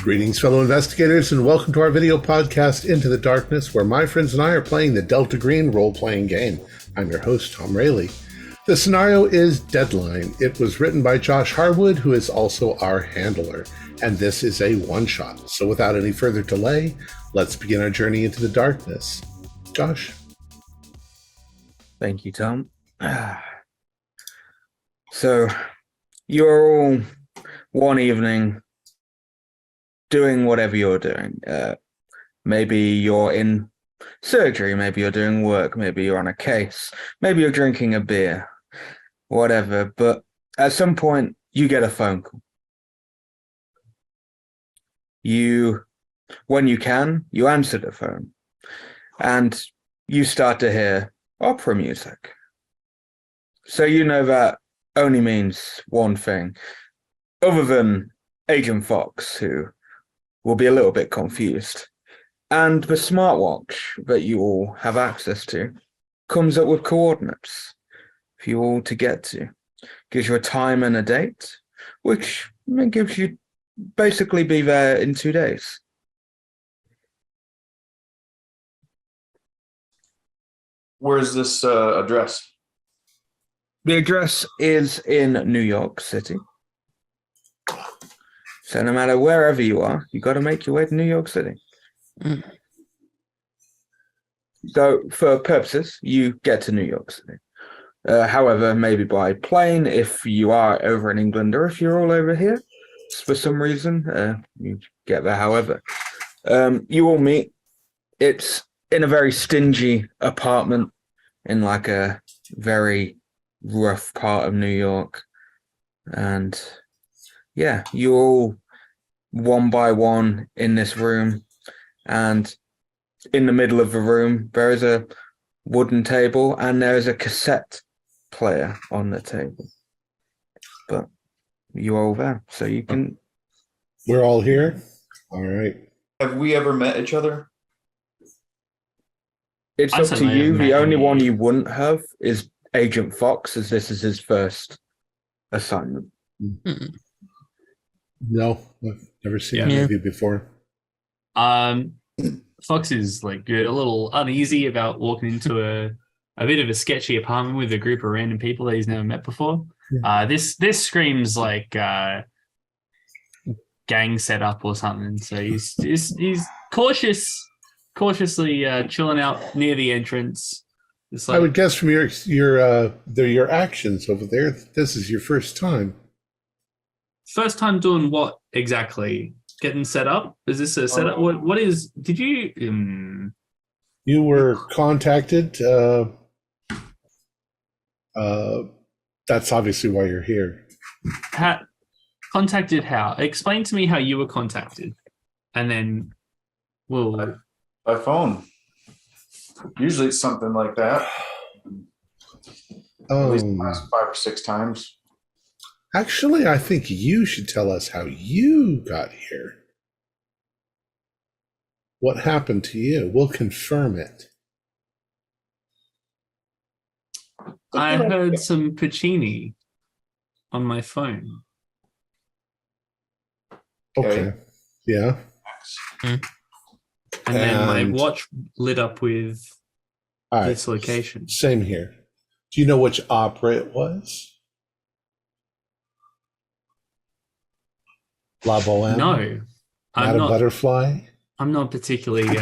Greetings, fellow investigators, and welcome to our video podcast, Into the Darkness, where my friends and I are playing the Delta Green role-playing game. I'm your host, Thom Raley. The scenario is Deadline. It was written by Josh Harwood, who is also our handler, and this is a one-shot. So without any further delay, let's begin our journey into the darkness. Josh? Thank you, Tom. So, you're all one evening doing whatever you're doing. Maybe you're in surgery, maybe you're doing work, maybe you're on a case, maybe you're drinking a beer, whatever. But at some point, you get a phone call. When you can, you answer the phone, and you start to hear opera music. So you know that only means one thing, other than Agent Fox, who will be a little bit confused. And the smartwatch that you all have access to comes up with coordinates for you all to get to. Gives you a time and a date, which gives you basically be there in 2 days. Where's this address? The address is in New York City. So no matter wherever you are, you got to make your way to New York City. Mm. So for purposes, you get to New York City. However, maybe by plane if you are over in England, or if you're all over here for some reason, you get there. However, you all meet. It's in a very stingy apartment in like a very rough part of New York. And yeah, you all one by one in this room, and in the middle of the room there is a wooden table and there is a cassette player on the table. But you're all there, so you can... We're all here? All right. Have we ever met each other? It's up to you. The only one you wouldn't have is Agent Fox, as this is his first assignment. Mm-hmm. No, I've never seen that movie before. Fox is like a little uneasy about walking into a bit of a sketchy apartment with a group of random people that he's never met before. This screams like gang setup or something. So he's cautiously chilling out near the entrance. Like, I would guess from your actions over there, this is your first time. First time doing what exactly? Getting set up? Is this a setup? What is? Did you? You were contacted. That's obviously why you're here. Contacted how? Explain to me how you were contacted, and then we'll. By phone. Usually it's something like that. At least the last 5 or 6 times. Actually, I think you should tell us how you got here. What happened to you? We'll confirm it. I heard some Puccini on my phone. Okay. Yeah. And then my watch lit up with this location. Same here. Do you know which opera it was? La Boheme? No. I'm not a butterfly? I'm not particularly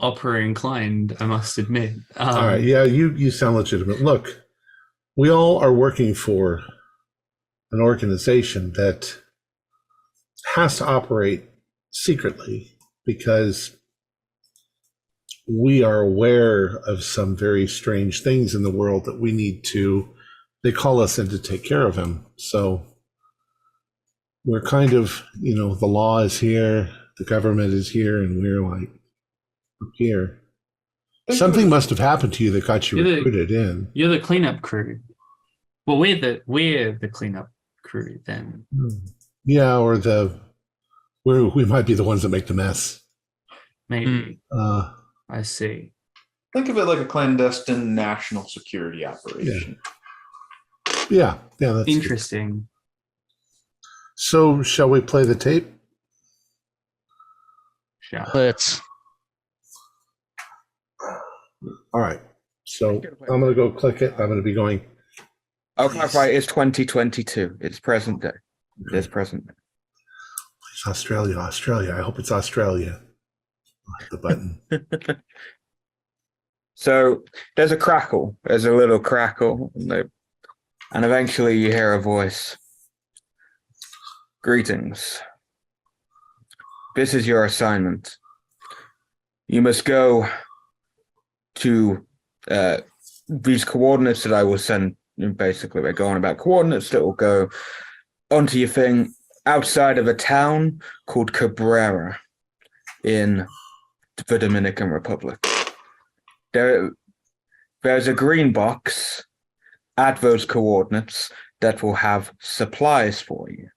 opera inclined, I must admit. All right. Yeah, you sound legitimate. Look, we all are working for an organization that has to operate secretly because we are aware of some very strange things in the world that we need to, they call us in to take care of them. So we're kind of, the law is here, the government is here, and we're like up here. Something must have happened to you that got you recruited in. You're the cleanup crew. Well, we're the cleanup crew then. Yeah, or we might be the ones that make the mess. Maybe. Uh, I see. Think of it like a clandestine national security operation. yeah, that's good. Interesting. So, shall we play the tape? Shall Let's. All right. So I'm going to go click it. I'm going to be going. I'll clarify, it's 2022. It's present day. It's present day. Please, Australia. I hope it's Australia. The button. So there's a crackle. There's a little crackle. And eventually you hear a voice. Greetings. This is your assignment. You must go to these coordinates that I will send. Basically, we're going about coordinates that will go onto your thing outside of a town called Cabrera in the Dominican Republic. There's a green box at those coordinates that will have supplies for you.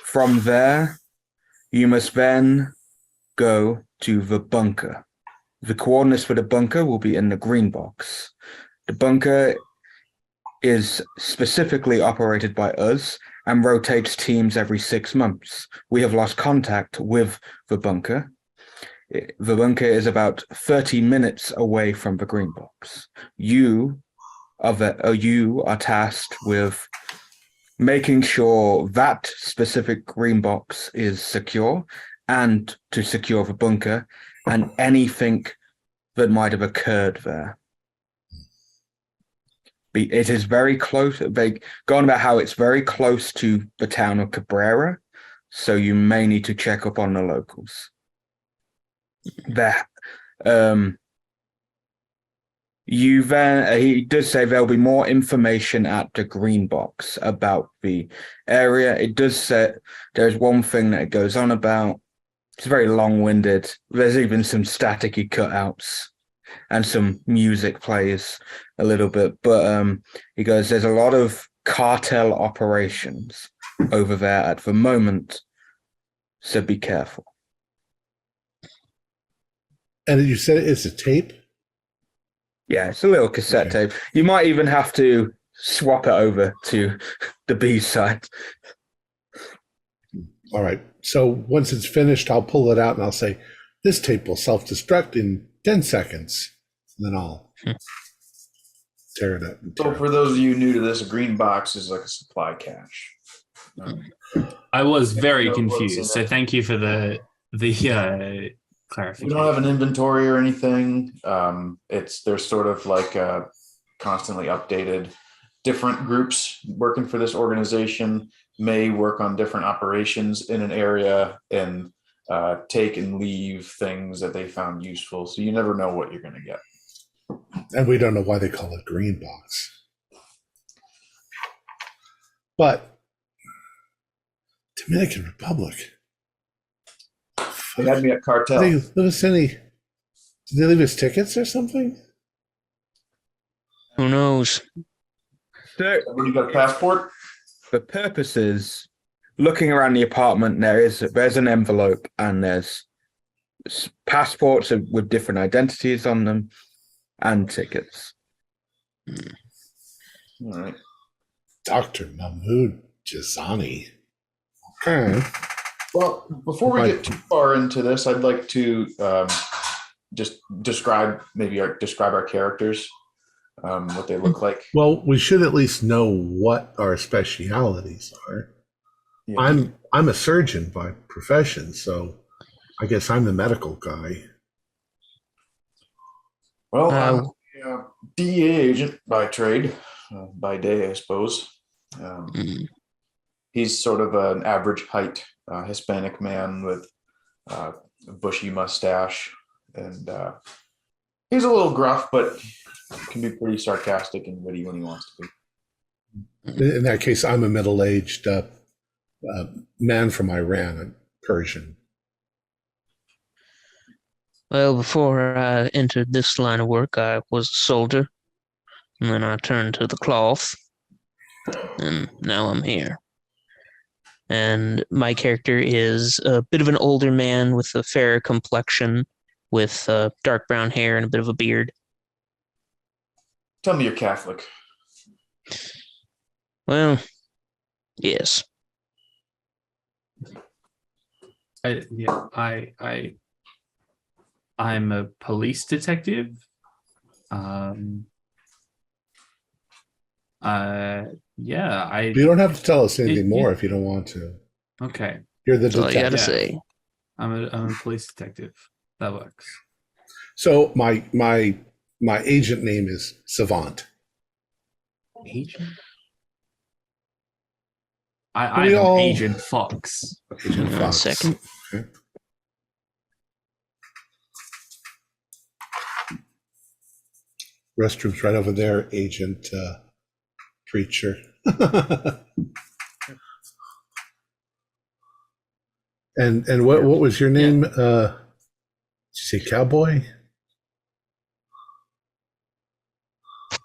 From there, you must then go to the bunker. The coordinates for the bunker will be in the green box. The bunker is specifically operated by us and rotates teams every 6 months. We have lost contact with the bunker. The bunker is about 30 minutes away from the green box. You are tasked with making sure that specific green box is secure and to secure the bunker and anything that might have occurred there. It is very close. Going about how it's very close to the town of Cabrera, so you may need to check up on the locals. He does say there'll be more information at the green box about the area. It does say there's one thing that it goes on about. It's very long-winded. There's even some staticky cutouts and some music plays a little bit. But he goes, there's a lot of cartel operations over there at the moment, so be careful. And you said it's a tape? Yeah, it's a little cassette tape. You might even have to swap it over to the B side. All right. So once it's finished, I'll pull it out and I'll say, this tape will self-destruct in 10 seconds. And then I'll tear it up. So for those of you new to this, a green box is like a supply cache. I was very No, confused, what's so in it? thank you for the clarification. We don't have an inventory or anything. They're sort of like constantly updated. Different groups working for this organization may work on different operations in an area and take and leave things that they found useful. So you never know what you're going to get. And we don't know why they call it green box. But Dominican Republic. They had me at cartel. Did they leave us tickets or something? Who knows? So Everybody got a passport? the purpose is looking around the apartment. There's an envelope and there's passports with different identities on them and tickets. All right. Dr. Mahmoud Jazani. Okay. Well, before we get too far into this, I'd like to just describe our characters, what they look like. Well, we should at least know what our specialities are. Yeah. I'm a surgeon by profession, so I guess I'm the medical guy. Well, I'm a DEA agent by trade, by day, I suppose. He's sort of an average height Hispanic man with a bushy mustache, and he's a little gruff, but can be pretty sarcastic and witty when he wants to be. In that case, I'm a middle-aged man from Iran, a Persian. Well, before I entered this line of work, I was a soldier, and then I turned to the cloth, and now I'm here. And my character is a bit of an older man with a fair complexion, with dark brown hair and a bit of a beard. Tell me you're Catholic. Well, yes. I'm a police detective. You don't have to tell us anything more if you don't want to. Okay. You're the That's all I gotta detective. say. I'm a police detective. That works. So my agent name is Savant. Agent? I'm Agent Fox. Agent One Fox. second. Okay. Restrooms right over there, Agent Preacher. and what was your name? Did you say Cowboy?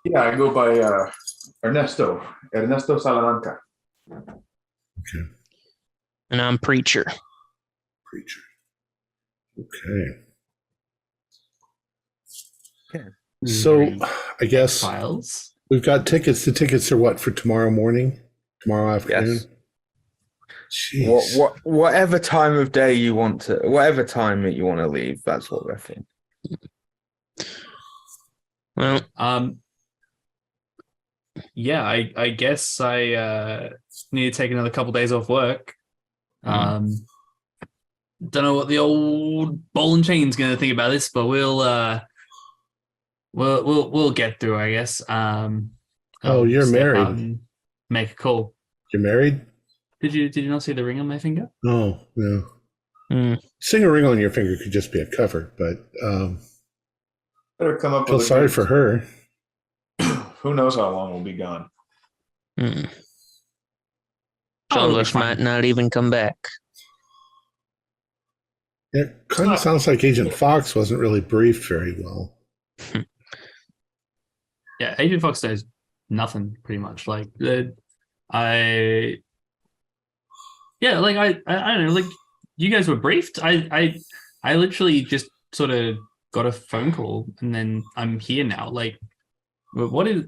Yeah, I go by Ernesto Salamanca. Okay. And I'm Preacher. Preacher. Okay. So I guess Files. we've got tickets. The tickets are what, for tomorrow morning? Tomorrow afternoon? Yes. Jeez. Whatever time of day you want to, whatever time that you want to leave, that's what we're for. Well, yeah, I guess I need to take another couple days off work. Don't know what the old ball and chain's gonna think about this, but we'll get through, I guess. Oh, I'll you're step married. out and make a call. You're married? Did you not see the ring on my finger? Oh, no. mm, Seeing a ring on your finger could just be a cover, but Better come up feel with a sorry good- for her. Who knows how long we'll be gone? some Oh, of it'll be us fine. might not even come back. It kind of sounds like Agent Fox wasn't really briefed very well. Yeah, Agent Fox knows nothing pretty much. Like I don't know, like you guys were briefed. I literally just sort of got a phone call and then I'm here now. Like what is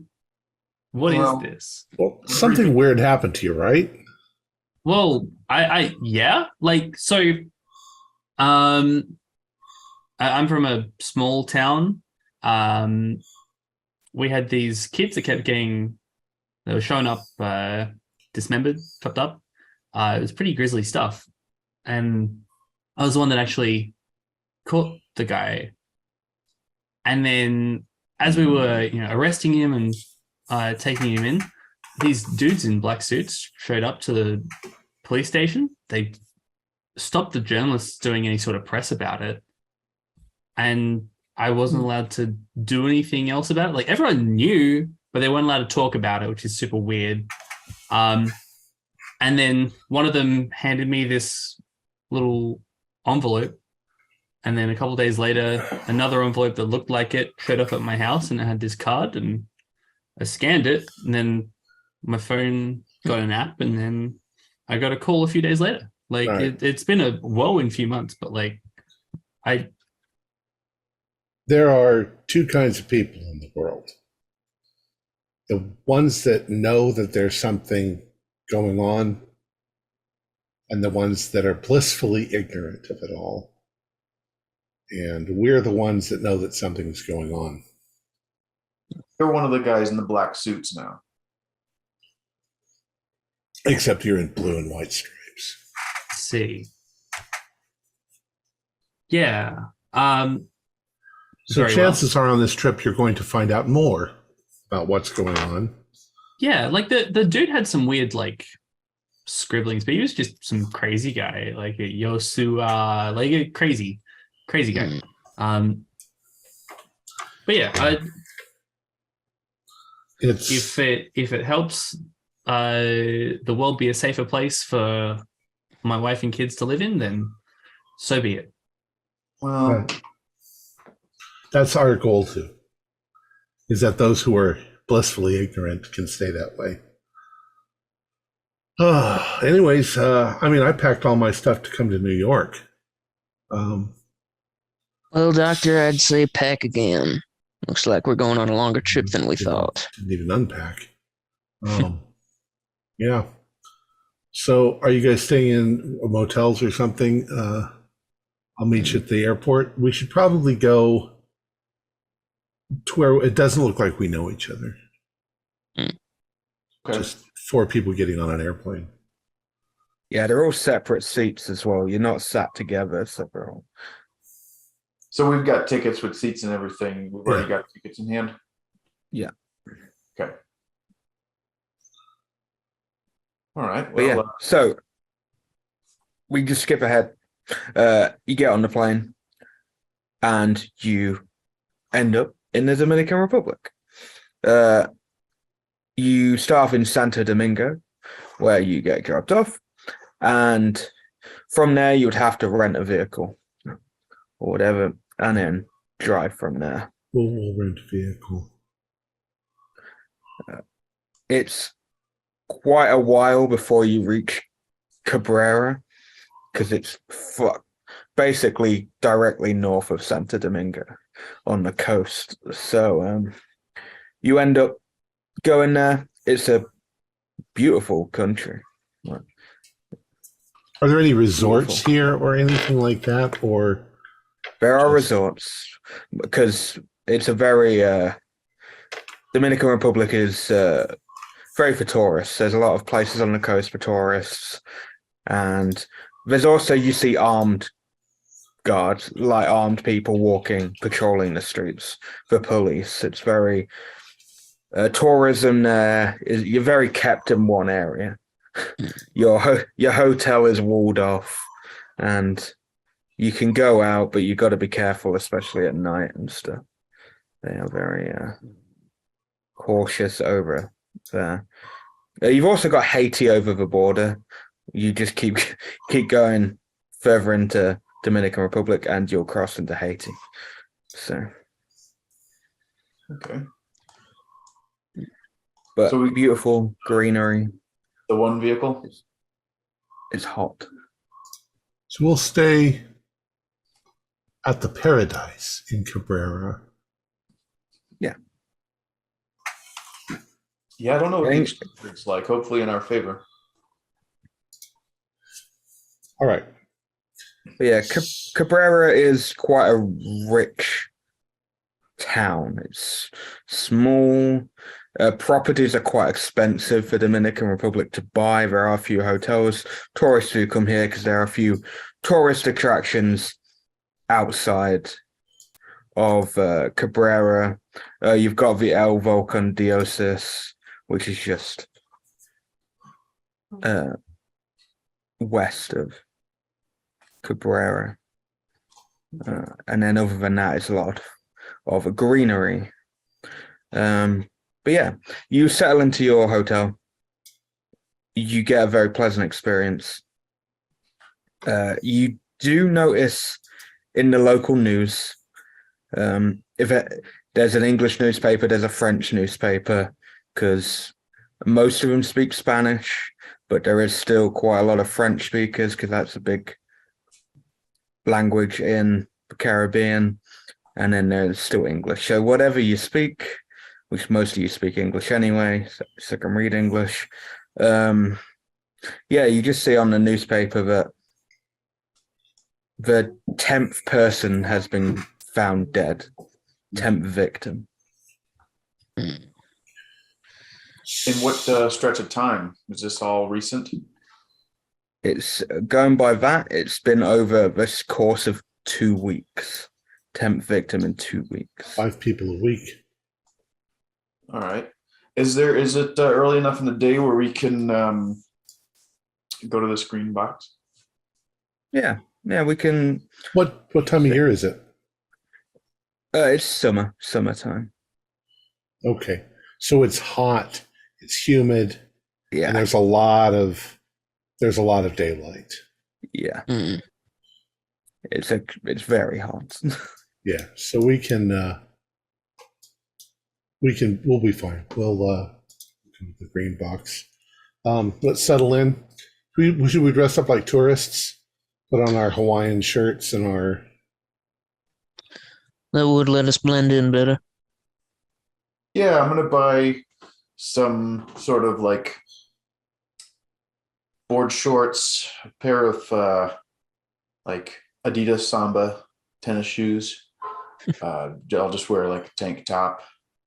Well, this? Well, something weird happened to you, right? Well, yeah, like so I'm from a small town. We had these kids that kept they were showing up dismembered, chopped up. It was pretty grisly stuff. And I was the one that actually caught the guy. And then as we were, arresting him and taking him in, these dudes in black suits showed up to the police station. They stopped the journalists doing any sort of press about it. And I wasn't allowed to do anything else about it. Like everyone knew, but they weren't allowed to talk about it, which is super weird. And then one of them handed me this little envelope. And then a couple of days later, another envelope that looked like it showed up at my house and it had this card and I scanned it. And then my phone got an app and then I got a call a few days later. Like Right. it's been a whirlwind few months, but like There are two kinds of people in the world. The ones that know that there's something going on, and the ones that are blissfully ignorant of it all. And we're the ones that know that something's going on. You're one of the guys in the black suits now. Except you're in blue and white stripes. see. Yeah. So Very chances are on this trip you're going to find out more about what's going on. Yeah, like the dude had some weird like scribblings, but he was just some crazy guy, like a Yosua, like a crazy guy. But yeah, It's if it helps the world be a safer place for my wife and kids to live in, then so be it. Well, Right. That's our goal too, is that those who are blissfully ignorant can stay that way. Anyways, I mean, I packed all my stuff to come to New York. Well, Doctor, I'd say pack again. Looks like we're going on a longer trip than we thought. Didn't even unpack. Yeah. So, are you guys staying in motels or something? I'll meet you at the airport. We should probably go to where it doesn't look like we know each other. Okay. Just 4 people getting on an airplane. Yeah, they're all separate seats as well. You're not sat together, so they're all... So we've got tickets with seats and everything. We've already got tickets in hand. Yeah. Okay. All right. But Well, yeah, so we just skip ahead. You get on the plane and you end up in the Dominican Republic. You start off in Santo Domingo, where you get dropped off, and from there you would have to rent a vehicle or whatever, and then drive from there. We'll rent a vehicle. It's quite a while before you reach Cabrera, because it's basically directly north of Santo Domingo on the coast. So you end up going there. It's a beautiful country. Are there any resorts here or anything like that? Or there are resorts, because it's a very Dominican Republic is very for tourists. There's a lot of places on the coast for tourists, and there's also, you see armed guards, like armed people walking, patrolling the streets for police. It's very tourism there. You're very kept in one area. Your hotel is walled off, and you can go out, but you got to be careful, especially at night and stuff. They are very cautious over there. You've also got Haiti over the border. You just keep going further into Dominican Republic, and you'll cross into Haiti. So, okay. but So beautiful greenery. The one vehicle. It's hot. so we'll stay at the Paradise in Cabrera. Yeah, I don't know what the exchange rate's like. Hopefully, in our favor. All right. But yeah, Cabrera is quite a rich town. It's small. Properties are quite expensive for Dominican Republic to buy. There are a few hotels. Tourists do come here because there are a few tourist attractions outside of Cabrera. You've got the El Volcan Diosis, which is just west of Cabrera. And then other than that, it's a lot of greenery. But yeah, you settle into your hotel. You get a very pleasant experience. You do notice in the local news, there's an English newspaper, there's a French newspaper, because most of them speak Spanish, but there is still quite a lot of French speakers, because that's a big language in the Caribbean. And then there's still English. So whatever you speak, which most of you speak English anyway, so can read English. Yeah, you just see on the newspaper that the 10th person has been found dead. 10th victim. In what stretch of time? Is this all recent? It's going by that, it's been over this course of 2 weeks. 10th victim in 2 weeks. 5 people a week. All right. Is it early enough in the day where we can go to this green box? Yeah, we can. What time of year is it? It's summertime. Okay. So it's hot, it's humid, Yeah, and there's a lot of daylight. yeah. Mm. It's very hot. Yeah. So we'll be fine. We'll come to the green box. Let's settle in. Should we dress up like tourists? Put on our Hawaiian shirts and our... That would let us blend in better. Yeah, I'm gonna buy some sort of like board shorts, a pair of like Adidas Samba tennis shoes. I'll just wear like a tank top,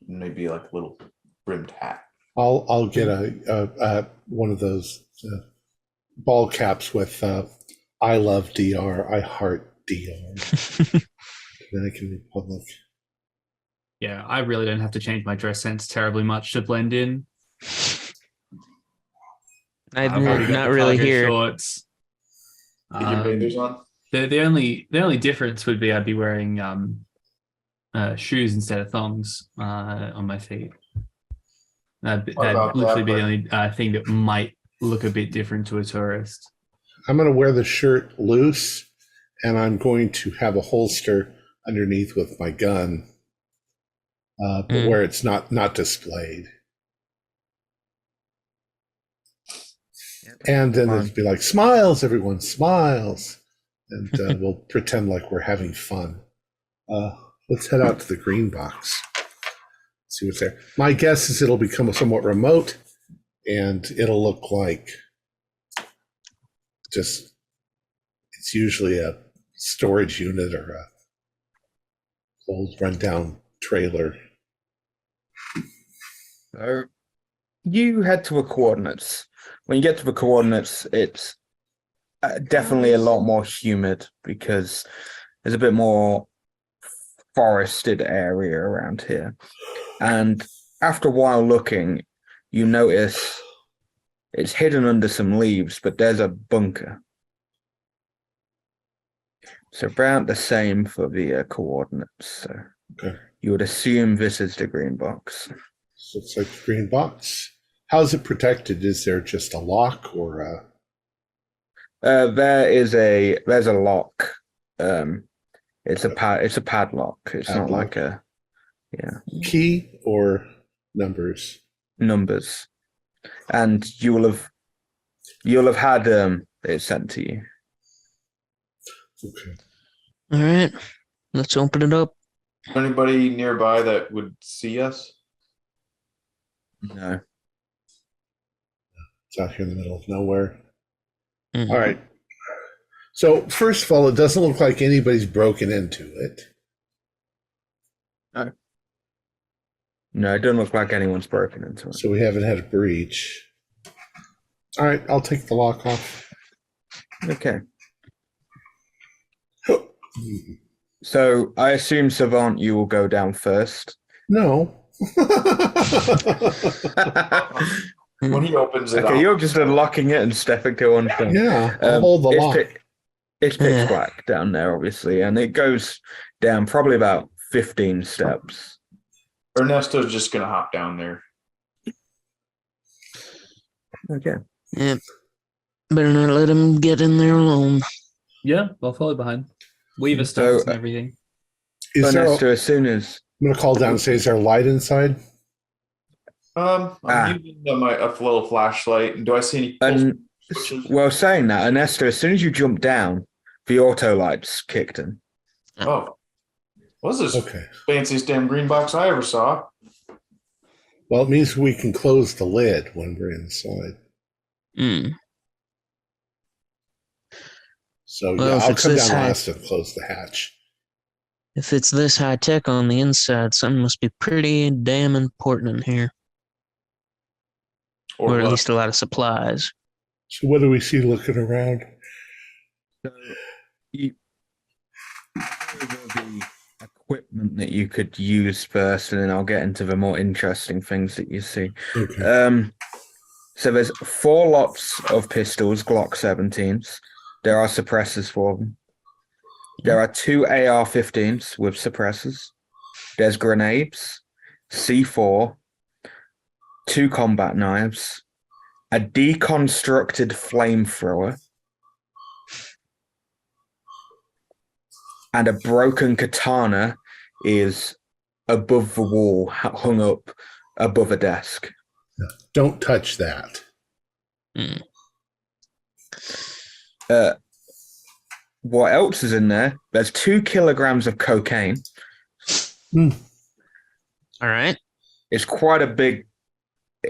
maybe like a little brimmed hat. I'll get a one of those ball caps with I love DR, I heart DR. Dominican Republic. Yeah, I really don't have to change my dress sense terribly much to blend in. I'm I've already got not the really cargo here. shorts. Get your bathers on. The only difference would be I'd be wearing shoes instead of thongs on my feet. That'd about literally that, be the only thing that might look a bit different to a tourist. I'm going to wear the shirt loose, and I'm going to have a holster underneath with my gun, but where it's not displayed. And then it'd be like, smiles, everyone, smiles. And we'll pretend like we're having fun. Let's head out to the green box. See what's there. My guess is it'll become somewhat remote, and it'll look like just, it's usually a storage unit or a old rundown trailer. So you head to the coordinates. When you get to the coordinates, it's definitely a lot more humid because there's a bit more forested area around here. And after a while looking, you notice it's hidden under some leaves, but there's a bunker. It's about the same for the coordinates. So Okay. you would assume this is the green box. So it's like the green box. How's it protected? Is there just a lock or a... There's a lock. It's a padlock. It's not like a key or numbers? numbers. And you'll have had it sent to you. Okay. All right, let's open it up. Anybody nearby that would see us? No. It's out here in the middle of nowhere. Mhm. All right. So first of all, it doesn't look like anybody's broken into it. No, it doesn't look like anyone's broken into it. So we haven't had a breach. All right, I'll take the lock off. Okay. So I assume, Savant, you will go down first. No. When he opens it Okay, up, you're just unlocking it and stepping to one thing. Yeah, I'll hold the lock. It's pitch Yeah. black down there, obviously, and it goes down probably about 15 steps. Ernesto's just gonna hop down there. Okay. Yep. Better not let him get in there alone. Yeah, I'll follow behind. Weaver So, stuff and everything. Is there Ernesto, as soon as I'm going to call down and say, is there a light inside? I'm using a little flashlight. And do I see any and switches? well, saying that, Ernesto, as soon as you jump down, the auto lights kicked in. Oh, what's this Okay. fanciest damn green box I ever saw? Well, it means we can close the lid when we're inside. So Well, yeah, if I'll it's come this down high- last and close the hatch. If it's this high tech on the inside, something must be pretty damn important in here. Or at what? least a lot of supplies. So what do we see looking around? So you the equipment that you could use first, and then I'll get into the more interesting things that you see. Okay. So there's 4 lots of pistols, Glock 17s. There are suppressors for them. There are 2 AR-15s with suppressors. There's grenades, C4, 2 combat knives, a deconstructed flamethrower, and a broken katana is above the wall, hung up above a desk. Don't touch that. Mm. What else is in there? There's 2 kilograms of cocaine. All right. It's quite a big.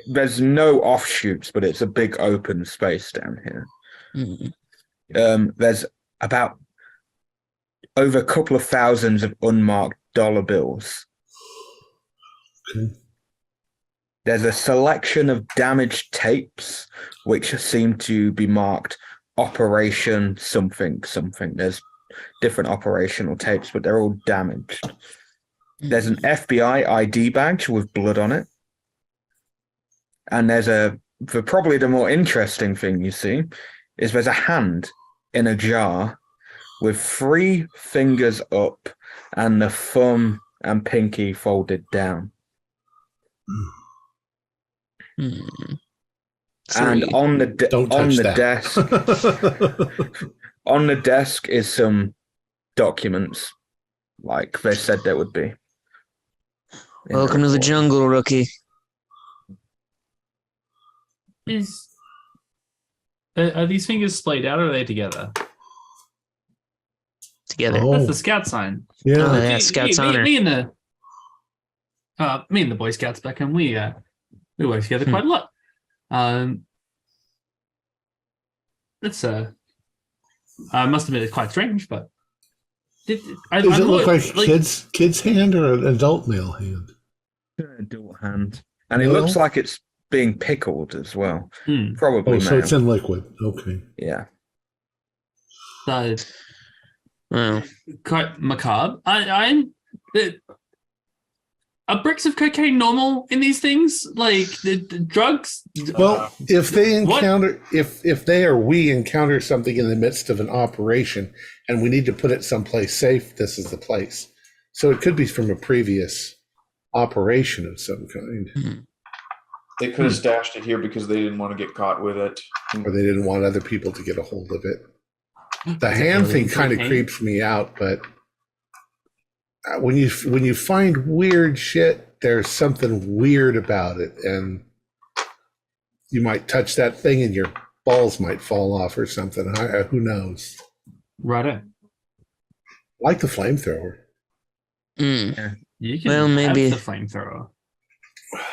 There's no offshoots, but it's a big open space down here. There's about over a couple of thousands of unmarked dollar bills. Okay. There's a selection of damaged tapes, which seem to be marked Operation something. There's different operational tapes, but they're all damaged. There's an FBI ID badge with blood on it. And probably the more interesting thing you see is there's a hand in a jar with 3 fingers up and the thumb and pinky folded down. And on the desk is some documents, like they said there would be. Welcome to the jungle, rookie. Are these fingers splayed out or are they together? Together. Oh. That's the scout sign. Yeah. Oh, yeah, Scout's honor. Me and the Boy Scouts back home, we work together quite a lot. That's I must admit it's quite strange, but Does it look like kid's hand or an adult male hand? An adult hand, and it Male? looks like it's being pickled as well. Probably. Oh, so it's in liquid. Okay. Yeah. Well, Quite macabre. Are bricks of cocaine normal in these things? Like the drugs? Well, if they What? encounter, if they or we encounter something in the midst of an operation and we need to put it someplace safe, this is the place. So it could be from a previous operation of some kind, They could have stashed it here because they didn't want to get caught with it. or they didn't want other people to get a hold of it. The hand thing kind of creeps me out, but when you find weird shit, there's something weird about it, and you might touch that thing and your balls might fall off or something. Who knows? Righto. Like the flamethrower. You can Well, maybe- have the flamethrower.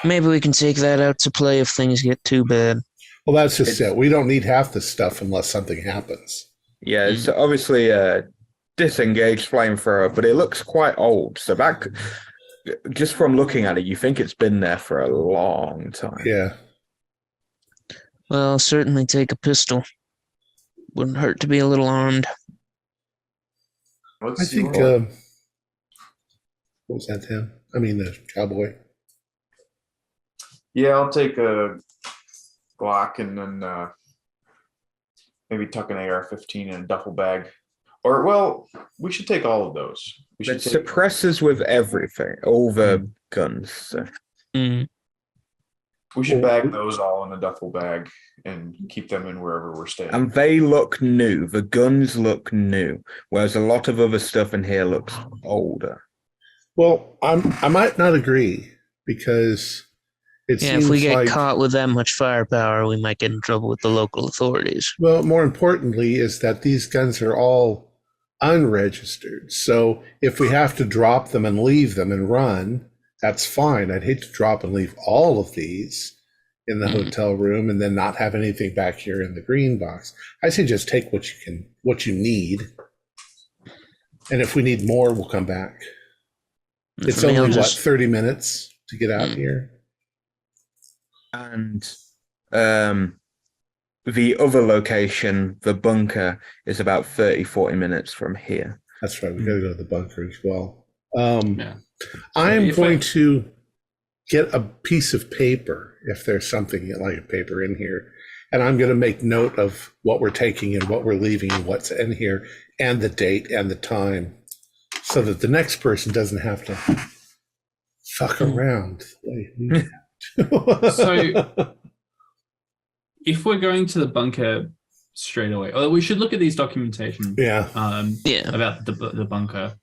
maybe we can take that out to play if things get too bad. Well, that's just it. We don't need half the stuff unless something happens. Yeah, it's obviously a disengaged flamethrower, but it looks quite old. So just from looking at it, you think it's been there for a long time. Yeah. Well, I'll certainly take a pistol. Wouldn't hurt to be a little armed. Let's I see think, what- what was that, Tim? I mean, the cowboy. Yeah, I'll take a Glock and then maybe tuck an AR-15 in a duffel bag. Or, well, we should take all of those. We should It take, suppresses with everything, all the guns. So. we should bag those all in a duffel bag and keep them in wherever we're staying. And they look new. The guns look new, whereas a lot of other stuff in here looks older. Well, I might not agree because it Yeah, seems if we get like, caught with that much firepower, we might get in trouble with the local authorities. well, more importantly, is that these guns are all unregistered. So if we have to drop them and leave them and run, that's fine. I'd hate to drop and leave all of these in the hotel room and then not have anything back here in the green box. I say just take what you need. And if we need more, we'll come back. It's For me, I'll only, just- 30 minutes to get out here? And the other location, the bunker, is about 30, 40 minutes from here. That's right. We got to go to the bunker as well. I'm if going to get a piece of paper, if there's something like a paper in here, and I'm going to make note of what we're taking and what we're leaving and what's in here and the date and the time so that the next person doesn't have to fuck around. So if we're going to the bunker straight away, or we should look at these documentation yeah. about the bunker.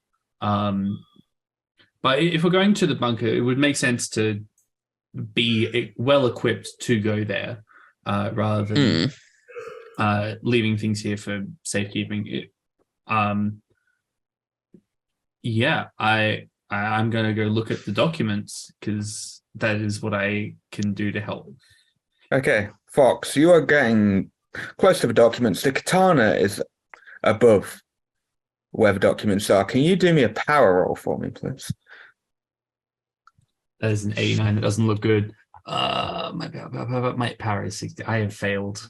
But if we're going to the bunker, it would make sense to be well equipped to go there. rather than leaving things here for safekeeping. I'm going to go look at the documents because that is what I can do to help. Okay, Fox, you are getting close to the documents. The katana is above where the documents are. Can you do me a power roll for me, please? That is an 89. That doesn't look good. My power is 60. I have failed.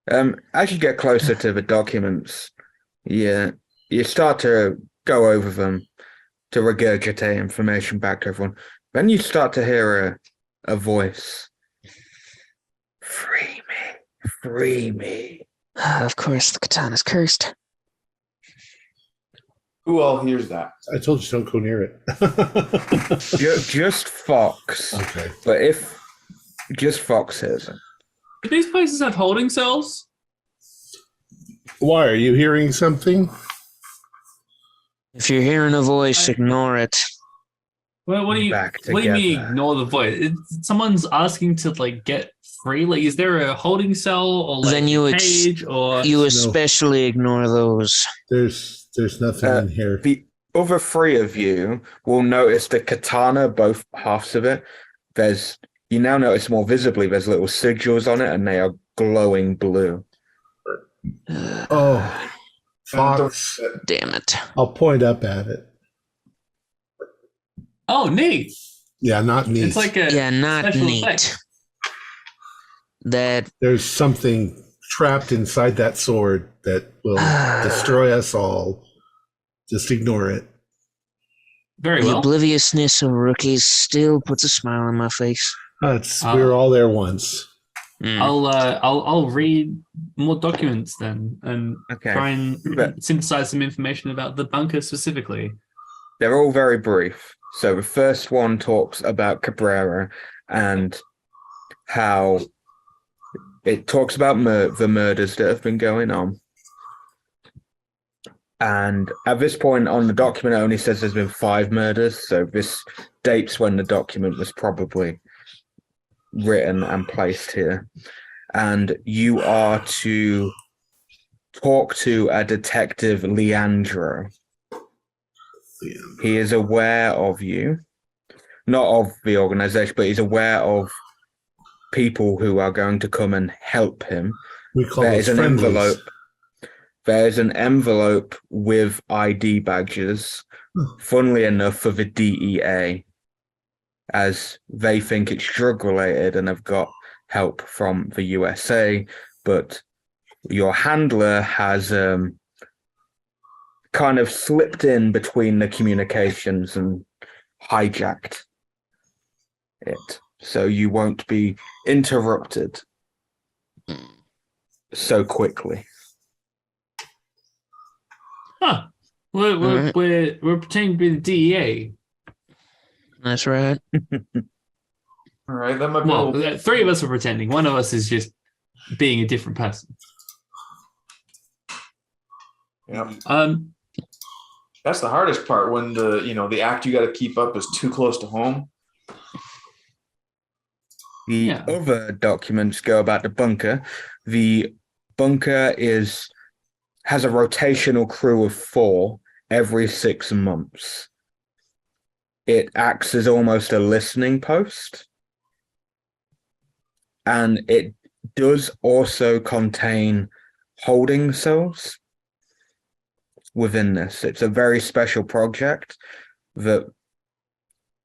As you get closer to the documents, you start to go over them to regurgitate information back to everyone. Then you start to hear a voice. Free me, free me. Of course, the katana's cursed. Who all hears that? I told you don't go near it. Just Fox. Okay. But if just Fox hears it. Do these places have holding cells? Why, are you hearing something? If you're hearing a voice, ignore it. Well, what do you mean ignore the voice? Someone's asking to like get free. Like, is there a holding cell or like Then you a cage or you especially ignore those. There's nothing in here. The other three of you will notice the katana, both halves of it. You now notice more visibly there's little sigils on it and they are glowing blue. Oh, Fox. Damn it. I'll point up at it. Oh, neat. Yeah, not neat. It's like a not special neat. effect. There's something trapped inside that sword that will destroy us all. Just ignore it. Very The well. obliviousness of rookies still puts a smile on my face. We were all there once. I'll read more documents then and try and synthesize some information about the bunker specifically. They're all very brief. So the first one talks about Cabrera and how it talks about the murders that have been going on. And at this point on the document, it only says there's been 5 murders. So this dates when the document was probably written and placed here. And you are to talk to a detective, Leandro. He is aware of you, not of the organization, but he's aware of people who are going to come and help him. We call There those is an friendlies. envelope. There's an envelope with ID badges, funnily enough, for the DEA, as they think it's drug related and have got help from the USA. But your handler has kind of slipped in between the communications and hijacked it. So you won't be interrupted so quickly. Huh. We're pretending to be the DEA. That's right. All right, that might be. Well, 3 of us are pretending. One of us is just being a different person. Yeah. That's the hardest part when the act you got to keep up is too close to home. The other documents go about the bunker. The bunker has a rotational crew of 4 every 6 months. It acts as almost a listening post. And it does also contain holding cells within this. It's a very special project that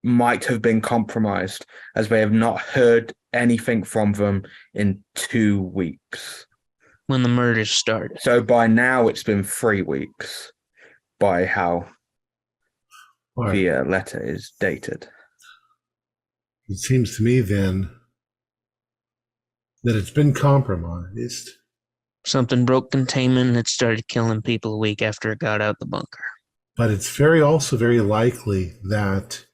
might have been compromised, as they have not heard anything from them in 2 weeks. When the murders started. So by now it's been 3 weeks by how the letter is dated. It seems to me then that it's been compromised. Something broke containment and it started killing people a week after it got out the bunker. But it's also very likely that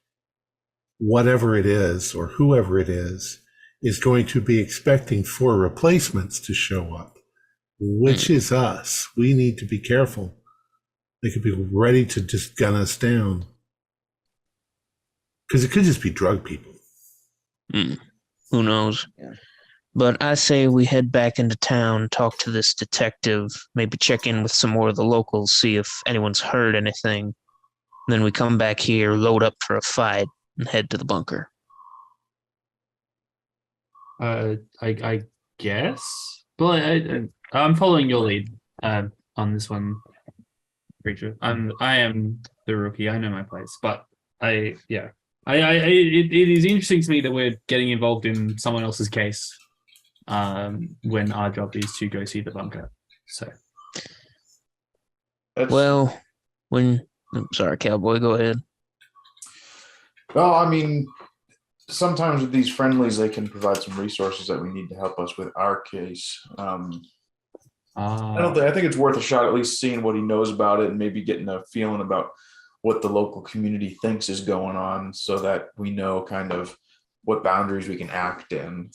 whatever it is or whoever it is going to be expecting 4 replacements to show up, which is us. We need to be careful. They could be ready to just gun us down. Because it could just be drug people. Who knows? Yeah. But I say we head back into town, talk to this detective, maybe check in with some more of the locals, see if anyone's heard anything. Then we come back here, load up for a fight, and head to the bunker. I guess. But I'm following your lead on this one, Preacher. I am the rookie. I know my place, but it is interesting to me that we're getting involved in someone else's case when our job is to go see the bunker. So, Well, I'm sorry, Cowboy, go ahead. Well, I mean, sometimes with these friendlies, they can provide some resources that we need to help us with our case. I think it's worth a shot, at least seeing what he knows about it and maybe getting a feeling about what the local community thinks is going on so that we know kind of what boundaries we can act in.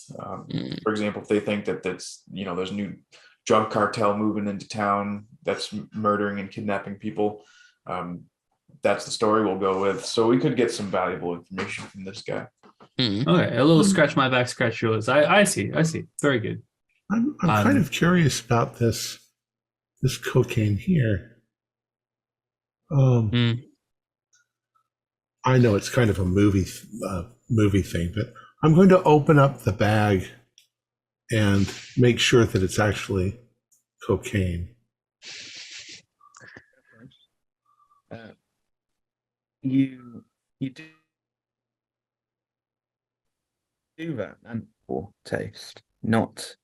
For example, if they think that there's a new drug cartel moving into town that's murdering and kidnapping people, that's the story we'll go with. So we could get some valuable information from this guy. Okay, a little scratch my back, scratch yours. I see. Very good. I'm kind of curious about this cocaine here. I know it's kind of a movie thing, but I'm going to open up the bag and make sure that it's actually cocaine. You do that and for taste, not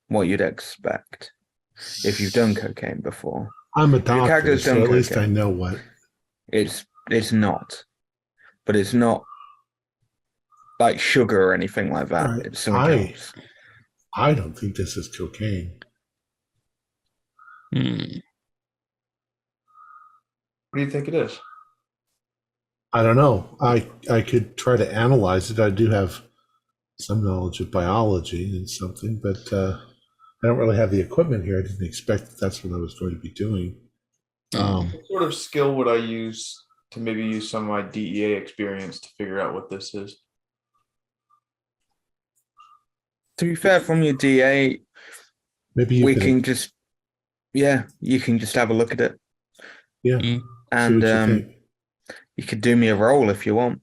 what you'd expect if you've done cocaine before. I'm a Your doctor, character's so done at least I cocaine. know what. It's not, but it's not like sugar or anything like that. Right. It's something else. I don't think this is cocaine. What do you think it is? I don't know. I could try to analyze it. I do have some knowledge of biology and something, but I don't really have the equipment here. I didn't expect that's what I was going to be doing. What sort of skill would I use to maybe use some of my DEA experience to figure out what this is? To be fair, from your DA, Maybe you we can can just you can just have a look at it. Yeah. And see what you think. you could do me a roll if you want.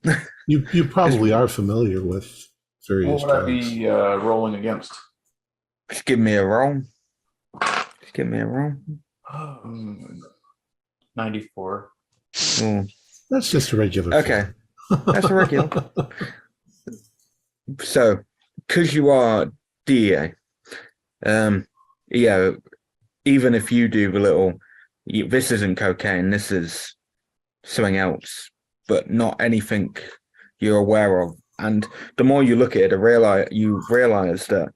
You probably are familiar with various What would I drugs. be rolling against? Just give me a roll. 94. Ooh. That's just a regular. Okay. That's a regular. So, because you are DA, even if you do a little, this isn't cocaine, this is something else, but not anything you're aware of. And the more you look at it, you realize that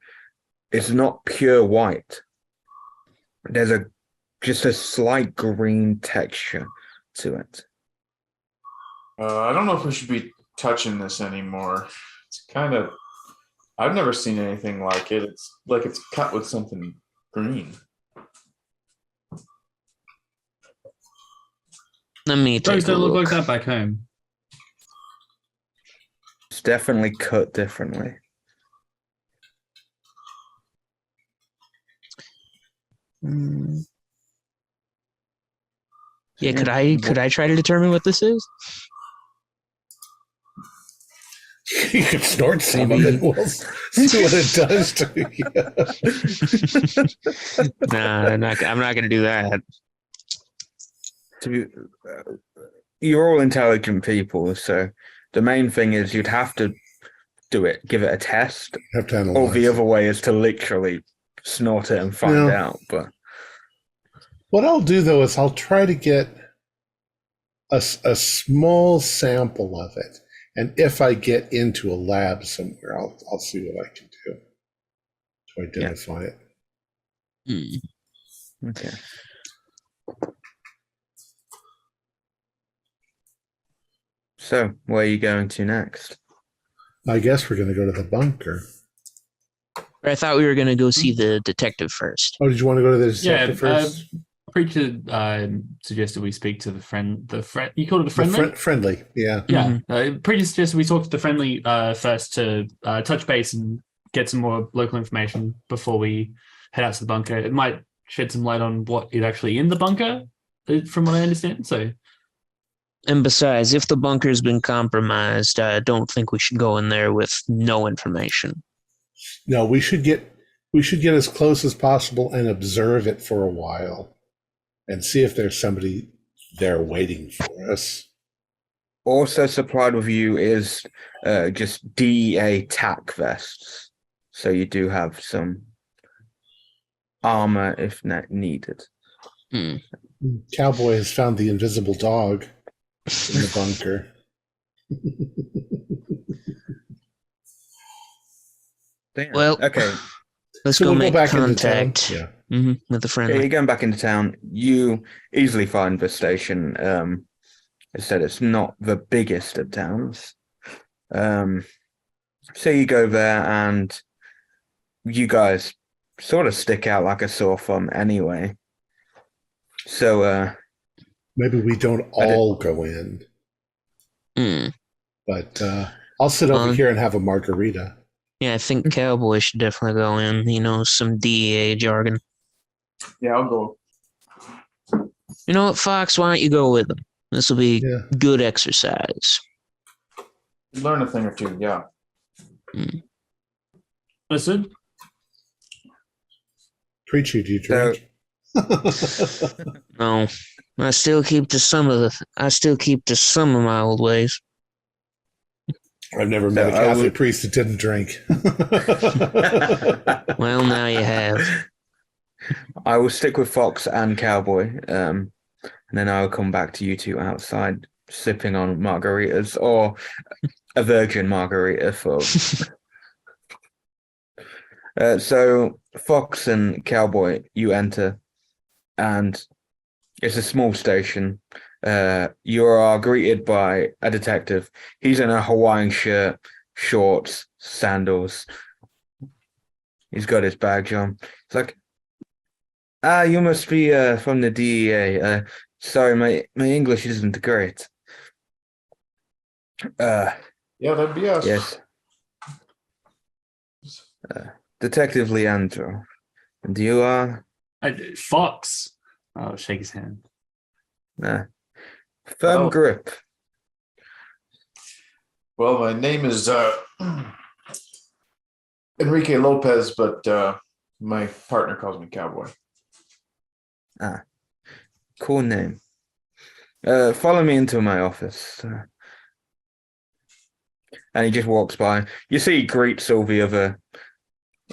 it's not pure white. There's just a slight green texture to it. I don't know if we should be touching this anymore. It's kind of, I've never seen anything like it. It's like it's cut with something green. Let me Drugs take a don't look like look. that back home. It's definitely cut differently. Yeah, could I try to determine what this is? You could snort some of it. We'll see what it does to you. Nah, I'm not going to do that. You're all intelligent people, so the main thing is you'd have to do it, give it a test, You have to analyze or the it. other way is to literally snort it and find out. But What I'll do though is I'll try to get a small sample of it, and if I get into a lab somewhere, I'll see what I can do to identify it. okay. So, where are you going to next? I guess we're going to go to the bunker. I thought we were going to go see the detective first. Oh, did you want to go to the detective first? Preacher suggested we speak to the friend. You called it a friendly? Friendly, yeah. Yeah. Preacher suggested we talk to the friendly first to touch base and get some more local information before we head out to the bunker. It might shed some light on what is actually in the bunker, from what I understand. So, And besides, if the bunker's been compromised, I don't think we should go in there with no information. No, we should get as close as possible and observe it for a while and see if there's somebody there waiting for us. Also supplied with you is just DEA tack vests. So you do have some armor if not needed. Cowboy has found the invisible dog in the bunker. Damn. Well, okay. Let's So go we'll make back into contact town. Yeah. with the Yeah, friendly. you're going back into town. You easily find the station. I said it's not the biggest of towns. So you go there and you guys sort of stick out like a sore thumb anyway. So Maybe we don't all go in, Mm. but I'll sit over here and have a margarita. Yeah, I think Cowboy should definitely go in. He knows some DEA jargon. Yeah, I'll go. You know what, Fox? Why don't you go with him? This will be Yeah. good exercise. Learn a thing or two. Yeah. listen. Preacher, do you drink? No, I still keep to some of my old ways. I've never met a So I Catholic would- priest that didn't drink. Well, now you have. I will stick with Fox and Cowboy, and then I'll come back to you two outside sipping on margaritas or a virgin margarita for. So Fox and Cowboy, you enter, and it's a small station. You are greeted by a detective. He's in a Hawaiian shirt, shorts, sandals. He's got his badge on. It's like, you must be from the DEA. Sorry, my English isn't great. Yeah, that'd be us. Yes. Detective Leandro. And you are? Fox. I'll shake his hand. Firm Oh. grip. Well, my name is Enrique Lopez, but my partner calls me Cowboy. Cool name. Follow me into my office. And he just walks by. You see, he greets all the other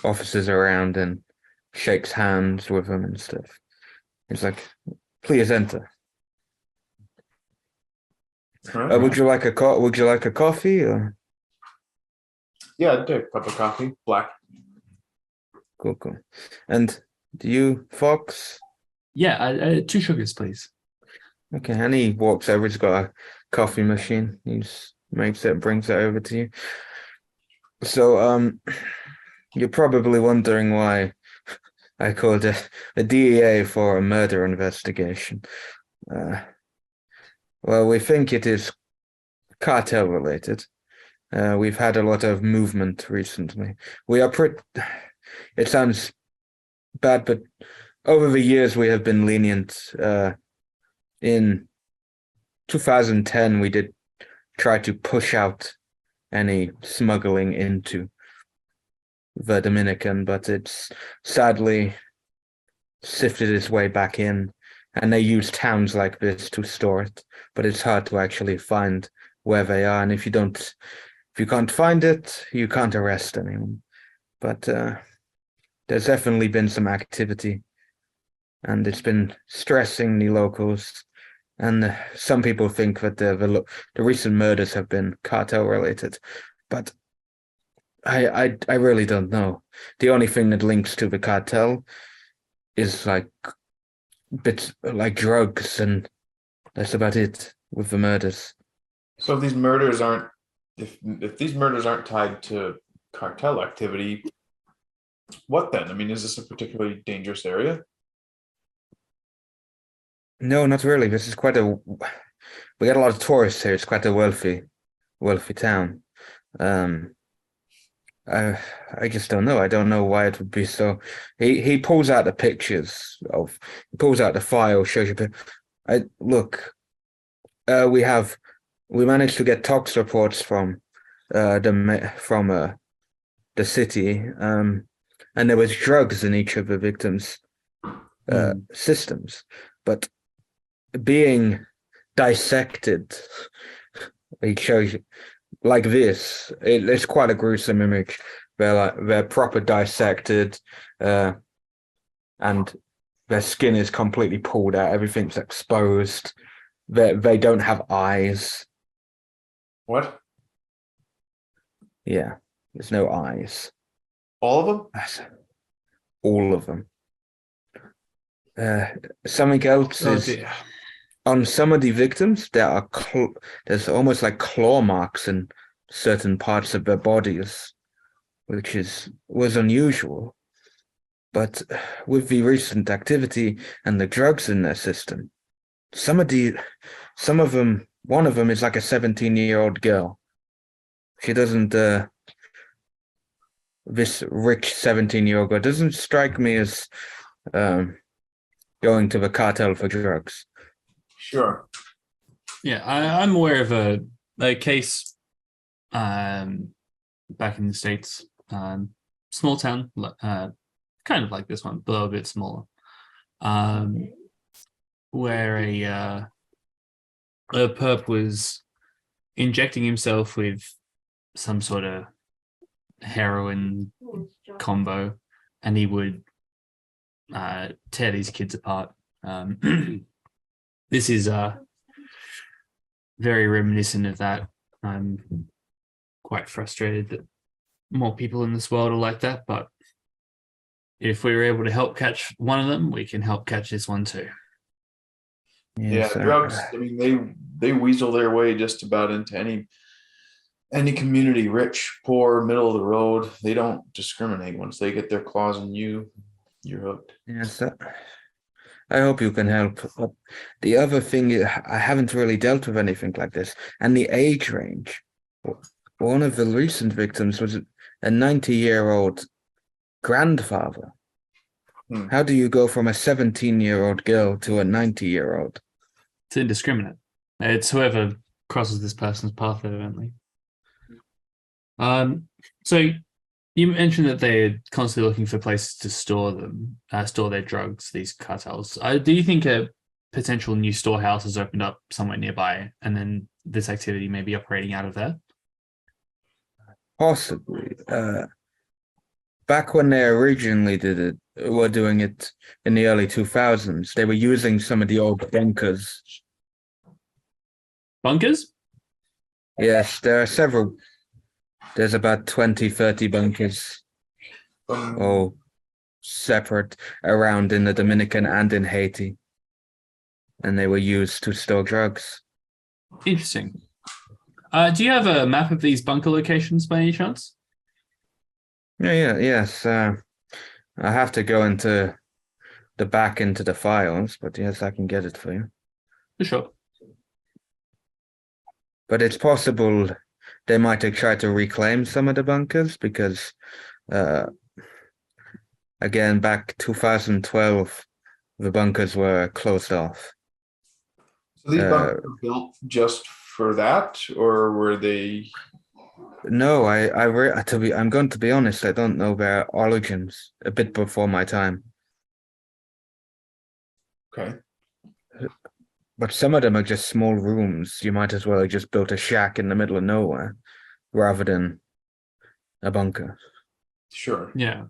officers around and shakes hands with them and stuff. He's like, "Please enter. Right. Would you like a coffee? Or? Yeah, I'd take a cup of coffee, black. Cool. And do you, Fox? Yeah, 2 sugars, please. Okay, and he walks over. He's got a coffee machine. He just makes it, brings it over to you. So, you're probably wondering why I called a DEA for a murder investigation. Well, we think it is cartel related. We've had a lot of movement recently. It sounds bad, but over the years we have been lenient. In 2010, we did try to push out any smuggling into the Dominican, but it's sadly sifted its way back in, and they use towns like this to store it, but it's hard to actually find where they are, and if you can't find it, you can't arrest anyone. But there's definitely been some activity, and it's been stressing the locals. And some people think that the recent murders have been cartel related, but I really don't know. The only thing that links to the cartel is like bits like drugs, and that's about it with the murders. So if these murders aren't tied to cartel activity, what then? I mean, is this a particularly dangerous area? No, not really. This is quite a. We got a lot of tourists here. It's quite a wealthy town. Um, I just don't know. I don't know why it would be so. He pulls out the pictures of. He pulls out the file, shows you. I look. We managed to get tox reports from the city. And there was drugs in each of the victims' systems, but being dissected, he shows you like this. It's quite a gruesome image. They're proper dissected, and their skin is completely pulled out. Everything's exposed. They don't have eyes. What? Yeah, there's no eyes. All of them? All of them. Something else Oh, is dear. on some of the victims. There's almost like claw marks in certain parts of their bodies, which was unusual. But with the recent activity and the drugs in their system, some of them, one of them is like a 17-year-old girl. She doesn't. This rich 17-year-old girl doesn't strike me as going to the cartel for drugs. Sure. Yeah, I'm aware of a case back in the States, small town, kind of like this one, but a little bit smaller, where a perp was injecting himself with some sort of heroin combo, and he would tear these kids apart. This is very reminiscent of that. I'm quite frustrated that more people in this world are like that, but if we were able to help catch one of them, we can help catch this one too. Yeah, Yes, drugs. I mean, they weasel their way just about into any community, rich, poor, middle of the road. They don't discriminate. Once they get their claws in you, you're hooked. yes. I hope you can help. The other thing, I haven't really dealt with anything like this, and the age range. One of the recent victims was a 90-year-old grandfather. How do you go from a 17-year-old girl to a 90-year-old? It's indiscriminate. It's whoever crosses this person's path, evidently. So you mentioned that they're constantly looking for places to store them, store their drugs, these cartels. Do you think a potential new storehouse has opened up somewhere nearby, and then this activity may be operating out of there? Possibly. Back when they originally were doing it in the early 2000s, they were using some of the old bunkers. Bunkers? Yes, there are several. There's about 20, 30 bunkers, all separate around in the Dominican and in Haiti. And they were used to store drugs. Interesting. Do you have a map of these bunker locations by any chance? Yes. I have to go into the files, but yes, I can get it for you. For sure. But it's possible they might have tried to reclaim some of the bunkers because, again, back 2012, the bunkers were closed off. So these bunkers were built just for that, or were they? No, I'm going to be honest. I don't know their origins. A bit before my time. Okay. But some of them are just small rooms. You might as well have just built a shack in the middle of nowhere rather than a bunker. Sure. Yeah.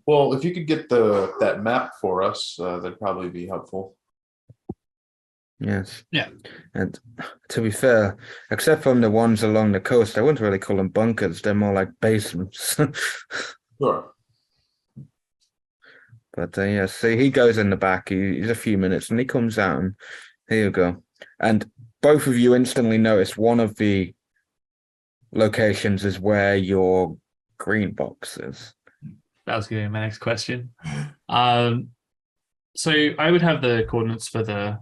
Well, if you could get that map for us, that'd probably be helpful. Yes. Yeah. And to be fair, except from the ones along the coast, I wouldn't really call them bunkers. They're more like basements. Sure. But yes, see, he goes in the back. He's a few minutes, and he comes out. And here you go. And both of you instantly notice one of the locations is where your green box is. That was going to be my next question. So I would have the coordinates for the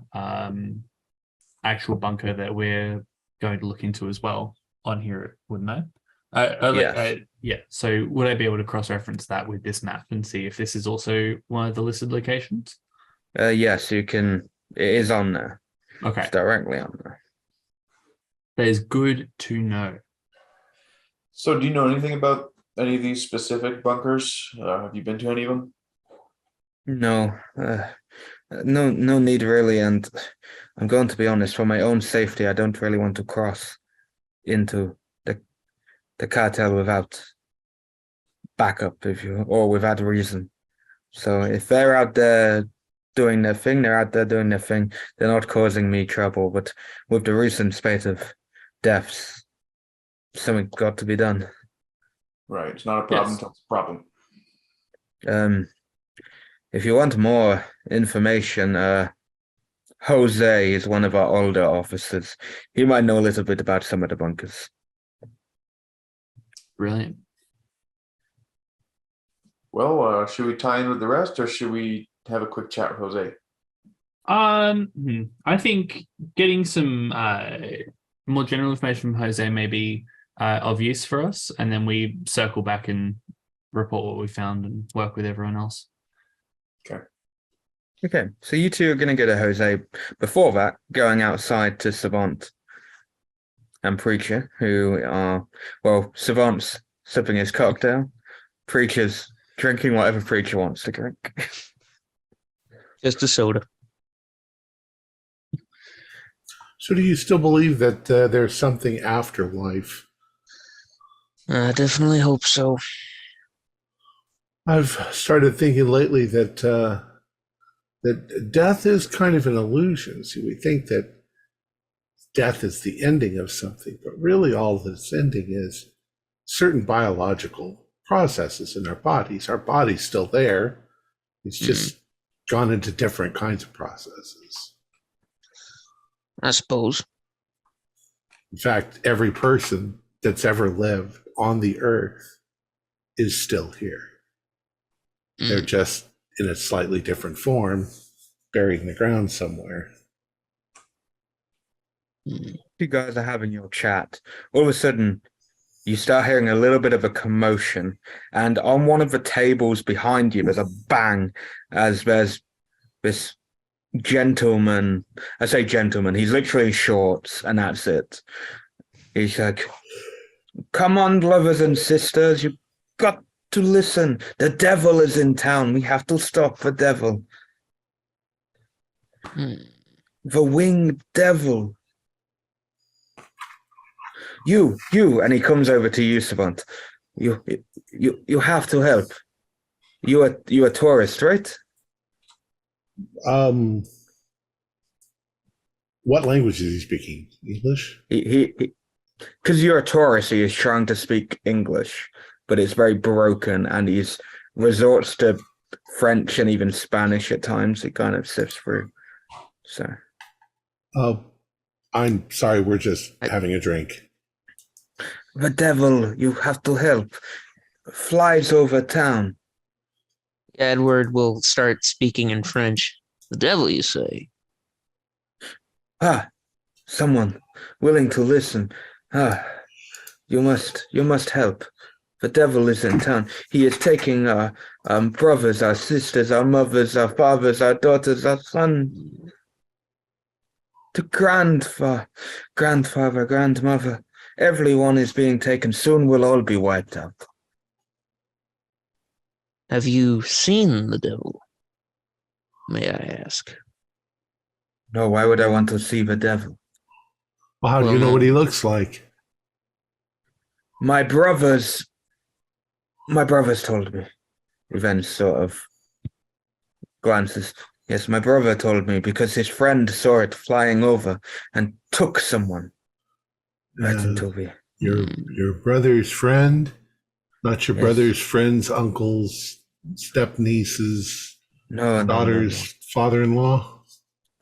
actual bunker that we're going to look into as well on here, wouldn't I? Yes. Yeah. So would I be able to cross-reference that with this map and see if this is also one of the listed locations? Yes, you can. It is on there. Okay, It's directly on there. that is good to know. So, do you know anything about any of these specific bunkers? Have you been to any of them? No, no need really. And I'm going to be honest, for my own safety, I don't really want to cross into the cartel without backup, or without reason. So if they're out there doing their thing, they're out there doing their thing. They're not causing me trouble. But with the recent spate of deaths, something's got to be done. Right, it's not a problem Yes. until it's a problem. If you want more information, Jose is one of our older officers. He might know a little bit about some of the bunkers. Brilliant. Well, should we tie in with the rest, or should we have a quick chat with Jose? I think getting some more general information from Jose may be of use for us, and then we circle back and report what we found and work with everyone else. Okay, so you two are going to go to Jose. Before that, going outside to Savant and Preacher, who are, well, Savant's sipping his cocktail. Preacher's drinking whatever Preacher wants to drink. Just a soda. So do you still believe that there's something after life? I definitely hope so. I've started thinking lately that that death is kind of an illusion. See, we think that death is the ending of something, but really all that's ending is certain biological processes in our bodies. Our body's still there. It's just gone into different kinds of processes. I suppose. In fact, every person that's ever lived on the earth is still here. They're just in a slightly different form, buried in the ground somewhere. You guys are having your chat. All of a sudden, you start hearing a little bit of a commotion, and on one of the tables behind you, there's a bang as there's this gentleman. I say gentleman, he's literally shorts, and that's it. He's like, "Come on, brothers and sisters, you've got to listen. The devil is in town. We have to stop the devil. The winged devil. You, and he comes over to you, Savant. You have to help. You a tourist, right? What language is he speaking? English? He because you're a tourist, he is trying to speak English, but it's very broken, and he resorts to French and even Spanish at times. He kind of sifts through. So, I'm sorry, we're just having a drink. the devil, you have to help, flies over town. Edward will start speaking in French. The devil, you say? Someone willing to listen. You must help. The devil is in town. He is taking our brothers, our sisters, our mothers, our fathers, our daughters, our sons. To grandfather, grandmother. Everyone is being taken. Soon we'll all be wiped out. Have you seen the devil? May I ask? No, why would I want to see the devil? Well, how do you know what he looks like? My brothers told me. Revenge sort of glances. Yes, my brother told me because his friend saw it flying over and took someone. Right into the... Your brother's friend? Not your brother's friend's uncle's step-niece's daughter's father-in-law?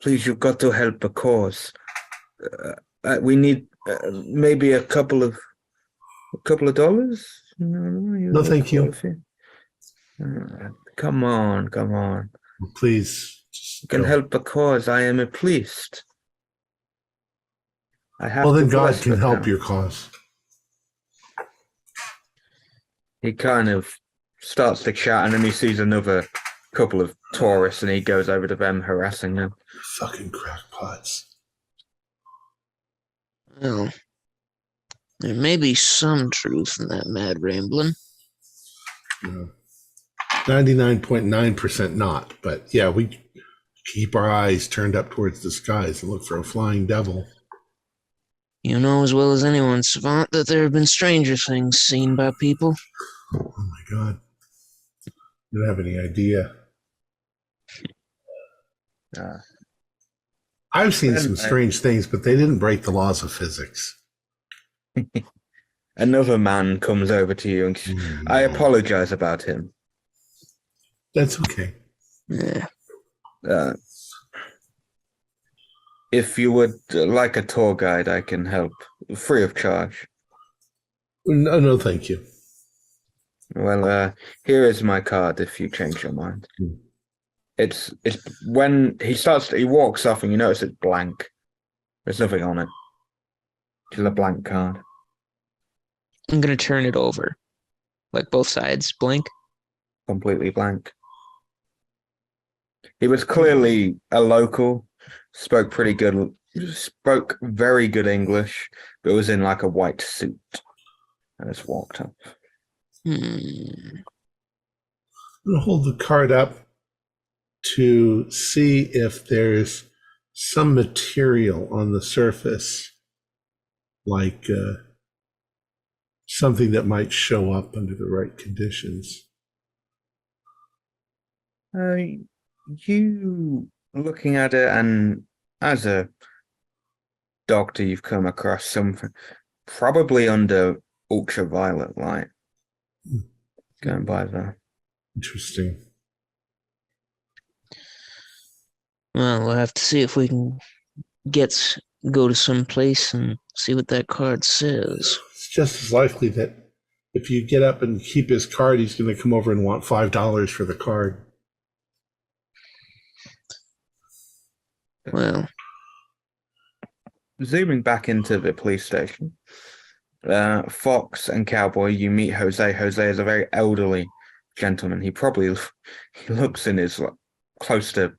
Please, you've got to help the cause. We need maybe a couple of dollars. No, thank you. Come on. Please, Can Go. help because I am a priest. I have Well, to then God bless can the help town. your cause. He kind of starts to chat, and then he sees another couple of tourists, and he goes over to them, harassing them. Fucking crackpots. Well, there may be some truth in that mad rambling. 99.9% not. But yeah, we keep our eyes turned up towards the skies and look for a flying devil. You know as well as anyone, Savant, that there have been stranger things seen by people. Oh my God. You don't have any idea. I've seen some strange things, but they didn't break the laws of physics. Another man comes over to you, and I apologize about him. That's okay. Yeah. If you would like a tour guide, I can help, free of charge. No, thank you. Well, here is my card if you change your mind. It's when he walks off and you notice it's blank. There's nothing on it. Just a blank card. I'm gonna turn it over. Like both sides, blank. Completely blank. He was clearly a local, spoke very good English, but was in like a white suit. And just walked up. Hmm. I'm going to hold the card up to see if there's some material on the surface, like something that might show up under the right conditions. You looking at it, and as a doctor, you've come across something probably under ultraviolet light. Going by there. Interesting. Well, we'll have to see if we can go to some place and see what that card says. It's just as likely that if you get up and keep his card, he's going to come over and want $5 for the card. Well, zooming back into the police station, Fox and Cowboy, you meet Jose. Jose is a very elderly gentleman. He looks in his close to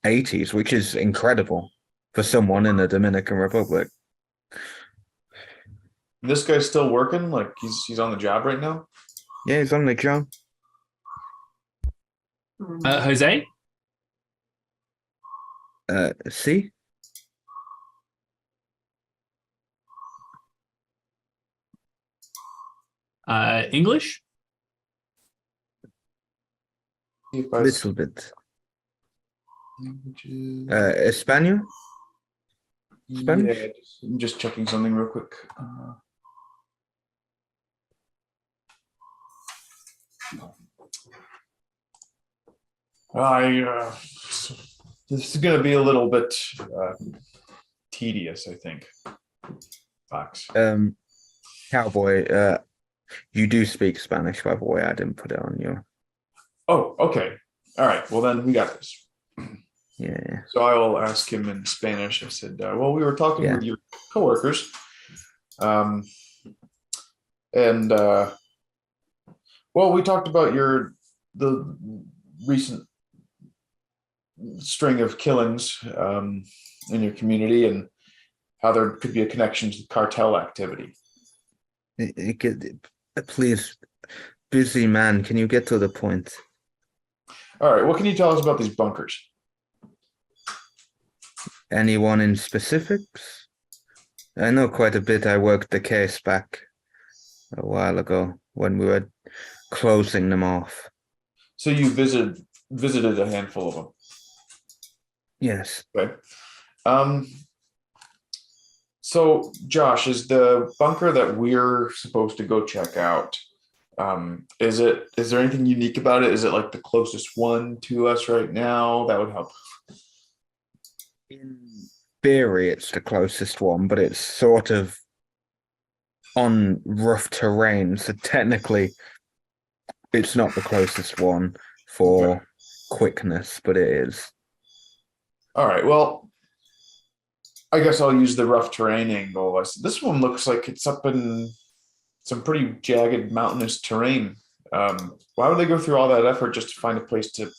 80s, which is incredible for someone in the Dominican Republic. This guy's still working? Like he's on the job right now? Yeah, he's on the job. Jose? See? English? Little bit. Espanol? Spanish? Yeah, I'm just checking something real quick. This is going to be a little bit tedious, I think. Fox. Cowboy, you do speak Spanish, by the way. I didn't put it on you. Oh, okay. All right. Well, then we got this. Yeah. So I will ask him in Spanish. I said, well, we were talking with your coworkers. Well, we talked about the recent string of killings in your community and how there could be a connection to cartel activity. Please, busy man, can you get to the point? All right. What can you tell us about these bunkers? Anyone in specifics? I know quite a bit. I worked the case back a while ago when we were closing them off. So you visited a handful of them? Yes. Okay. So Josh, is the bunker that we're supposed to go check out, is there anything unique about it? Is it like the closest one to us right now? That would help. In theory, it's the closest one, but it's sort of on rough terrain. So technically, it's not the closest one for quickness, but it is. All right. Well, I guess I'll use the rough terrain angle. This one looks like it's up in some pretty jagged mountainous terrain. Why would they go through all that effort just to find a place to?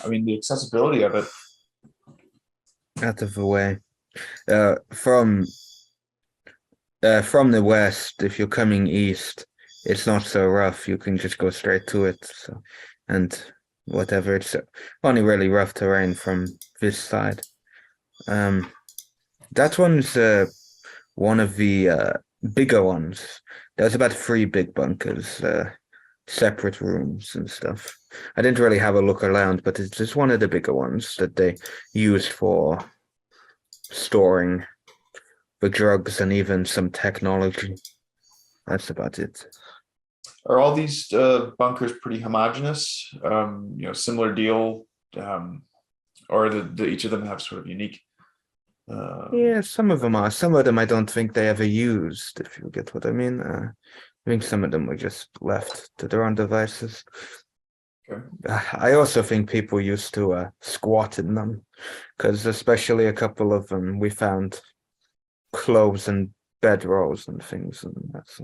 I mean, the accessibility of it. Out of the way. From the west, if you're coming east, it's not so rough. You can just go straight to it. So, and whatever, it's only really rough terrain from this side. That one's one of the bigger ones. There's about 3 big bunkers, separate rooms and stuff. I didn't really have a look around, but it's just one of the bigger ones that they use for storing the drugs and even some technology. That's about it. Are all these bunkers pretty homogeneous? Similar deal, or do each of them have sort of unique? Yeah, some of them are. Some of them I don't think they ever used, if you get what I mean. I think some of them were just left to their own devices. Okay. I also think people used to squat in them, because especially a couple of them, we found clothes and bedrolls and things, and that's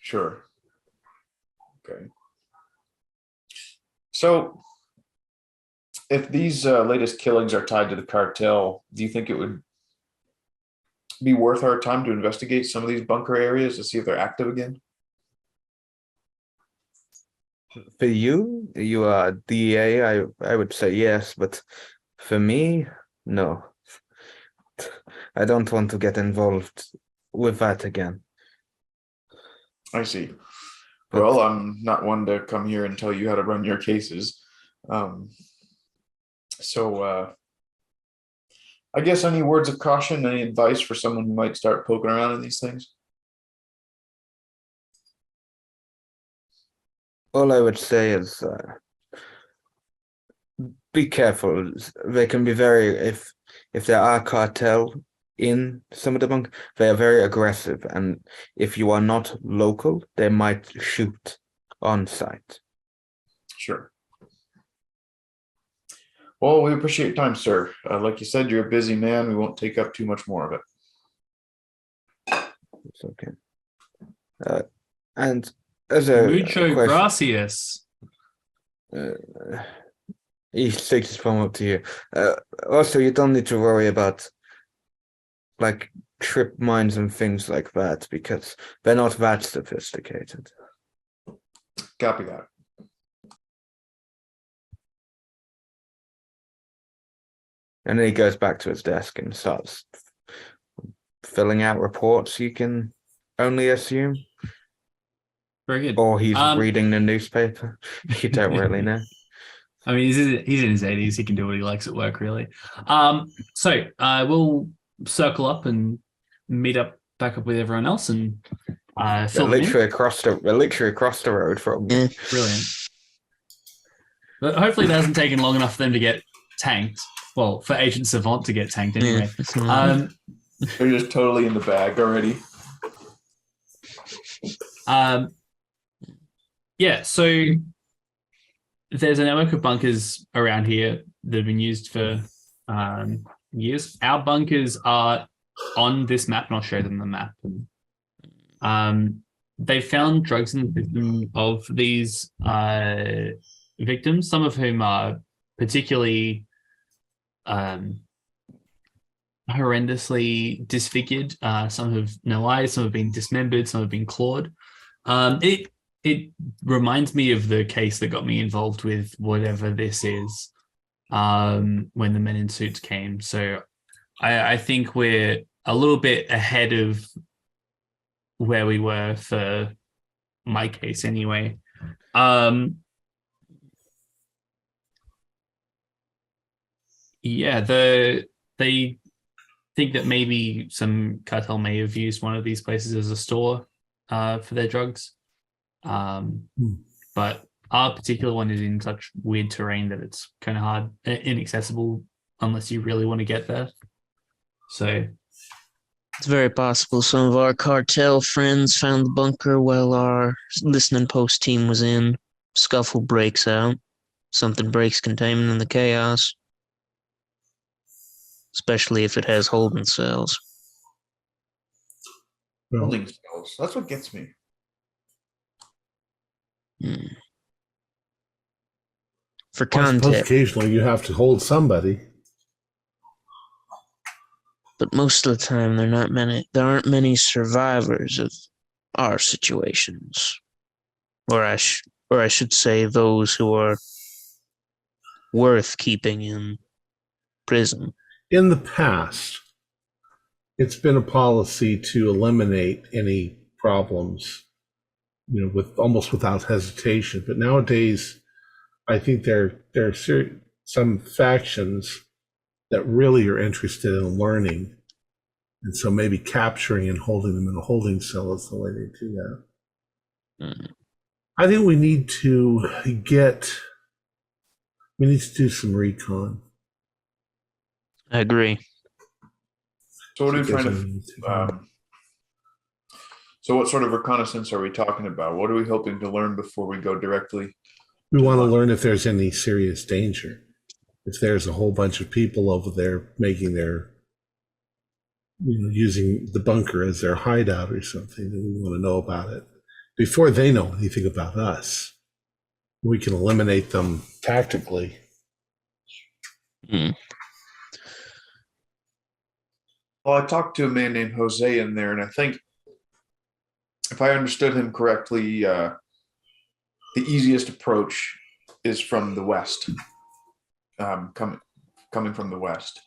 Sure. Okay. So, if these latest killings are tied to the cartel, do you think it would be worth our time to investigate some of these bunker areas to see if they're active again? For you are DEA, I would say yes, but for me, no. I don't want to get involved with that again. I see. But, Well, I'm not one to come here and tell you how to run your cases. I guess any words of caution, any advice for someone who might start poking around in these things? all I would say is be careful. They can be very, if there are cartel in some of the bunk, they are very aggressive, and if you are not local, they might shoot on sight. Sure. Well, we appreciate your time, sir. Like you said, you're a busy man. We won't take up too much more of it. It's okay. And as a Mucho question, gracias. he takes his phone up to you. Also, you don't need to worry about like trip mines and things like that, because they're not that sophisticated. Copy that. And then he goes back to his desk and starts filling out reports, you can only assume. Very good. Or he's reading the newspaper. You don't really know. I mean, he's in his 80s. He can do what he likes at work, really. So we'll circle up and meet up back up with everyone else and fill them in. Literally across the road from me. Brilliant. But hopefully, it hasn't taken long enough for them to get tanked. Well, for Agent Savant to get tanked anyway. They're just totally in the bag already. Yeah, so there's a network of bunkers around here that have been used for years. Our bunkers are on this map, and I'll show them the map. They found drugs in the system of these victims, some of whom are particularly horrendously disfigured. Some have no eyes, some have been dismembered, some have been clawed. It reminds me of the case that got me involved with whatever this is when the men in suits came. So I think we're a little bit ahead of where we were for my case anyway. Yeah, they think that maybe some cartel may have used one of these places as a store for their drugs. But our particular one is in such weird terrain that it's kind of hard, inaccessible unless you really want to get there. So it's very possible some of our cartel friends found the bunker while our listening post team was in. Scuffle breaks out. Something breaks containment in the chaos. especially if it has holding cells. Well, Holding cells. That's what gets me. Hmm. For I suppose context, occasionally you have to hold somebody. but most of the time there aren't many survivors of our situations. Or I should say those who are worth keeping in prison. In the past, it's been a policy to eliminate any problems, with almost without hesitation. But nowadays, I think there are some factions that really are interested in learning, and so maybe capturing and holding them in a holding cell is the way they do that. Hmm. I think we need to do some recon. I agree. So what are we trying Because, to? So what sort of reconnaissance are we talking about? What are we hoping to learn before we go directly? we want to learn if there's any serious danger. If there's a whole bunch of people over there making using the bunker as their hideout or something, then we want to know about it before they know anything about us. We can eliminate them tactically. Hmm. Well, I talked to a man named Jose in there, and I think if I understood him correctly, the easiest approach is from the west, coming from the west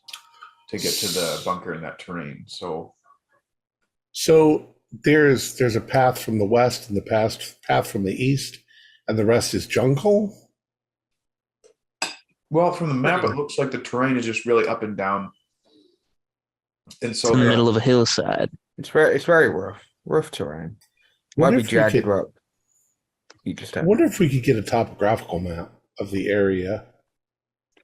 to get to the bunker in that terrain. So there's a path from the west and the path from the east, and the rest is jungle. well, from the map, it looks like the terrain is just really up and down. And so It's in the there- middle of a hillside. It's very rough terrain. Might be jagged rock. You just I have. wonder if we could get a topographical map of the area,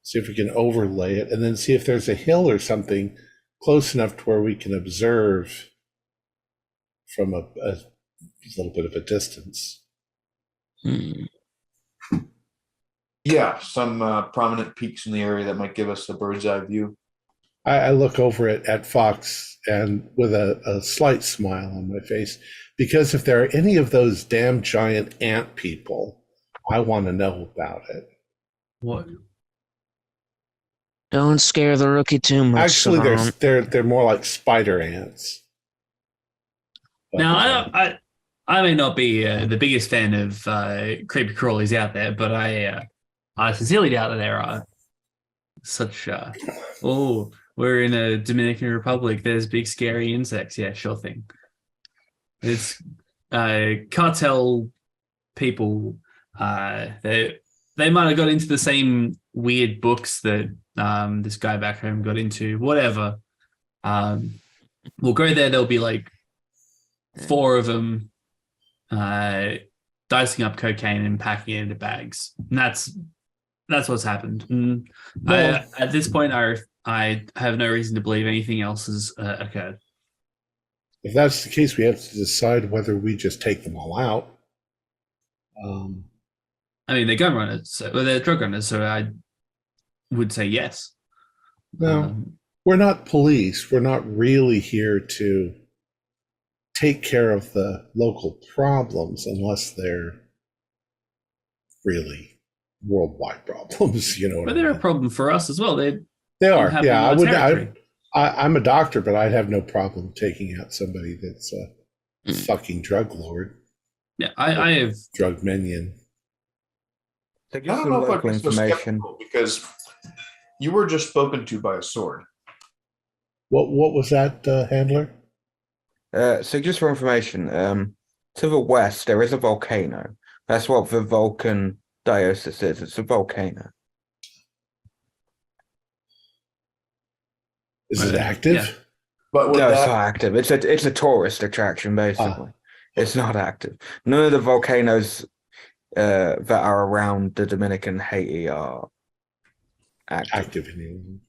see if we can overlay it, and then see if there's a hill or something close enough to where we can observe from a little bit of a distance. Hmm. yeah, some prominent peaks in the area that might give us a bird's eye view. I look over at Fox and with a slight smile on my face, because if there are any of those damn giant ant people, I want to know about it. What? Don't scare the rookie too much. Actually, Savant. they're more like spider ants. But, Now, I may not be the biggest fan of creepy crawlies out there, but I sincerely doubt that there are such. We're in a Dominican Republic. There's big scary insects. Yeah, sure thing. It's cartel people. They might have got into the same weird books that this guy back home got into. Whatever. We'll go there. There'll be like 4 of them dicing up cocaine and packing it into bags. And that's what's happened. And at this point, I have no reason to believe anything else has occurred. if that's the case, we have to decide whether we just take them all out. I mean, they're gun runners, they're drug runners, so I would say yes. No, we're not police. We're not really here to take care of the local problems unless they're really worldwide problems. You know what But I they're mean? a problem for us as well. They are. inhabiting Yeah, our territory. I'm a doctor, but I'd have no problem taking out somebody that's a fucking drug lord, Yeah, I have. drug minion. So I just don't some know if I'd local be so information. skeptical because you were just spoken to by a sword. What was that, handler? So just for information, to the west there is a volcano. That's what the Vulcan diocese is. It's a volcano. Is it Right. active? Yeah. But would No, it's that not active. It's a tourist attraction basically. It's not active. None of the volcanoes that are around the Dominican Haiti are active. Active in England.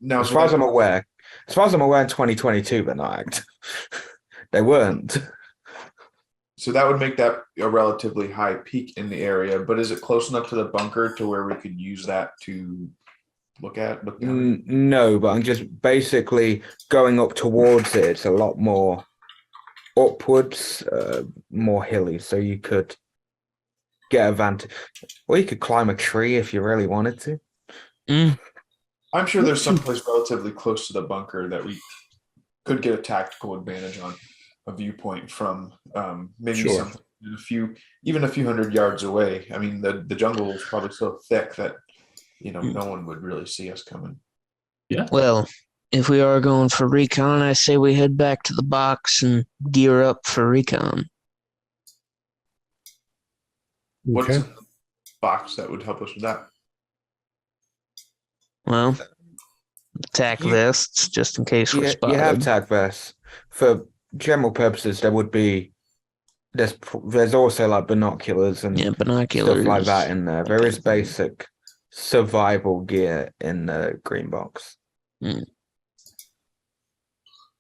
now As far as I'm aware, in 2022 they're not active. They weren't. so that would make that a relatively high peak in the area. But is it close enough to the bunker to where we could use that to look down? No, but I'm just basically going up towards it. It's a lot more upwards, more hilly, so you could get a vantage. Or you could climb a tree if you really wanted to. I'm sure there's someplace relatively close to the bunker that we could get a tactical advantage on a viewpoint from. Maybe Sure. something even a few hundred yards away. I mean, the jungle is probably so thick that no one would really see us coming. Yeah. Well, if we are going for recon, I say we head back to the box and gear up for recon. What's Okay. in the box that would help us with that? Well, attack You- vests, just in case we're You spotted. have tag vests. For general purposes, there would be there's also like binoculars and Yeah, binoculars. stuff like that in there. There Okay. is basic survival gear in the green box.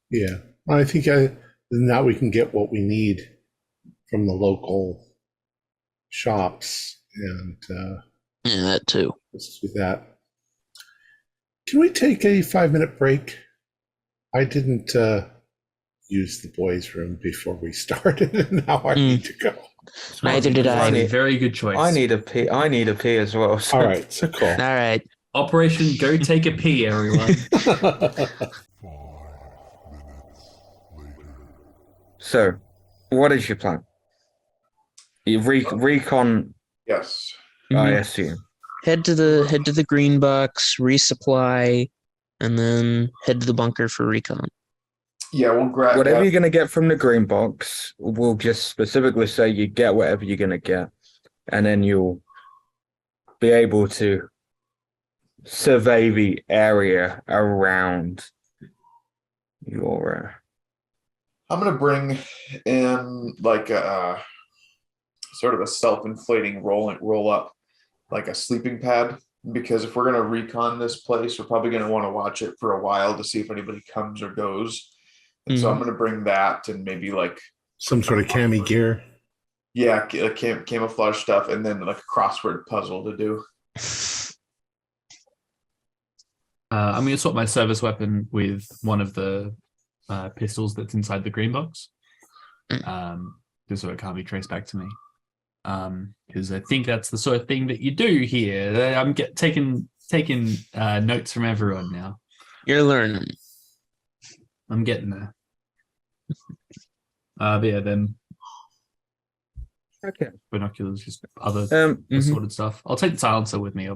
Yeah. I think now we can get what we need from the local shops, and Yeah, that too. let's do that. Can we take a 5-minute break? I didn't use the boys' room before we started, and now I need to go. Neither did That's I. a very good choice. I need a pee. I need a pee as well. So. All right, so cool. All right. Operation Go Take a Pee, everyone. So, what is your plan? You recon, Yes. I assume. Head to the green box, resupply, and then head to the bunker for recon. Yeah, we'll grab Whatever you're going to get from the green box, we'll just specifically say you get whatever you're going to get, and then you'll be able to survey the area around your. I'm gonna bring in like a sort of a self-inflating roll up, like a sleeping pad, because if we're gonna recon this place, we're probably gonna want to watch it for a while to see if anybody comes or goes. And so I'm gonna bring that and maybe like Some sort of cami gear. yeah, camouflage stuff, and then like a crossword puzzle to do. I'm going to swap my service weapon with one of the pistols that's inside the green box, just so it can't be traced back to me. Because I think that's the sort of thing that you do here. I'm taking notes from everyone now. You're learning. I'm getting there. But yeah, then Okay. binoculars, just other Mm-hmm. assorted stuff. I'll take the silencer with me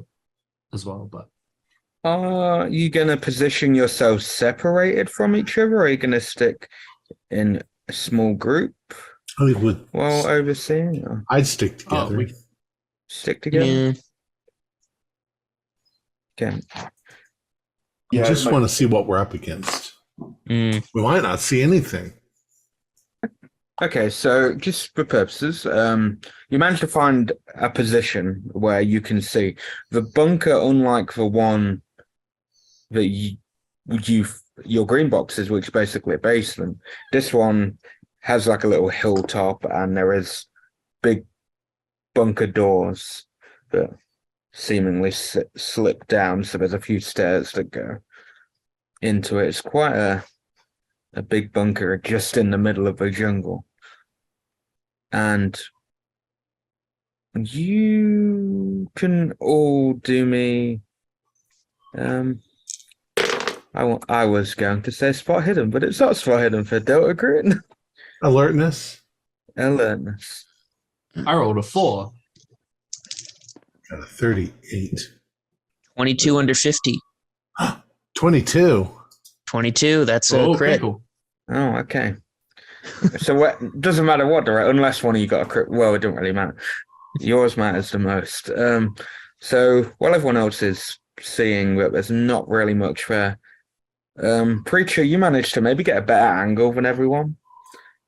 as well, but Are you going to position yourselves separated from each other, or are you going to stick in a small group I think would. while overseeing? Or I'd stick together. stick together? Yeah. Okay. Yeah, I just my- want to see what we're up against. Mm. We might not see anything. Okay, so just for purposes, you managed to find a position where you can see the bunker, unlike the one that your green boxes, which is basically a basement. This one has like a little hilltop, and there is big bunker doors that seemingly slip down, so there's a few stairs that go into it. It's quite a big bunker just in the middle of the jungle. And you can all do me I was going to say spot hidden, but it's not spot hidden for Delta Grit. Alertness. Alertness. I rolled a 4. Got a 38. 22 under 50. 22. 22. That's a Oh, crit. critical. Oh, okay. So what doesn't matter what direct, unless one of you got a crit. Well, it doesn't really matter. Yours matters the most. So while everyone else is seeing that there's not really much there, Preacher, you managed to maybe get a better angle than everyone,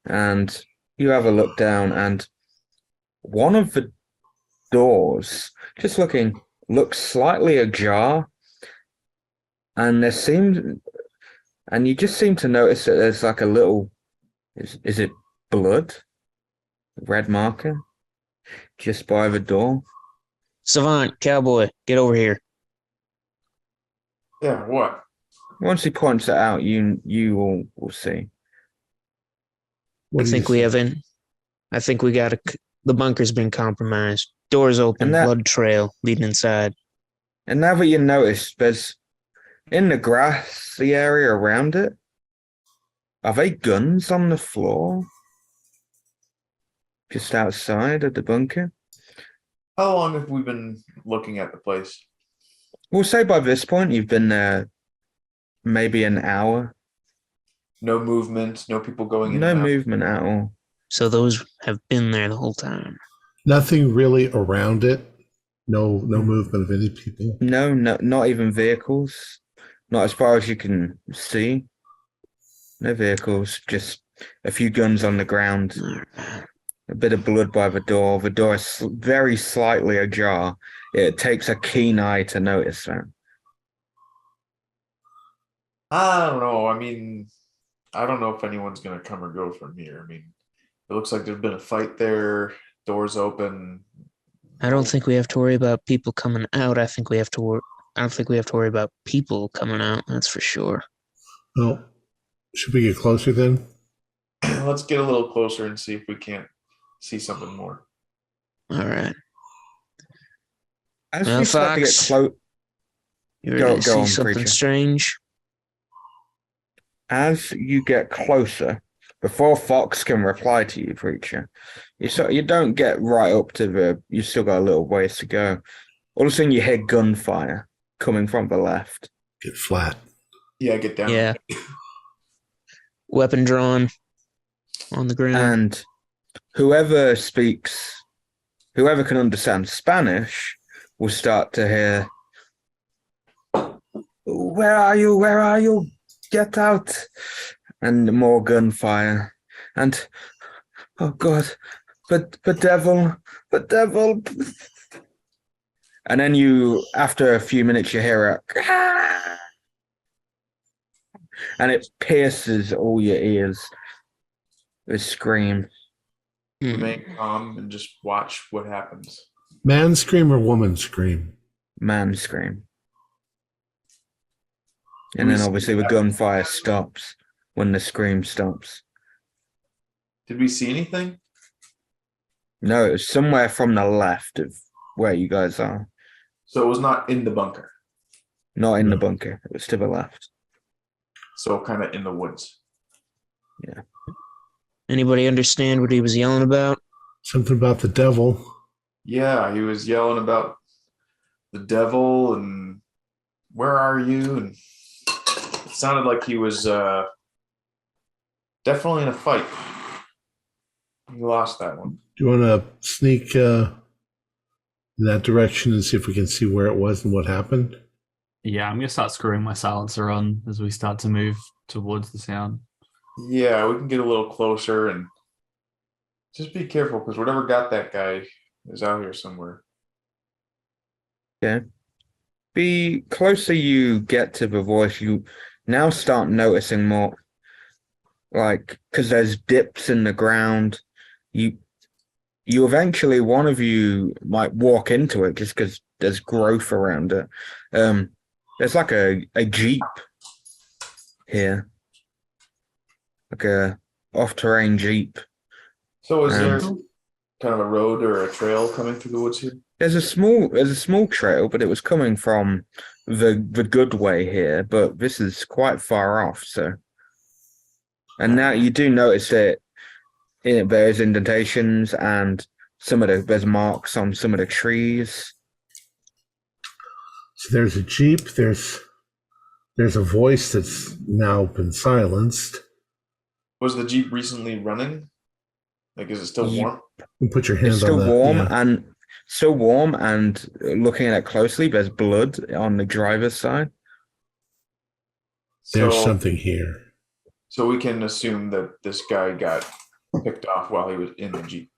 and you have a look down, and one of the doors, just looks slightly ajar, and you just seem to notice that there's like a little, is it blood? Red marker just by the door. Savant, cowboy, get over here. Yeah, what? Once he points it out, you all will see. What I do you think we see? have in. I think we got the bunker's been compromised. Doors open, And that- blood trail leading inside. And now that you notice, there's in the grassy area around it. Are they guns on the floor? Just outside of the bunker? How long have we been looking at the place? We'll say by this point you've been there maybe an hour. No movement, no people going in No and out. movement at all. So those have been there the whole time. Nothing really around it. No movement of any people. No, not even vehicles. Not as far as you can see. No vehicles, just a few guns on the ground. A bit of blood by the door. The door is very slightly ajar. It takes a keen eye to notice that. I don't know. I mean, I don't know if anyone's gonna come or go from here. I mean, it looks like there's been a fight there. Doors open. I don't think we have to worry about people coming out. I think we have to I don't think we have to worry about people coming out. That's for sure. Well, should we get closer then? Let's get a little closer and see if we can't see something more. All right. As Well, you start to get Fox. close, You ready Go to see on, something preacher. strange? as you get closer, before Fox can reply to you, preacher, you don't get right up to the. You still got a little ways to go. All of a sudden, you hear gunfire coming from the left. Get flat. Yeah, get down. Yeah. Weapon drawn on the ground. And whoever can understand Spanish will start to hear, "Where are you? Where are you? Get out!" And more gunfire. And, oh God, the devil. And then after a few minutes, you hear a, "Ah!" And it pierces all your ears. It scream. Remain calm and just watch what happens. Man scream or woman scream? Man scream. And then obviously the gunfire stops when the scream stops. Did we see anything? No, it was somewhere from the left of where you guys are. So it was not in the bunker. Not in the No. bunker. It was to the left. So kind of in the woods. Anybody understand what he was yelling about? Something about the devil. Yeah, he was yelling about the devil and where are you? And it sounded like he was definitely in a fight. He lost that one. Do you want to sneak in that direction and see if we can see where it was and what happened? Yeah, I'm gonna start screwing my silencer on as we start to move towards the sound. Yeah, we can get a little closer and just be careful because whatever got that guy is out here somewhere. Okay. The closer you get to the voice, you now start noticing more. Like, because there's dips in the ground. You eventually, one of you might walk into it just because there's growth around it. There's like a Jeep here. Like a off-terrain Jeep. So is there And- kind of a road or a trail coming through the woods here? There's a small trail, but it was coming from the good way here, but this is quite far off, so. And now you do notice that there's indentations and there's marks on some of the trees. So there's a Jeep. There's a voice that's now been silenced. Was the Jeep recently running? Like, is it still warm? You put your hand It's still on that. warm Yeah. and looking at it closely, there's blood on the driver's side. There's So, something here. so we can assume that this guy got picked off while he was in the Jeep.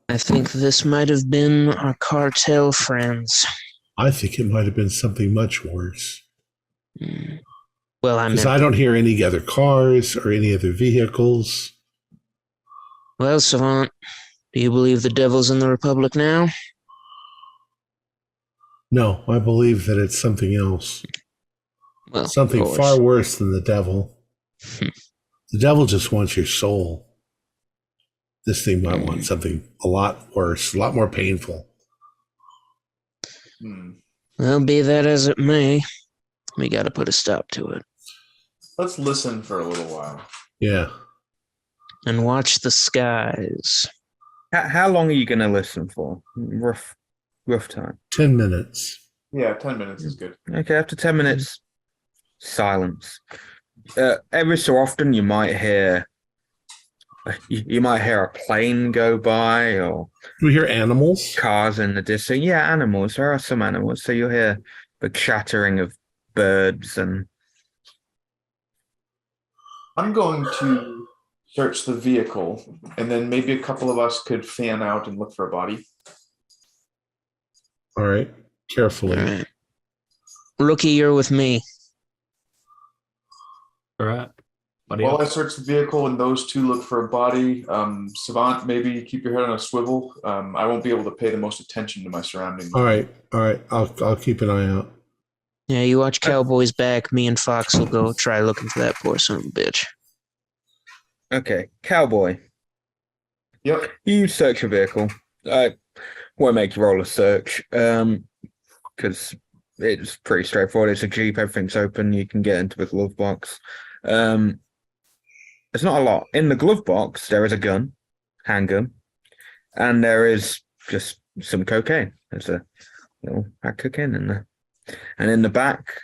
I think this might have been our cartel friends. I think it might have been something much worse. Well, I Because meant, I don't hear any other cars or any other vehicles. well, Savant, do you believe the devil's in the Republic now? No, I believe that it's something else. Well, of Something course. far worse than the devil. The devil just wants your soul. This thing might want something a lot worse, a lot more painful. Well, be that as it may, we got to put a stop to it Let's listen for a little while. Yeah. and watch the skies. How long are you going to listen for? Rough time. 10 minutes. Yeah, 10 minutes is good. Okay, after 10 minutes, silence. Every so often, you might hear a plane go by or Do we hear animals? cars in the distance. Yeah, animals. There are some animals, so you'll hear the chattering of birds and. I'm going to search the vehicle, and then maybe a couple of us could fan out and look for a body. All right. Carefully. All right. Rookie, you're with me. All right. Buddy While I up. search the vehicle and those two look for a body, Savant, maybe keep your head on a swivel. I won't be able to pay the most attention to my surroundings. All right. I'll keep an eye out. Yeah, you watch Cowboy's back. Me and Fox will go try looking for that poor son of a bitch. Okay, Cowboy, Yep. you search your vehicle. I won't make you roll a search, because it's pretty straightforward. It's a Jeep, everything's open, you can get into the glove box. There's not a lot. In the glove box, there is a gun, handgun, and there is just some cocaine. There's a little pack of cocaine in there. And in the back,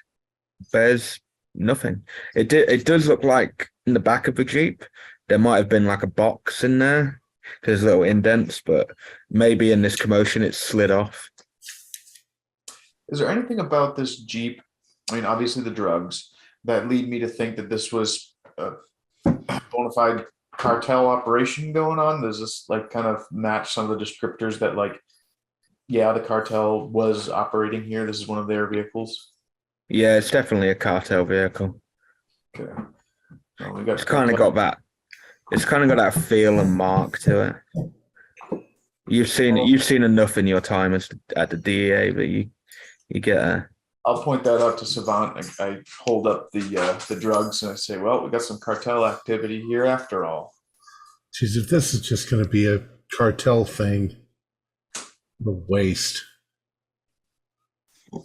there's nothing. It does look like in the back of the Jeep, there might have been like a box in there. There's little indents, but maybe in this commotion it slid off. Is there anything about this Jeep, I mean, obviously the drugs, that lead me to think that this was a bona fide cartel operation going on? Does this like kind of match some of the descriptors that like, yeah, the cartel was operating here? This is one of their vehicles. Yeah, it's definitely a cartel vehicle. Okay. Well, we got It's kind of got that. It's kind of got that feel and mark to it. You've seen enough in your time at the DEA, but you get a. I'll point that out to Savant. I hold up the drugs and I say, well, we got some cartel activity here after all. Geez, if this is just going to be a cartel thing, the waste. The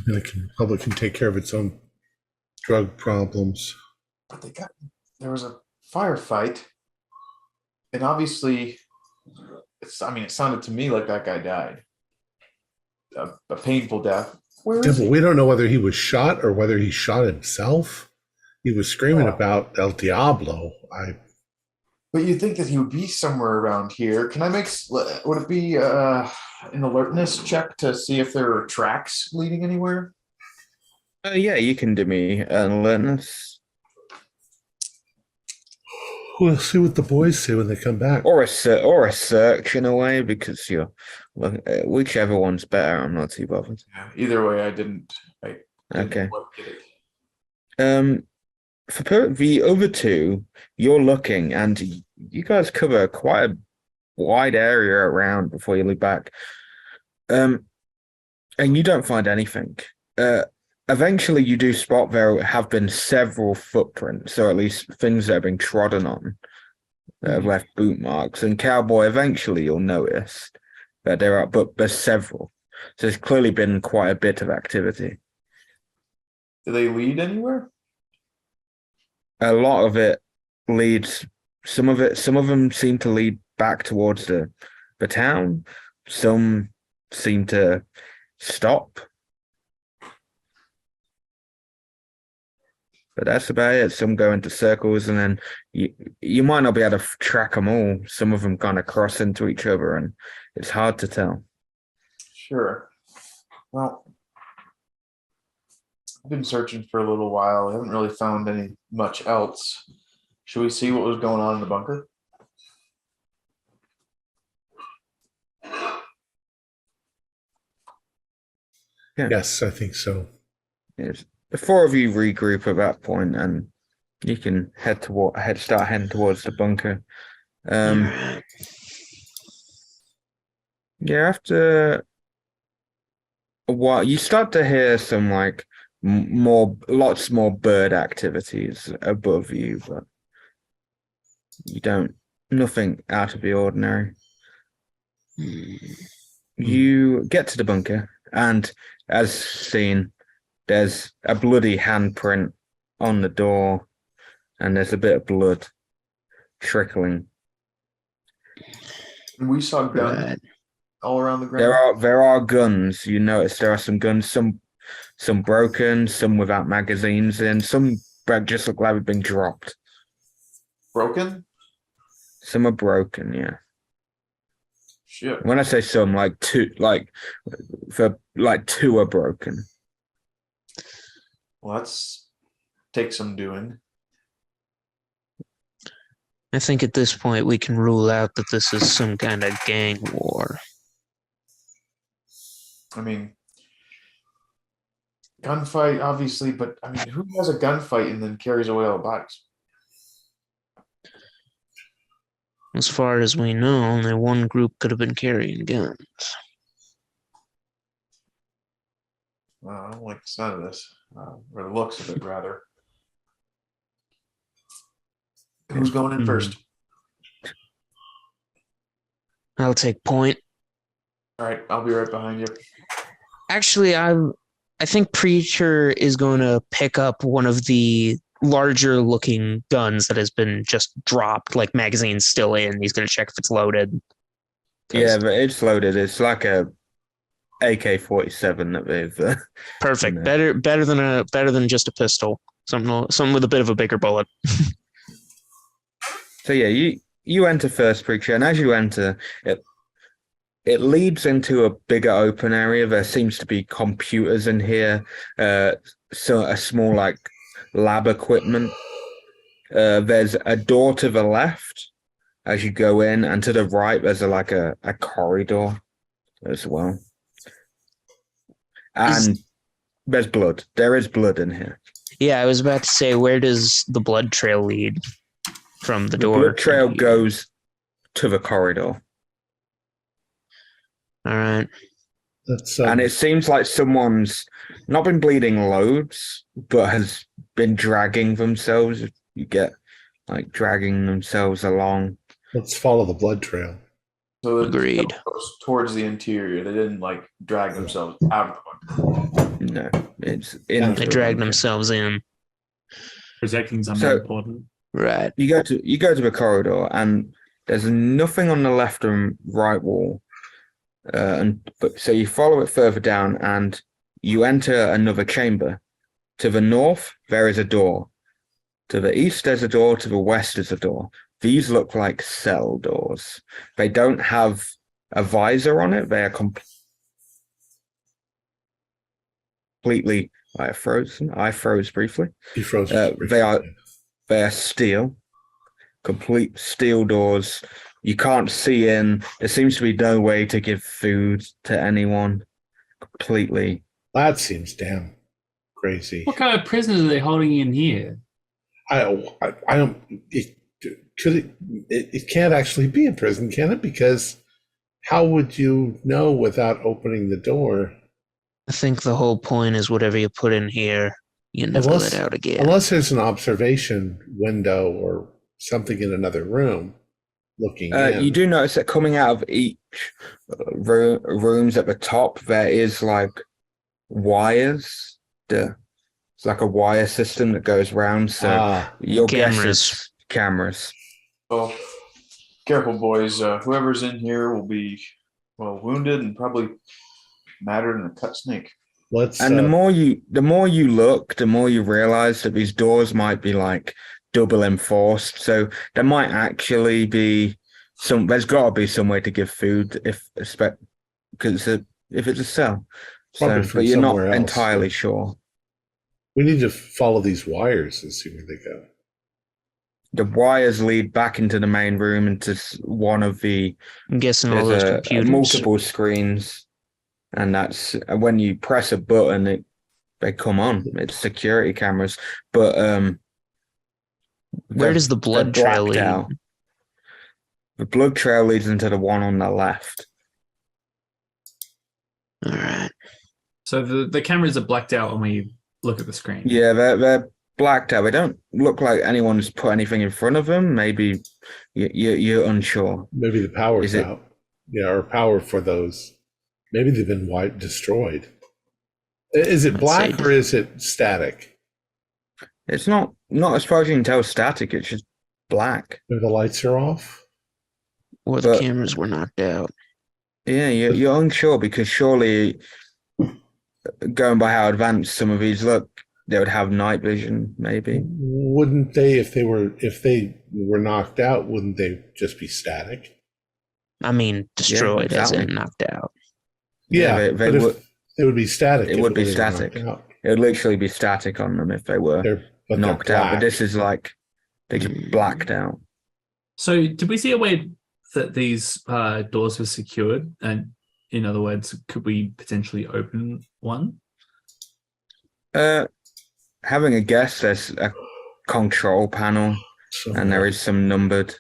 Dominican Republic can take care of its own drug problems. But there was a firefight, and obviously, it sounded to me like that guy died. A painful death. Where Yeah, is but he? we don't know whether he was shot or whether he shot himself. He was screaming about El Diablo. But you'd think that he would be somewhere around here. Can I would it be an alertness check to see if there are tracks leading anywhere? Yeah, you can do me an alertness We'll see what the boys say when they come back. or a search in a way, because whichever one's better. I'm not too bothered. Yeah, either way, I didn't Okay. quite get it. For the other two, you're looking, and you guys cover quite a wide area around before you look back. And you don't find anything. Eventually, you do spot there have been several footprints, or at least things that have been trodden on, that have left boot marks. And Cowboy, eventually you'll notice that there's several. So there's clearly been quite a bit of activity. Do they lead anywhere? A lot of it leads. Some of them seem to lead back towards the town. Some seem to stop. But that's about it. Some go into circles, and then you might not be able to track them all. Some of them kind of cross into each other, and it's hard to tell. Sure. Well, I've been searching for a little while. I haven't really found much else. Should we see what was going on in the bunker? Yeah. Yes, I think so. Yes. The four of you regroup at that point, and you can start heading towards the bunker. Yeah, after while, you start to hear some like lots more bird activities above you, but you don't, nothing out of the ordinary. You get to the bunker, and as seen, there's a bloody handprint on the door, and there's a bit of blood trickling. And we saw guns Right. all around the ground. There are guns. You notice there are some guns, some broken, some without magazines in, some just look like they've been dropped. Broken? Some are broken, yeah. Shit. When I say some, like two, two are broken. Well, that's take some doing. I think at this point we can rule out that this is some kind of gang war. I mean, gunfight, obviously, but I mean, who has a gunfight and then carries away all the bodies? As far as we know, only one group could have been carrying guns. Well, I don't like the sound of this, or the looks of it, rather. Who's going in first? I'll take point. All right, I'll be right behind you. Actually, I think Preacher is going to pick up one of the larger looking guns that has been just dropped, like magazines still in. He's going to check if it's loaded. Yeah, but it's loaded. It's like a AK-47 that they've. Perfect. No. Better than just a pistol. Something with a bit of a bigger bullet. So yeah, you enter first, Preacher, and as you enter, it leads into a bigger open area. There seems to be computers in here, so a small like lab equipment. There's a door to the left as you go in, and to the right there's a corridor as well. And there's blood. There is blood in here. Yeah, I was about to say, where does the blood trail lead from the door? The blood trail goes to the corridor. All right. That's And it seems like someone's not been bleeding loads, but has been dragging themselves. You get like dragging themselves along. let's follow the blood trail. So the Agreed. trail goes towards the interior. They didn't like drag themselves out of the bunker. No, it's in. They dragged themselves in. Projecting something So- important. Right. You go to the corridor, and there's nothing on the left and right wall. So you follow it further down, and you enter another chamber. To the north, there is a door. To the east, there's a door. To the west is a door. These look like cell doors. They don't have a visor on it. They are completely frozen. I froze briefly. He froze. They are steel, complete steel doors. You can't see in. There seems to be no way to give food to anyone. Completely. That seems damn crazy. What kind of prisoners are they holding in here? I don't. It can't actually be a prison, can it? Because how would you know without opening the door? I think the whole point is whatever you put in here, you never Unless- let out again. Unless there's an observation window or something in another room looking in. You do notice that coming out of each rooms at the top, there is like wires. It's like a wire system that goes round. So your guess is cameras. So careful, boys. Whoever's in here will be wounded and probably madder than a cut snake. And the more you look, the more you realize that these doors might be like double enforced. So there might actually be there's got to be some way to give food because if it's a cell. Probably So, from but you're not somewhere else. entirely sure. We need to follow these wires and see where they go. The wires lead back into the main room into one of the. I'm guessing all There's those a computers. multiple screens, and that's when you press a button, they come on. It's security cameras, but Where does the blood they're trail blacked lead? out. The blood trail leads into the one on the left. All right. So the cameras are blacked out when we look at the screen. Yeah, they're blacked out. They don't look like anyone's put anything in front of them. Maybe you're unsure. Maybe the power's Is it- out. Yeah, or power for those. Maybe they've been destroyed. Is it I'd black say- or is it static? It's not as far as you can tell static. It's just black. Maybe the lights are off. Or the But- cameras were knocked out. Yeah, you're unsure because surely, going by how advanced some of these look, they would have night vision. Maybe. Wouldn't they, if they were knocked out, wouldn't they just be static? I mean, destroyed as exactly. in knocked out. Yeah, they but would. if they would be static. It if would be they were knocked static. out. It would literally be static on them if they were They're knocked out. But black. this is like they just blacked out. So did we see a way that these doors were secured? And in other words, could we potentially open one? Having a guess, there's a control panel So, and there is some numbered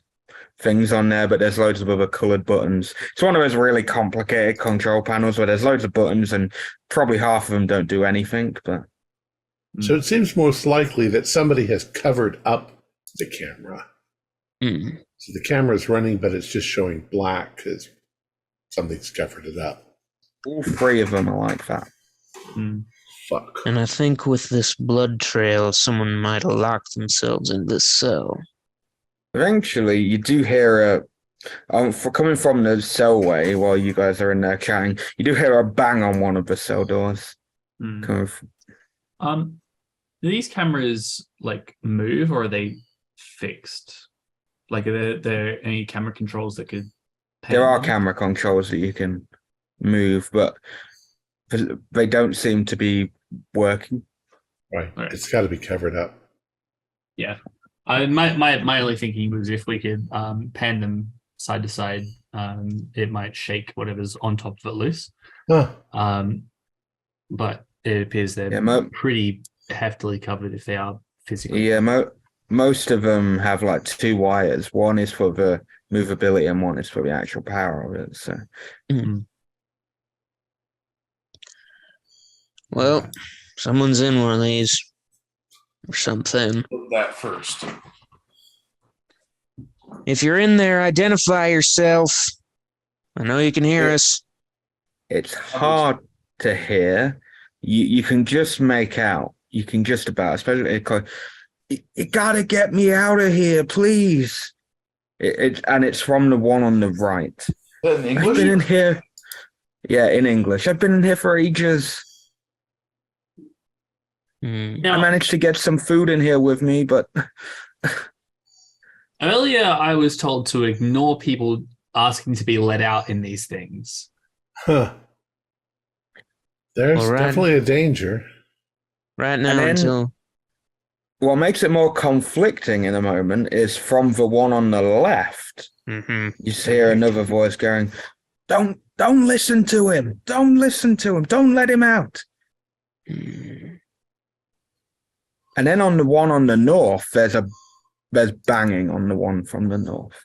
things on there, but there's loads of other colored buttons. It's one of those really complicated control panels where there's loads of buttons and probably half of them don't do anything. But So it seems most likely that somebody has covered up the camera. Mm. So the camera's running, but it's just showing black because something's covered it up. all three of them are like that. Mm. Fuck. And I think with this blood trail, someone might have locked themselves in this cell. Eventually, you do hear for coming from the cellway while you guys are in there chatting, you do hear a bang on one of the cell doors. Mm. Kind of, Do these cameras like move or are they fixed? Like are there any camera controls that could there are pan? camera controls that you can move, but they don't seem to be working. Right. Right. It's got to be covered up. My only thinking was if we could pan them side to side, it might shake whatever's on top of it loose. Huh. But it appears they're Yeah, pretty heftily covered if they are physically. Yeah, most of them have like two wires. One is for the movability and one is for the actual power of it. So Well, someone's in one of these or something. That first. If you're in there, identify yourself. I know you can hear us. it's hard to hear. You can just make out. You can just about, especially you gotta get me out of here, please. And it's from the one on the right. In I've English? been in here. Yeah, in English. I've been in here for ages. Hmm. I Now, managed to get some food in here with me, but earlier I was told to ignore people asking to be let out in these things. Huh. There's All right. definitely a danger. Right now, And then- until what makes it more conflicting in a moment is from the one on the left. Mhm. You hear another voice going, Don't listen to him. Don't listen to him. Don't let him out." Mm. And then on the one on the north, there's banging on the one from the north.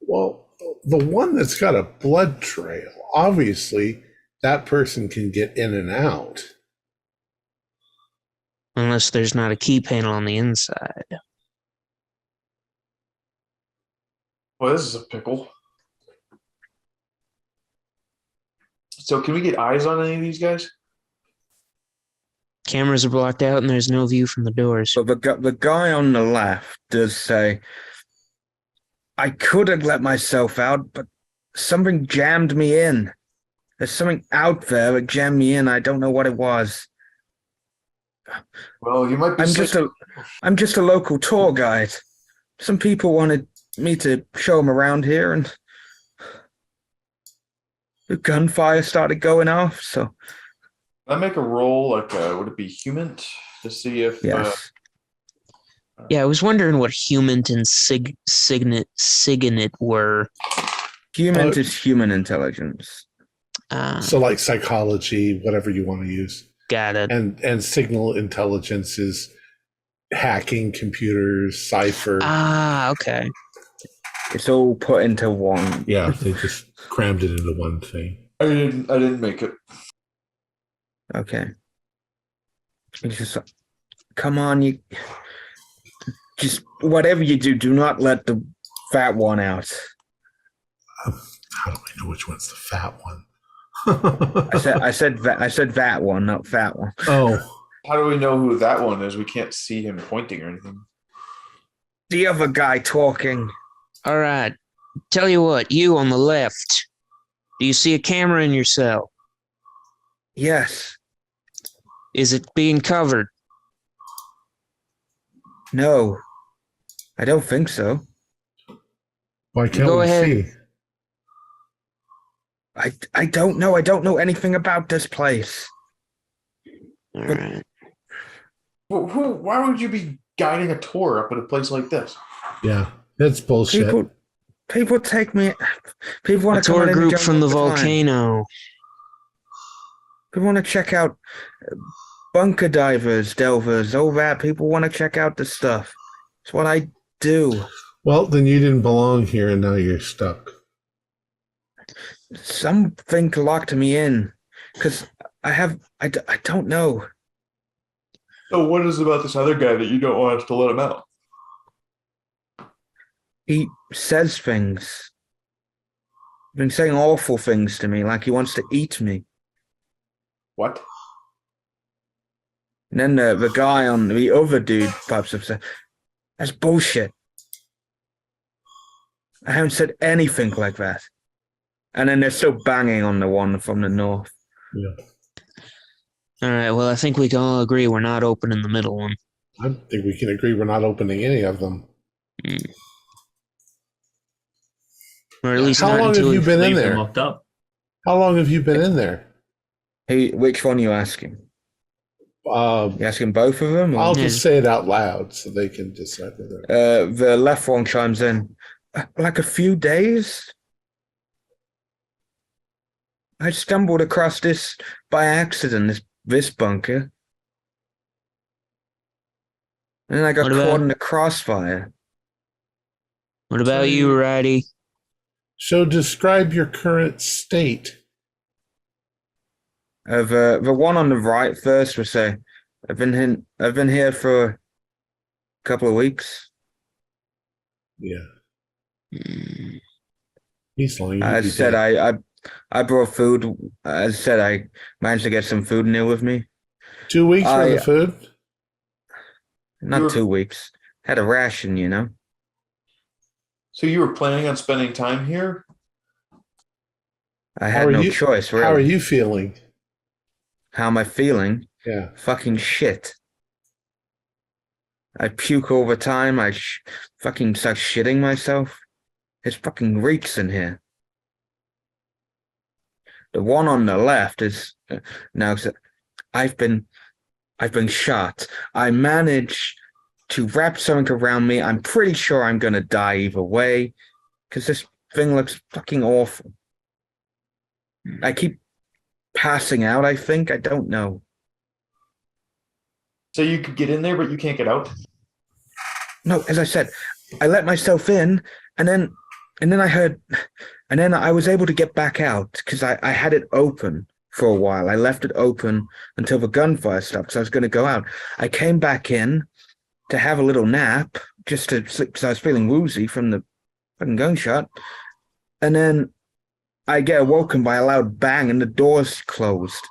Well, the one that's got a blood trail, obviously that person can get in and out. Unless there's not a key panel on the inside. Well, this is a pickle. So can we get eyes on any of these guys? Cameras are blocked out and there's no view from the doors. But the guy on the left does say, "I could have let myself out, but something jammed me in. There's something out there that jammed me in. I don't know what it was. Well, you might be I'm just a local tour guide. Some people wanted me to show them around here, and the gunfire started going off. So I make a roll, like, would it be human to see if yes, Yeah, I was wondering what human and signet were. human is human intelligence. So like psychology, whatever you want to use. Got it. And signal intelligence is hacking computers, cipher. Okay. It's all put into one. Yeah, they just crammed it into one thing. I didn't make it. Okay. It's just come on, you just whatever you do, do not let the fat one out. How do I know which one's the fat one? I said that one, not fat one. Oh, How do we know who that one is? We can't see him pointing or anything. The other guy talking. All right. Tell you what, you on the left. Do you see a camera in your cell? Yes. Is it being covered? No. I don't think so. why can't Go we ahead. see? I don't know. I don't know anything about this place. All right. Why would you be guiding a tour up at a place like this? Yeah, that's bullshit. People take me. People A want to come tour on group from the time. volcano. People want to check out bunker divers, delvers, all that. People want to check out the stuff. It's what I do. Well, then you didn't belong here, and now you're stuck. Something locked me in because I don't know. So what is it about this other guy that you don't want us to let him out? He says things. He's been saying awful things to me, like he wants to eat me. What? And then the guy on the other dude pops up and says, "That's bullshit. I haven't said anything like that." And then they're still banging on the one from the north. Yeah, All right. Well, I think we can all agree we're not opening the middle one. I think we can agree we're not opening any of them. Or at least How not long until have you we- been in Leave them there? locked up. How long have you been in there? Hey, which one are you asking? You asking both of them? Or? I'll just say it out loud so they can decide whether. The left one chimes in. Like a few days? I stumbled across this by accident, this bunker. And then I got What about- caught in the crossfire. What about you, Righty? So describe your current state. The one on the right first will say, I've been here for a couple of weeks. Yeah. Hmm. He's lying. As I said, I brought food. As I said, I managed to get some food in there with me. 2 weeks worth of food? Not 2 weeks. Had a ration, you know. So you were planning on spending time here? I had no choice, really. How are you feeling? How am I feeling? Yeah. Fucking shit. I puke all the time. I fucking start shitting myself. It's fucking reeks in here. The one on the left is now. I've been shot. I managed to wrap something around me. I'm pretty sure I'm gonna die either way, because this thing looks fucking awful. I keep passing out. I think I don't know. So you could get in there, but you can't get out? No, as I said, I let myself in, and then I heard, and then I was able to get back out because I had it open for a while. I left it open until the gunfire stopped because I was going to go out. I came back in to have a little nap just to sleep because I was feeling woozy from the fucking gunshot, and then I get awoken by a loud bang and the doors closed.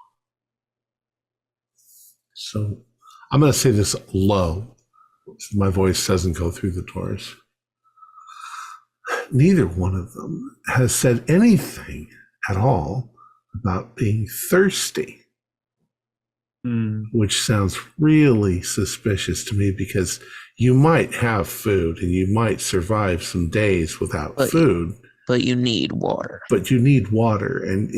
So I'm going to say this low so my voice doesn't go through the doors. Neither one of them has said anything at all about being thirsty, which sounds really suspicious to me because you might have food and you might survive some days without food. But you need water. But you need water. And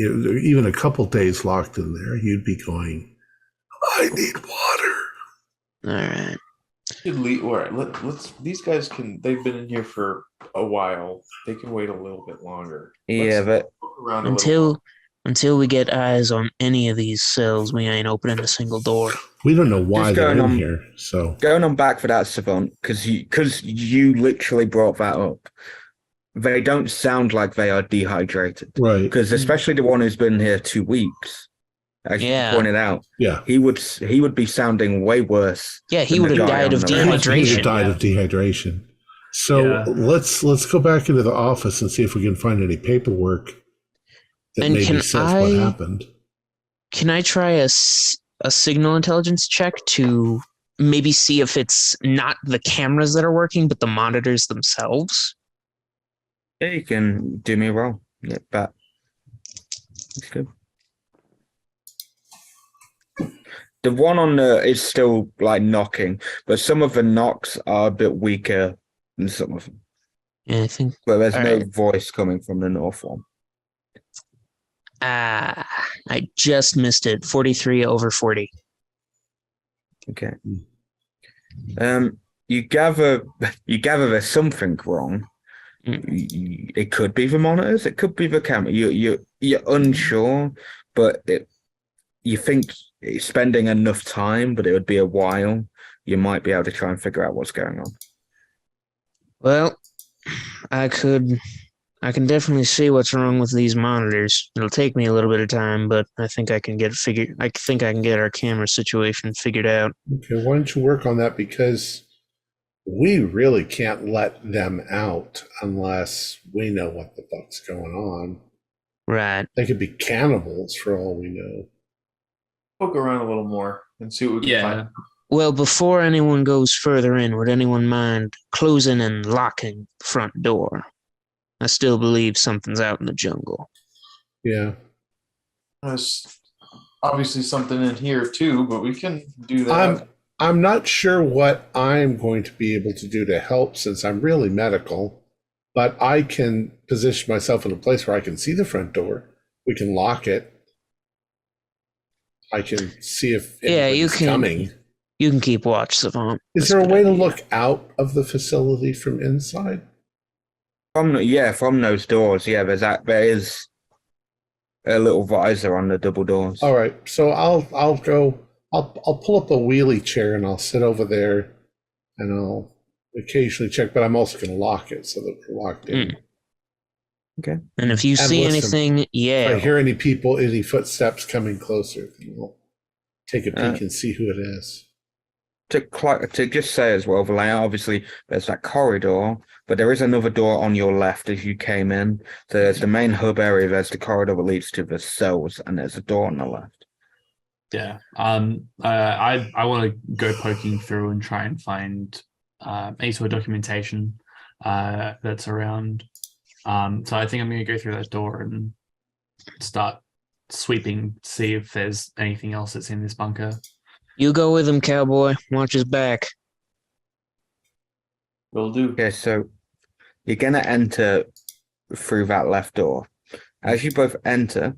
even a couple days locked in there, you'd be going, I need water. All right. All right, let's. These guys they've been in here for a while. They can wait a little bit longer. Yeah, but Look around a little. Until we get eyes on any of these cells, we ain't opening a single door. We don't know why Just they're going in on- here. So going on back for that, Savant, because you literally brought that up. They don't sound like they are dehydrated. right. Because especially the one who's been here 2 weeks, as Yeah. you pointed out. Yeah. He would be sounding way worse. Yeah, he than would the have guy died on of the left. He'd have dehydration. died of dehydration. So Yeah. let's go back into the office and see if we can find any paperwork that And maybe can says what happened. Can I try a signal intelligence check to maybe see if it's not the cameras that are working, but the monitors themselves? Yeah, you can do me a roll. Yeah, but it's good. The one on the is still like knocking, but some of the knocks are a bit weaker than some of them. Yeah, I think. But there's All no right. voice coming from the north one. I just missed it. 43 over 40. Okay. You gather there's something wrong. It could be the monitors, it could be the camera. You're unsure, but you think spending enough time, but it would be a while. You might be able to try and figure out what's going on. Well, I can definitely see what's wrong with these monitors. It'll take me a little bit of time, but I think I can get our camera situation figured out. Okay, why don't you work on that, because we really can't let them out unless we know what the fuck's going on. Right. They could be cannibals for all we know. Poke around a little more and see what we can Yeah. find. Well, before anyone goes further in, would anyone mind closing and locking the front door? I still believe something's out in the jungle. Yeah. There's obviously something in here too, but we can do that. I'm not sure what I'm going to be able to do to help, since I'm really medical, but I can position myself in a place where I can see the front door. We can lock it. I can see if anybody's coming. You can keep watch, Savant. Is there a way to look out of the facility from inside? From those doors, there is a little visor on the double doors. All right, so I'll pull up a wheelie chair and I'll sit over there and I'll occasionally check, but I'm also going to lock it so that we're locked in. Okay. And if you see listen, anything, If I hear any people, any footsteps coming closer, then we'll take a peek and see who it is. To just say as well, the layout, obviously there's that corridor, but there is another door on your left as you came in. So there's the main hub area, there's the corridor that leads to the cells, and there's a door on the left. Yeah. I want to go poking through and try and find any sort of documentation that's around. So I think I'm going to go through that door and start sweeping, see if there's anything else that's in this bunker. You go with him, cowboy. Watch his back. Will do. Okay, so you're going to enter through that left door. As you both enter,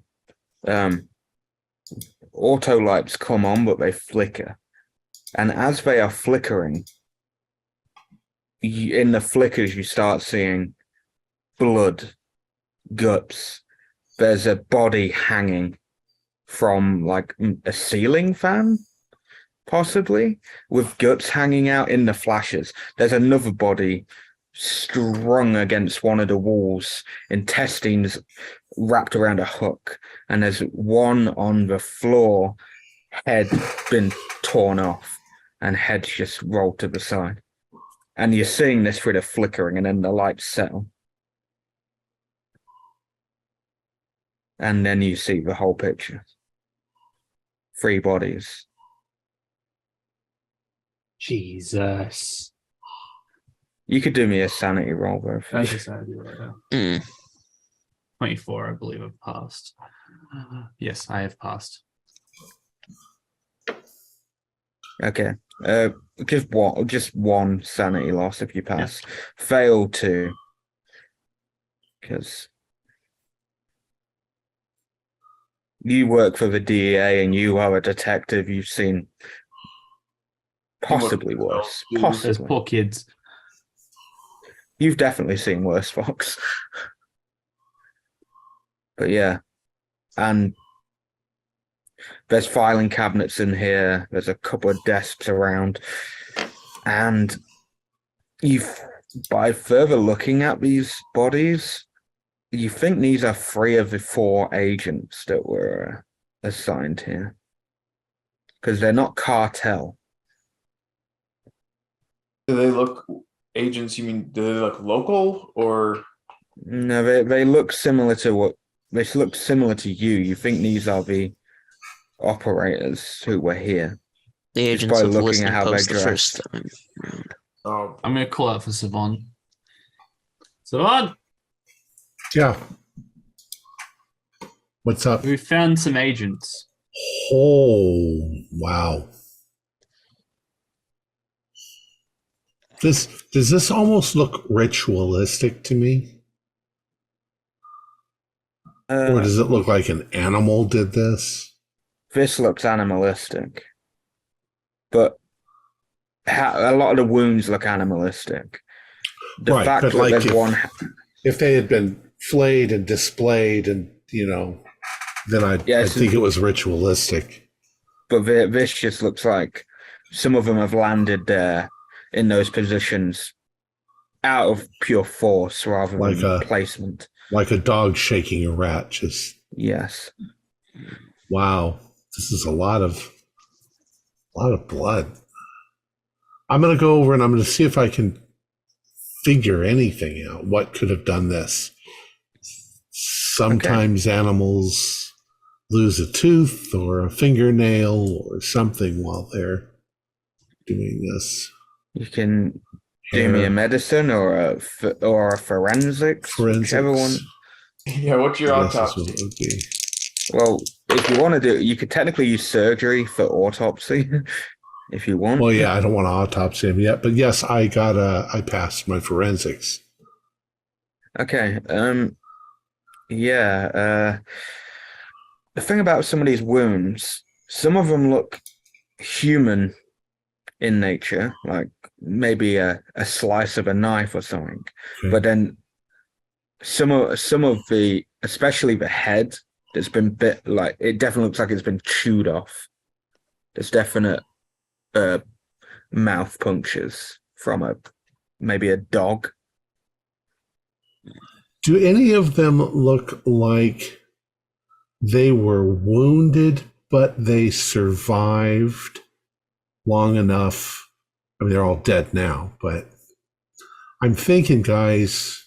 auto lights come on, but they flicker. And as they are flickering, in the flickers, you start seeing blood, guts. There's a body hanging from like a ceiling fan, possibly, with guts hanging out in the flashes. There's another body strung against one of the walls, intestines wrapped around a hook, and there's one on the floor, head been torn off, and head just rolled to the side. And you're seeing this through the flickering, and then the lights settle. And then you see the whole picture. 3 bodies. Jesus. You could do me a sanity roll, bro. I guess I'd do right now. 24, I believe I've passed. Yes, I have passed. Okay. Just one sanity loss if you pass. Fail 2. Because you work for the DEA and you are a detective. You've seen possibly worse. Those Possibly. poor kids. You've definitely seen worse, Fox. But yeah. And there's filing cabinets in here. There's a couple of desks around. And by further looking at these bodies, you think these are 3 of the 4 agents that were assigned here because they're not cartel. Do they look agents? You mean do they look local or? No, they look similar to you. You think these are the operators who were here The just agents by of the looking at listening how they post the dressed. first time around. Oh, I'm going to call out for Savon. Savon, Yeah. What's up? we found some agents. Oh, wow. Does this almost look ritualistic to me? Or does it look like an animal did this? This looks animalistic, but a lot of the wounds look animalistic. The Right, fact but that like there's one. if they had been flayed and displayed and, then I'd think it was ritualistic. But this just looks like some of them have landed there in those positions out of pure force rather than placement. Like a dog shaking a rat. Just yes. Wow, this is a lot of blood. I'm going to go over and I'm going to see if I can figure anything out. What could have done this? Sometimes animals lose a tooth or a fingernail or something while they're doing this. You can do me a medicine or a forensics, whichever one. yeah. What's your autopsy? Well, if you want to do, you could technically use surgery for autopsy, if you want. Well, yeah, I don't want to autopsy him yet, but yes, I passed my forensics. Okay. Yeah. The thing about some of these wounds, some of them look human in nature, like maybe a slice of a knife or something. Okay. But then some of the, especially the head, that's been bit, like it definitely looks like it's been chewed off. There's definite mouth punctures from maybe a dog. Do any of them look like they were wounded, but they survived long enough? I mean, they're all dead now, but I'm thinking, guys,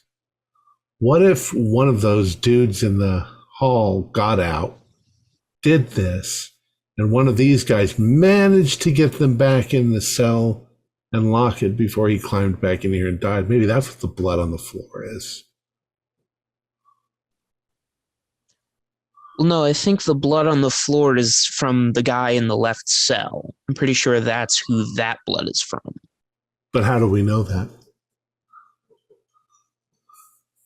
what if one of those dudes in the hall got out, did this, and one of these guys managed to get them back in the cell and lock it before he climbed back in here and died? Maybe that's what the blood on the floor is. Well, no, I think the blood on the floor is from the guy in the left cell. I'm pretty sure that's who that blood is from. But how do we know that?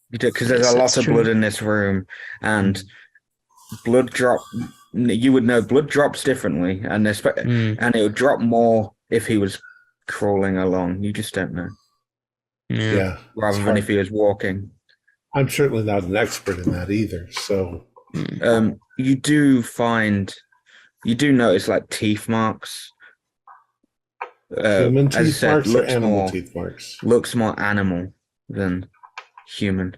Because there's a lot of blood in this room, and you would know blood drops differently, and and it would drop more if he was crawling along. You just don't know. Yeah. Rather than if he was walking. I'm certainly not an expert in that either, so. You do notice like teeth marks. Human teeth marks or animal teeth marks? Looks more animal than human.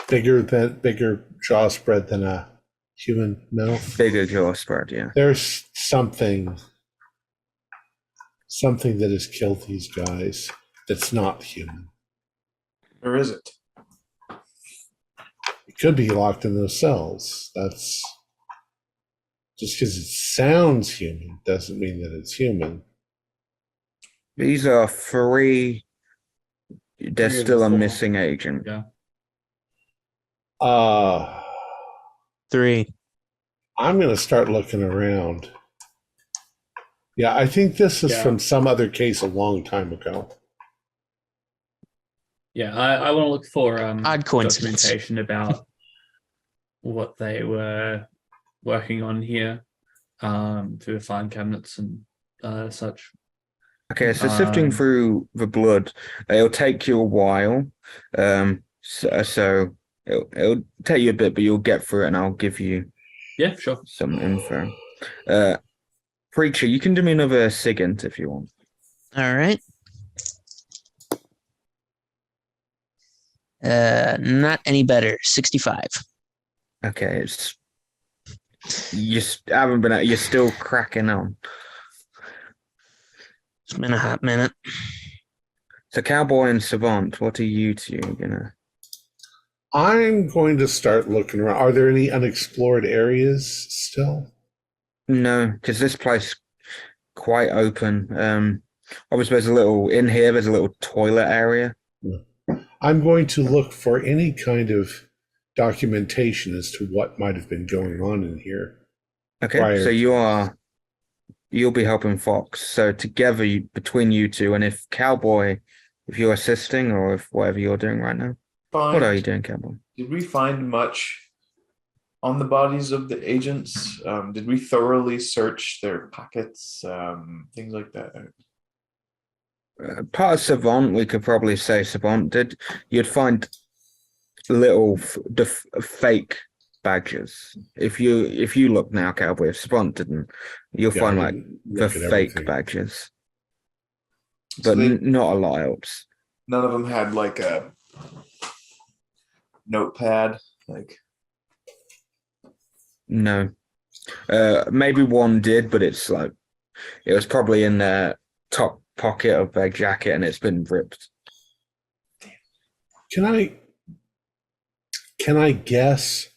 Bigger jaw spread than a human, no? Bigger jaw spread, yeah. There's something that has killed these guys that's not human. Or is it? It could be locked in those cells. That's just because it sounds human doesn't mean that it's human. These are 3. There's still a missing agent. Yeah. 3. I'm going to start looking around. Yeah, I think this is from some other case a long time ago. Yeah, I want to look for Odd coincidence. documentation about what they were working on here through the file cabinets and such. Okay, so sifting through the blood, it'll take you a while. So it'll take you a bit, but you'll get through it, and I'll give you some info. Preacher, you can do me another SIGINT if you want. All right. Not any better. 65. Okay, haven't been. You're still cracking on. It's been a hot minute. So, Cowboy and Savant, what are you two gonna? I'm going to start looking around. Are there any unexplored areas still? No, because this place quite open. Obviously, there's a little in here. There's a little toilet area. I'm going to look for any kind of documentation as to what might have been going on in here. Okay, prior so to you'll be helping Fox. So together, between you two, and if Cowboy, if you're assisting or if whatever you're doing right now, what are you doing, Cowboy? Did we find much on the bodies of the agents? Did we thoroughly search their pockets, things like that? Part of Savant, we could probably say Savant did. You'd find little fake badges. If you look now, Cowboy, if Savant didn't, you'll Yeah, find I like didn't the look at fake everything. badges, So but not a lot else. none of them had like a notepad, like. No. Maybe one did, but it's like it was probably in the top pocket of their jacket and it's been ripped. Can I guess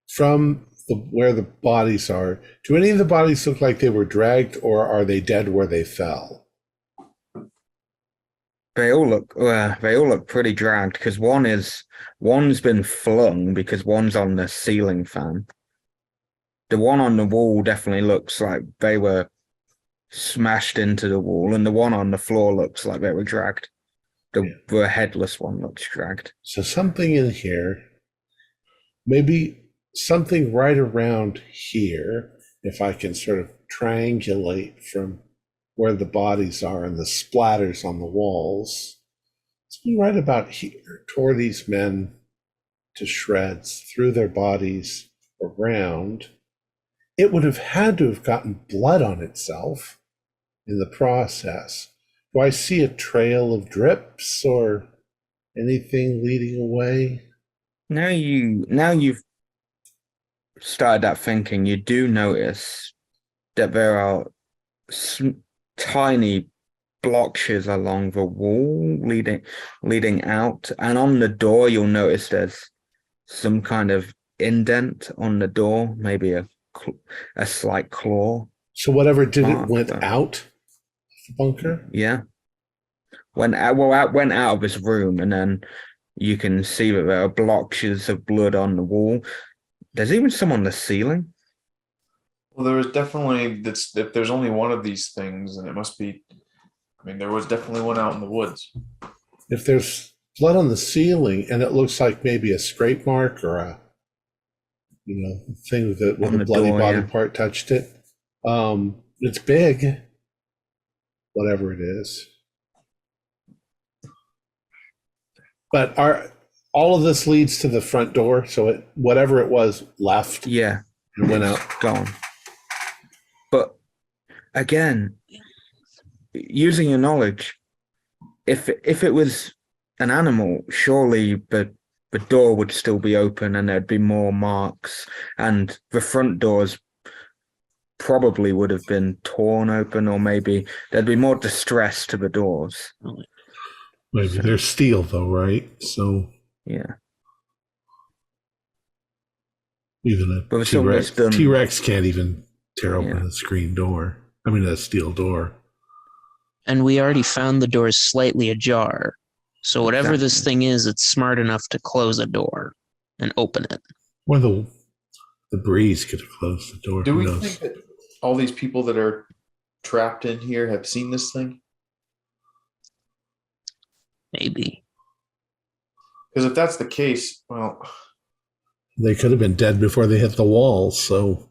from where the bodies are? Do any of the bodies look like they were dragged, or are they dead where they fell? They all look pretty dragged because one's been flung because one's on the ceiling fan. The one on the wall definitely looks like they were smashed into the wall, and the one on the floor looks like they were dragged. The headless one looks dragged. So something in here, maybe something right around here, if I can sort of triangulate from where the bodies are and the splatters on the walls. Something right about here tore these men to shreds, threw their bodies around. It would have had to have gotten blood on itself in the process. Do I see a trail of drips or anything leading away? Now you've started that thinking, you do notice that there are tiny blotches along the wall leading out, and on the door you'll notice there's some kind of indent on the door, maybe a slight claw. So whatever did it Mark, went but- out the bunker? Yeah. Went out of this room, and then you can see that there are blotches of blood on the wall. There's even some on the ceiling. Well, there was definitely that's if there's only one of these things, and it must be. I mean, there was definitely one out in the woods. If there's blood on the ceiling and it looks like maybe a scrape mark or a thing that with On a the bloody door, body yeah. part touched it. It's big, whatever it is. But all of this leads to the front door, so whatever it was left Yeah. and went out. Gone. But again, using your knowledge, if it was an animal, surely the door would still be open and there'd be more marks, and the front doors probably would have been torn open, or maybe there'd be more distress to the doors. Maybe they're steel though, right? So Yeah. even But a it's almost done. T-Rex can't even tear open Yeah. a screen door. I mean, a steel door. And we already found the door slightly ajar. So whatever this Exactly. thing is, it's smart enough to close a door and open it. Or the breeze could have closed the door. Do Who we knows? think that all these people that are trapped in here have seen this thing? Maybe. Because if that's the case, well, They could have been dead before they hit the wall, so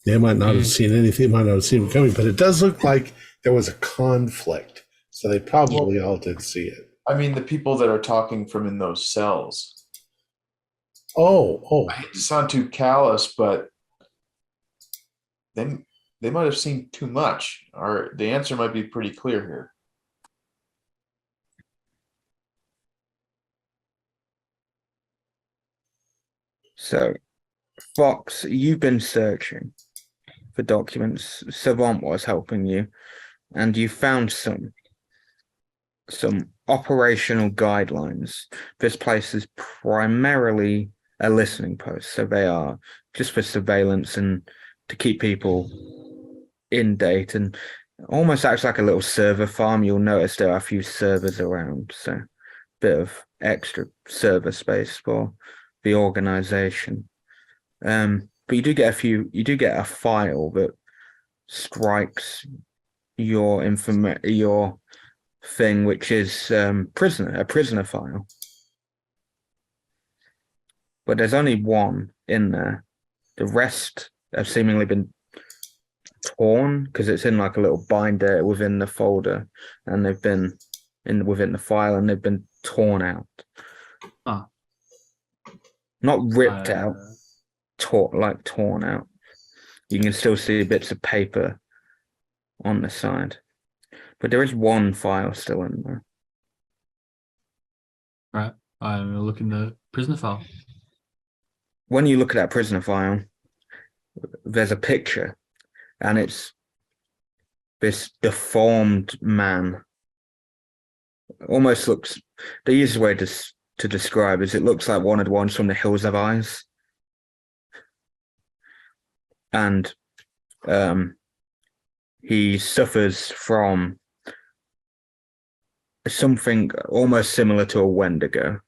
they might not have seen anything, might not have seen it coming. But it does look like there was a conflict, so they probably all did see it. I mean, the people that are talking from in those cells. Oh, I hate to sound too callous, but they might have seen too much, or the answer might be pretty clear here. So Fox, you've been searching for documents. Savant was helping you, and you found some operational guidelines. This place is primarily a listening post, so they are just for surveillance and to keep people in date, and almost acts like a little server farm. You'll notice there are a few servers around, so a bit of extra server space for the organization. But you do get a file that strikes your thing, which is a prisoner file. But there's only one in there. The rest have seemingly been torn because it's in like a little binder within the folder, and they've been within the file, and they've been torn out. Ah. Not ripped out, torn out. You can still see bits of paper on the side, but there is one file still in there. Right. I'm looking the prisoner file. When you look at that prisoner file, there's a picture, and it's this deformed man. Almost looks, the easiest way to describe is it looks like one of the ones from the Hills of Eyes. And he suffers from something almost similar to a Wendigo.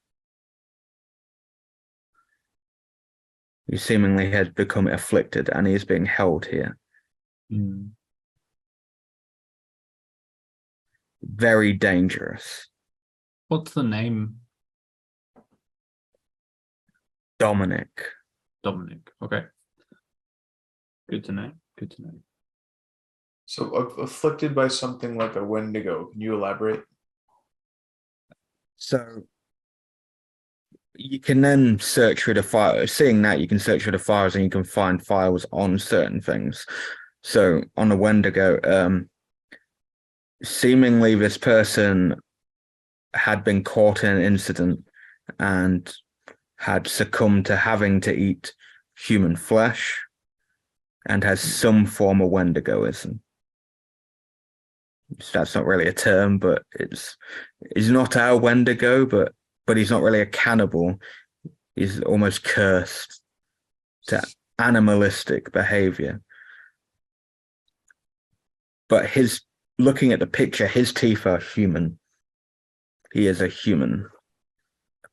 He seemingly has become afflicted, and he is being held here. Mm. Very dangerous. What's the name? Dominic. Dominic. Okay. Good to know. Good to know. So afflicted by something like a Wendigo. Can you elaborate? So you can then search through the file. Seeing that, you can search through the files, and you can find files on certain things. So on the Wendigo, seemingly this person had been caught in an incident and had succumbed to having to eat human flesh, and has some form of Wendigoism. So that's not really a term, but he's not our Wendigo, but he's not really a cannibal. He's almost cursed to animalistic behavior. But looking at the picture, his teeth are human. He is a human.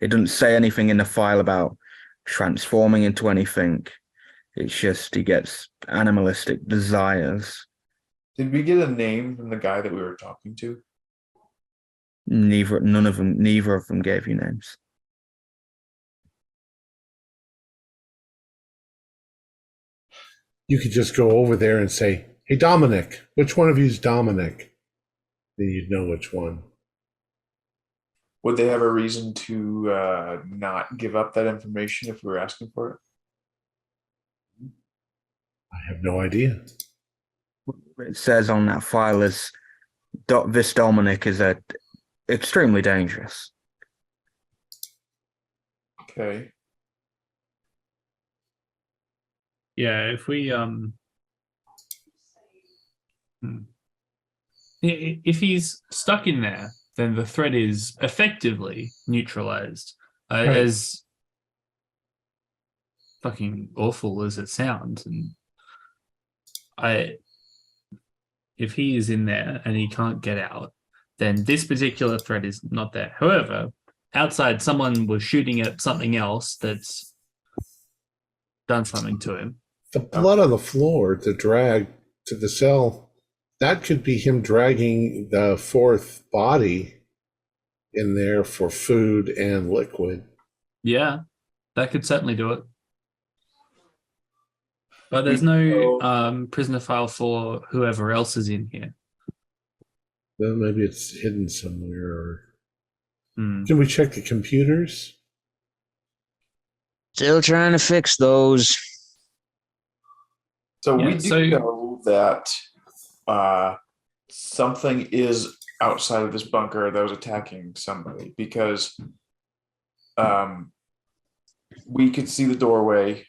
It doesn't say anything in the file about transforming into anything. It's just he gets animalistic desires. Did we get a name from the guy that we were talking to? Neither of them gave you names. You could just go over there and say, "Hey, Dominic, which one of you is Dominic?" Then you'd know which one. Would they have a reason to not give up that information if we were asking for it? I have no idea. It says on that file is this Dominic is extremely dangerous. Okay. Yeah, if we if he's stuck in there, then the threat is effectively neutralized. Right. As fucking awful as it sounds, and if he is in there and he can't get out, then this particular threat is not there. However, outside, someone was shooting at something else that's done something to him. The blood on the floor to drag to the cell, that could be him dragging the fourth body in there for food and liquid. Yeah, that could certainly do it. But there's no prisoner file for whoever else is in here. Then maybe it's hidden somewhere. Can we check the computers? Still trying to fix those. So Yeah, we do know that something is outside of this bunker that was attacking somebody, because we could see the doorway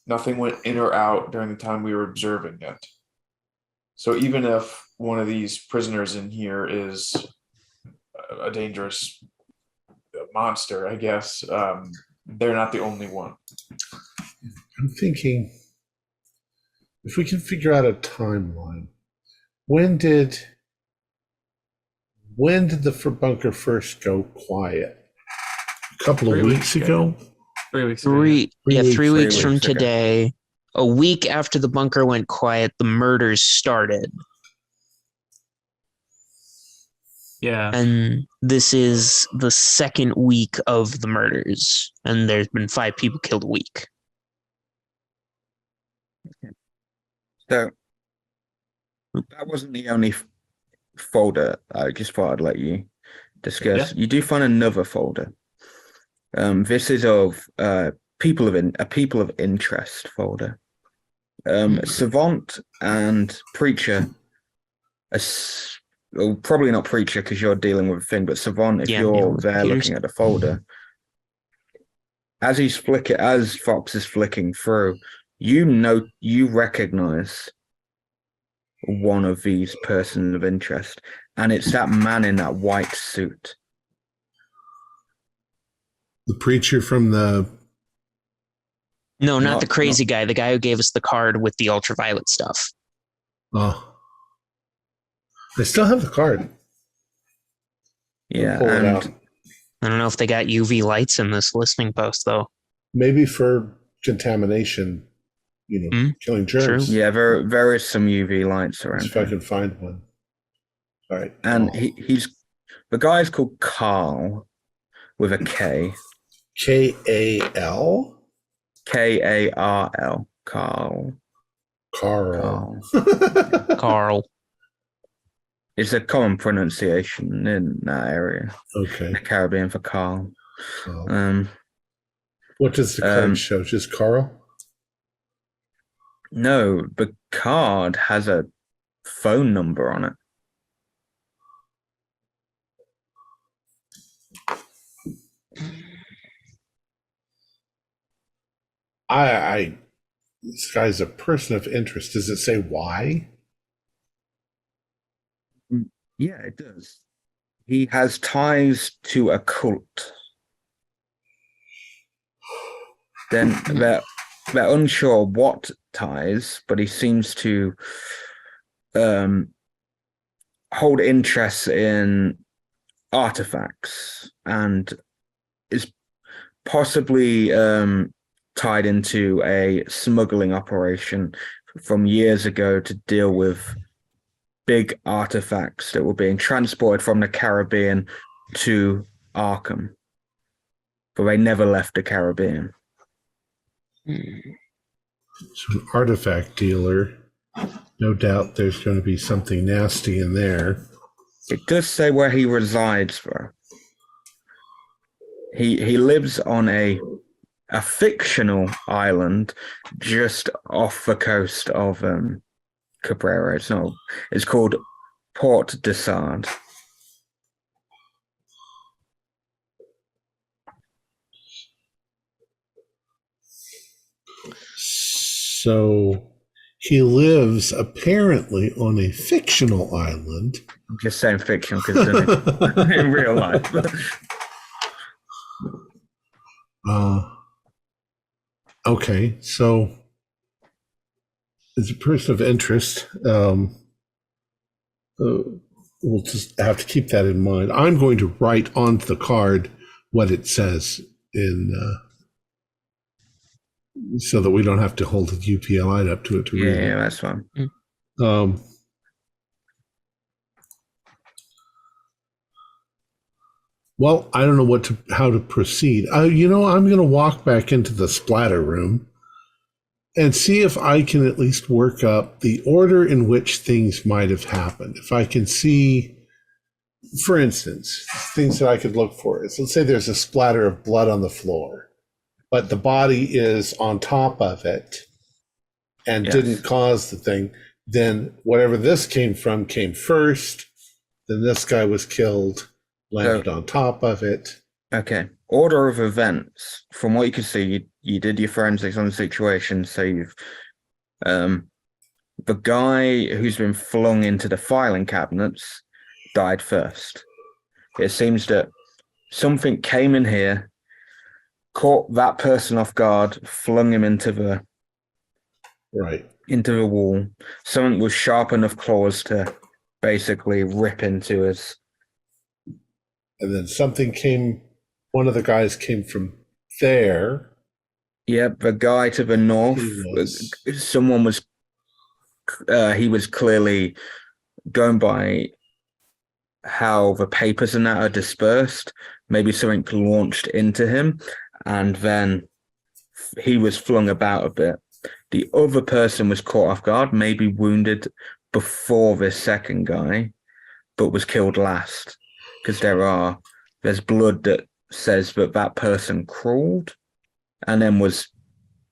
Nothing went in or out during the time we were observing it. So even if one of these prisoners in here is a dangerous monster, I guess, they're not the only one. I'm thinking if we can figure out a timeline. When did the bunker first go quiet? A couple of 3 weeks ago? 3 weeks ago. Three weeks Three from weeks ago. today. A week after the bunker went quiet, the murders started. Yeah. And this is the second week of the murders. And there's been 5 people killed a week. So that wasn't the only folder. I just thought I'd let you discuss. Yeah. You do find another folder. This is of people of interest folder. Savant and preacher. Well, probably not preacher because you're dealing with a thing, but savant, if Yeah, I'm dealing you're with there computers. looking at the folder, as Fox is flicking through, you recognize one of these persons of interest, and it's that man in that white suit. The preacher from the... No, not Not- the crazy guy. The guy who gave us the card with the ultraviolet stuff. Oh. I still have the card. Yeah, Pull it out. and I don't know if they got UV lights in this listening post, though. Maybe for contamination, killing germs. True. yeah, there is some UV lights around. See if I here. can find one. All right. And Oh. the guy's called Carl with a K. K-A-L? Karl. Carl. Carl. Carl. It's a common pronunciation in that area. Okay. The Caribbean for Carl. Carl. What does the card show? Just Carl? No, the card has a phone number on it. This guy's a person of interest. Does it say why? Yeah, it does. He has ties to a cult. Then they're unsure what ties, but he seems to hold interest in artifacts and is possibly tied into a smuggling operation from years ago to deal with big artifacts that were being transported from the Caribbean to Arkham. But they never left the Caribbean. So an artifact dealer. No doubt there's going to be something nasty in there. It does say where he resides, though. He lives on a fictional island just off the coast of Cabrera. It's called Port de Sard. So he lives apparently on a fictional island. I'm just saying fiction because in real life. Okay, so as a person of interest, we'll just have to keep that in mind. I'm going to write onto the card what it says so that we don't have to hold the UPL light up to it to read it. Yeah, that's fine. Well, I don't know how to proceed. I'm going to walk back into the splatter room and see if I can at least work up the order in which things might have happened. If I can see, for instance, things that I could look for is, let's say there's a splatter of blood on the floor, but the body is on top of it and didn't cause the thing. Then whatever this came from came first. Then this guy was killed, landed on top of it. Okay. order of events, from what you could see, you did your forensics on the situation, so you've the guy who's been flung into the filing cabinets died first. It seems that something came in here, caught that person off guard, flung him into the wall. Something with sharp enough claws to basically rip into his. And then one of the guys came from there. Yep, the guy to the north, someone was, he was clearly going by how the papers and that are dispersed. Maybe something launched into him, and then he was flung about a bit. The other person was caught off guard, maybe wounded before this second guy, but was killed last. Because there's blood that says that person crawled and then was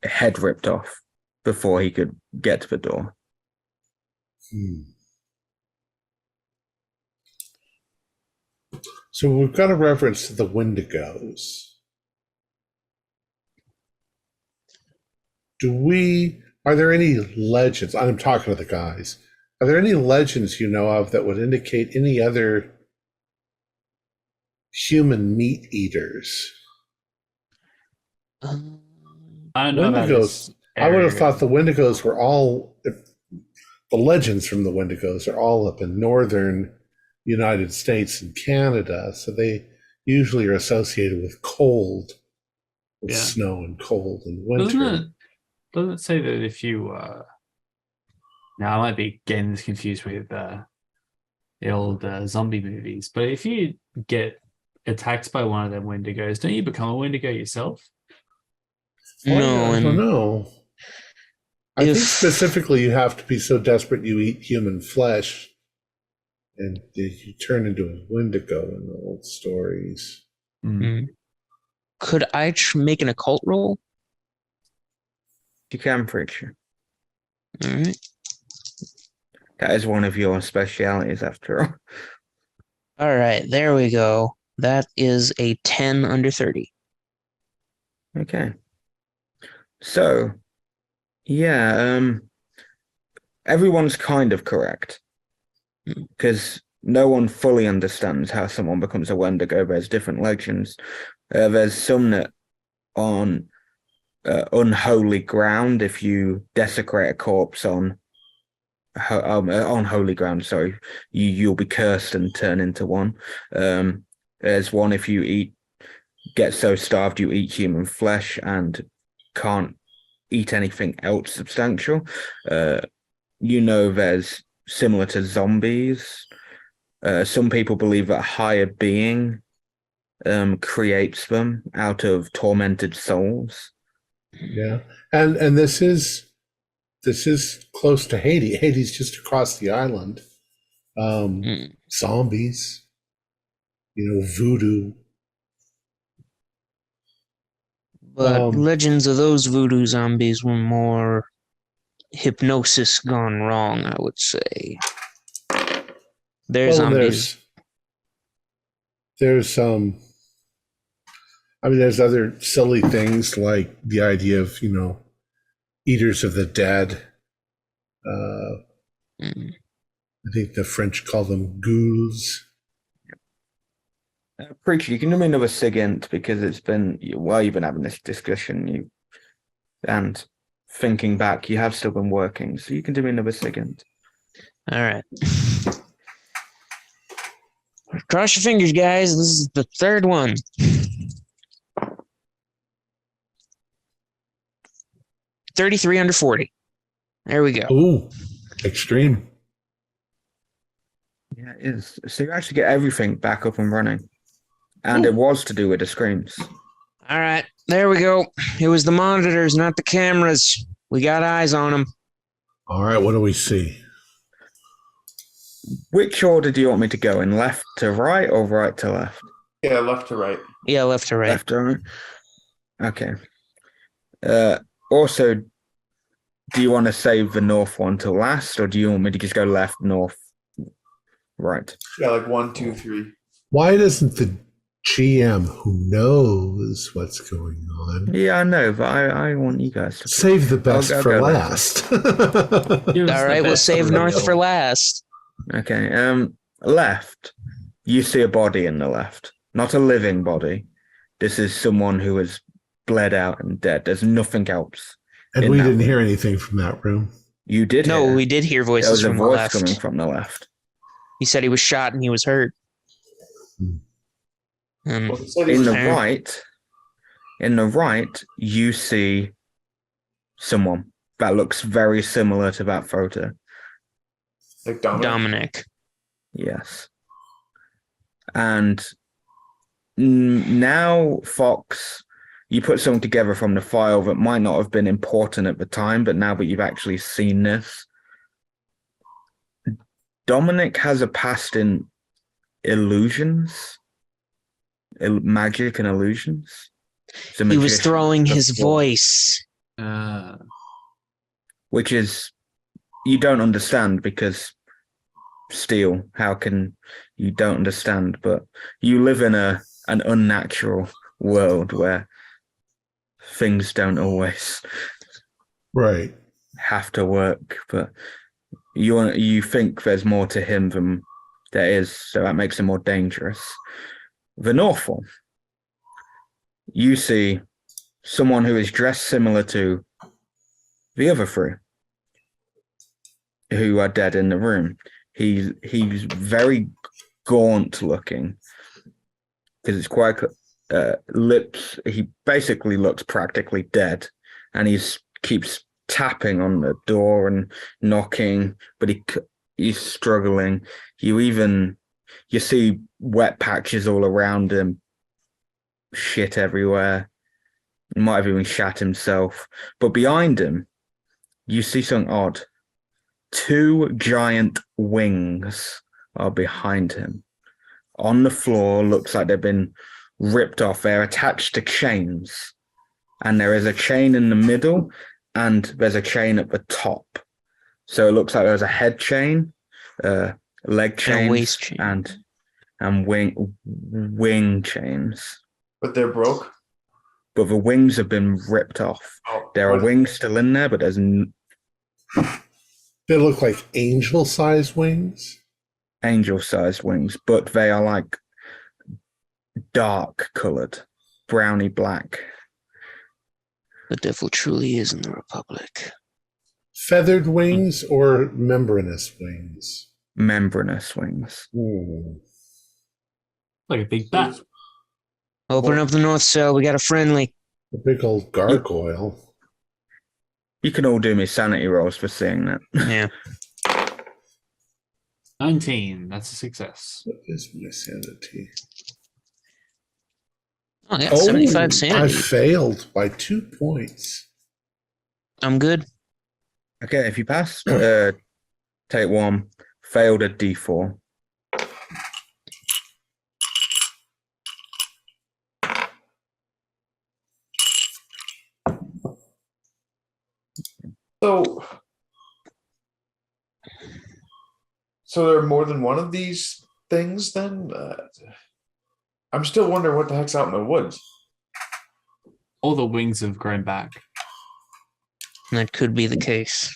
head ripped off before he could get to the door. So we've got a reference to the Wendigos. Are there any legends? I'm talking to the guys. Are there any legends you know of that would indicate any other human meat eaters? I don't know about Wendigos. I would have thought the Wendigos were all, the legends from the Wendigos are all up in northern United States and Canada, so they usually are associated with cold, with snow and cold and winter. Doesn't it say that if you now I might be getting this confused with the old zombie movies, but if you get attacked by one of them Wendigos, don't you become a Wendigo yourself? No, I don't know. I think specifically you have to be so desperate you eat human flesh, and you turn into a Wendigo in the old stories. Could I make an occult roll? You can, preacher. All right. That is one of your specialities, after all. All right, there we go. That is a 10 under 30. Okay. So, yeah, everyone's kind of correct. Because no one fully understands how someone becomes a Wendigo. There's different legends. There's some that on unholy ground, if you desecrate a corpse on holy ground, sorry, you'll be cursed and turn into one. There's one if you get so starved you eat human flesh and can't eat anything else substantial. There's similar to zombies. Some people believe that a higher being creates them out of tormented souls. Yeah, and this is close to Haiti. Haiti's just across the island. Zombies, voodoo. But legends of those voodoo zombies were more hypnosis gone wrong, I would say. There's zombies. There's there's other silly things like the idea of, eaters of the dead. I think the French call them ghouls. Preacher, you can do me another SIGINT because it's been, while you've been having this discussion, and thinking back, you have still been working, so you can do me another SIGINT. All right. Cross your fingers, guys. This is the third one. $33 under 40. There we go. Ooh, extreme. Yeah, it is. So you actually get everything back up and running. And it was to do with the screams. All right, there we go. It was the monitors, not the cameras. We got eyes on them. All right, what do we see? Which order do you want me to go in? Left to right or right to left? Yeah, left to right. Yeah, left to right. Left to right. Okay. Also, do you want to save the north one to last, or do you want me to just go left, north, right? Yeah, like 1, 2, 3. Why doesn't the GM who knows what's going on. Yeah, I know, but I want you guys to Save the best I'll for go later. last. Give us All the right, we'll best save of the North middle. for last. Okay. Left. You see a body in the left. Not a living body. This is someone who is bled out and dead. There's nothing else. And in we that didn't room. hear anything from that room. You did No, hear. we did hear There voices was a from the voice left. coming from the left. He said he was shot and he was hurt. Hmm. And Well, he said he In was- the right, you see someone that looks very similar to that photo. like Dominic. Dominic. Yes. And now, Fox, you put something together from the file that might not have been important at the time, but now that you've actually seen this, Dominic has a past in illusions, magic and illusions. He's a He was magician throwing his before, voice. which is you don't understand because Steel, how can you don't understand? But you live in an unnatural world where things don't always Right. have to work, but you think there's more to him than there is, so that makes him more dangerous. The North one, you see someone who is dressed similar to the other three who are dead in the room. He's very gaunt looking because it's quite lips. He basically looks practically dead, and keeps tapping on the door and knocking, but he's struggling. You see wet patches all around him, shit everywhere. He might have even shat himself. But behind him, you see something odd. 2 giant wings are behind him. On the floor, looks like they've been ripped off. They're attached to chains. And there is a chain in the middle, and there's a chain at the top. So it looks like there's a head chain, leg chains, And a waist chain. and wing chains. But they're broke. But the wings have been ripped off. Oh, There are what- wings still in there, but there's They look like angel-sized wings. angel-sized wings, but they are like dark colored, browny black. The devil truly is in the Republic. Feathered wings or membranous wings? Membranous wings. Ooh. Like a big bat. Open up the north cell. We got a friendly. A big old gargoyle. You can all do me sanity rolls for seeing that. Yeah. 19. That's a success. What is my sanity? Oh, yeah, 75 I sanity. failed by 2 points. I'm good. Okay, if you pass, take 1, failed a D4. So there are more than one of these things then? I'm still wondering what the heck's out in the woods. All the wings have grown back. That could be the case.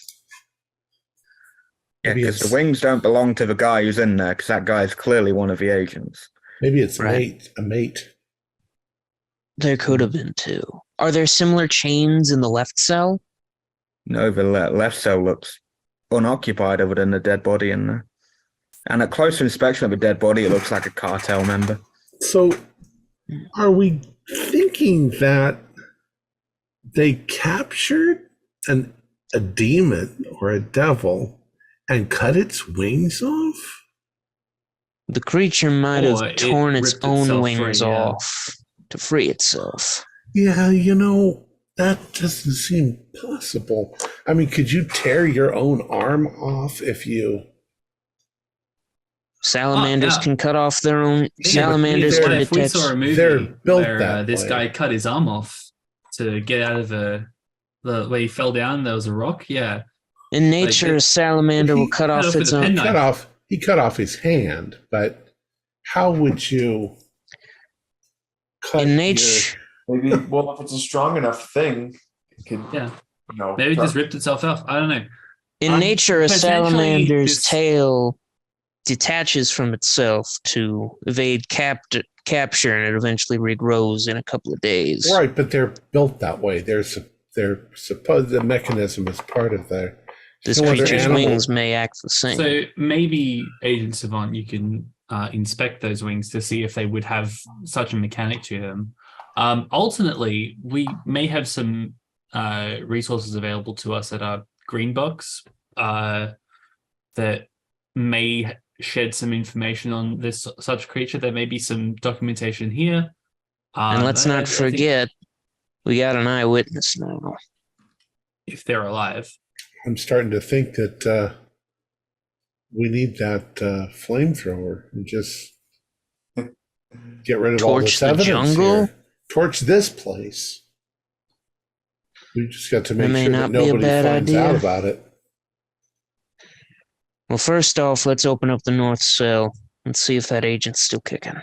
Yeah, Maybe because it's- the wings don't belong to the guy who's in there, because that guy is clearly one of the agents. Maybe it's Right. a mate. There could have been 2. Are there similar chains in the left cell? No, the left cell looks unoccupied other than the dead body in there. And at closer inspection of the dead body, it looks like a cartel member. So, are we thinking that they captured a demon or a devil and cut its wings off? The creature might have Or it torn its ripped own itself wings free, yeah. off to free itself. Yeah, that doesn't seem possible. I mean, could you tear your own arm off if you... Salamanders yeah. can cut off their own. but Salamanders they're- can What if we detach. saw a movie they're built where that this way. guy cut his arm off to get out of the where he fell down? There was a rock. Yeah, In nature, like, a salamander will cut off off with its a own. penknife. He cut off his hand, but how would you... cut In your- nature, Maybe, well, if it's a strong enough thing, it could, Yeah. no. Maybe it just ripped itself off. I don't know. in nature, a Potentially salamander's this- tail detaches from itself to evade capture, and it eventually regrows in a couple of days. Right, but they're built that way. They're supposed the mechanism is part of their. This No other creature's animal- wings may act the same. So maybe, Agent Savant, you can inspect those wings to see if they would have such a mechanic to them. Alternately, we may have some resources available to us at our green box that may shed some information on this such creature. There may be some documentation here. And let's I not think forget, we got an eyewitness now. if they're alive. I'm starting to think that we need that flamethrower and just get rid of all Torch this the evidence jungle? here. Torch this place. We just got to That make may sure that not be a nobody bad finds idea. out about it. Well, first off, let's open up the north cell and see if that agent's still kicking.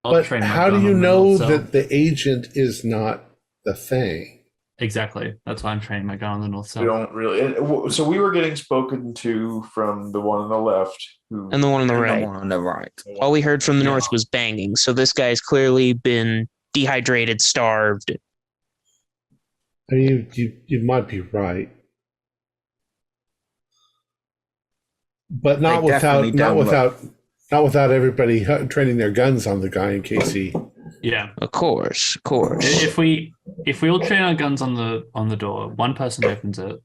I'll But train my how do gun you on the know north cell. that the agent is not the thing? Exactly. That's why I'm training my gun on the north We cell. don't really. So we were getting spoken to from the one on the left, who And the one on the And right. the one on the right. All we heard from the Yeah. north was banging, so this guy's clearly been dehydrated, starved. I mean, you might be right, but not They definitely not without everybody training their guns on the guy in case he. Yeah. Of course, of course. If we all train our guns on the door, one person opens it.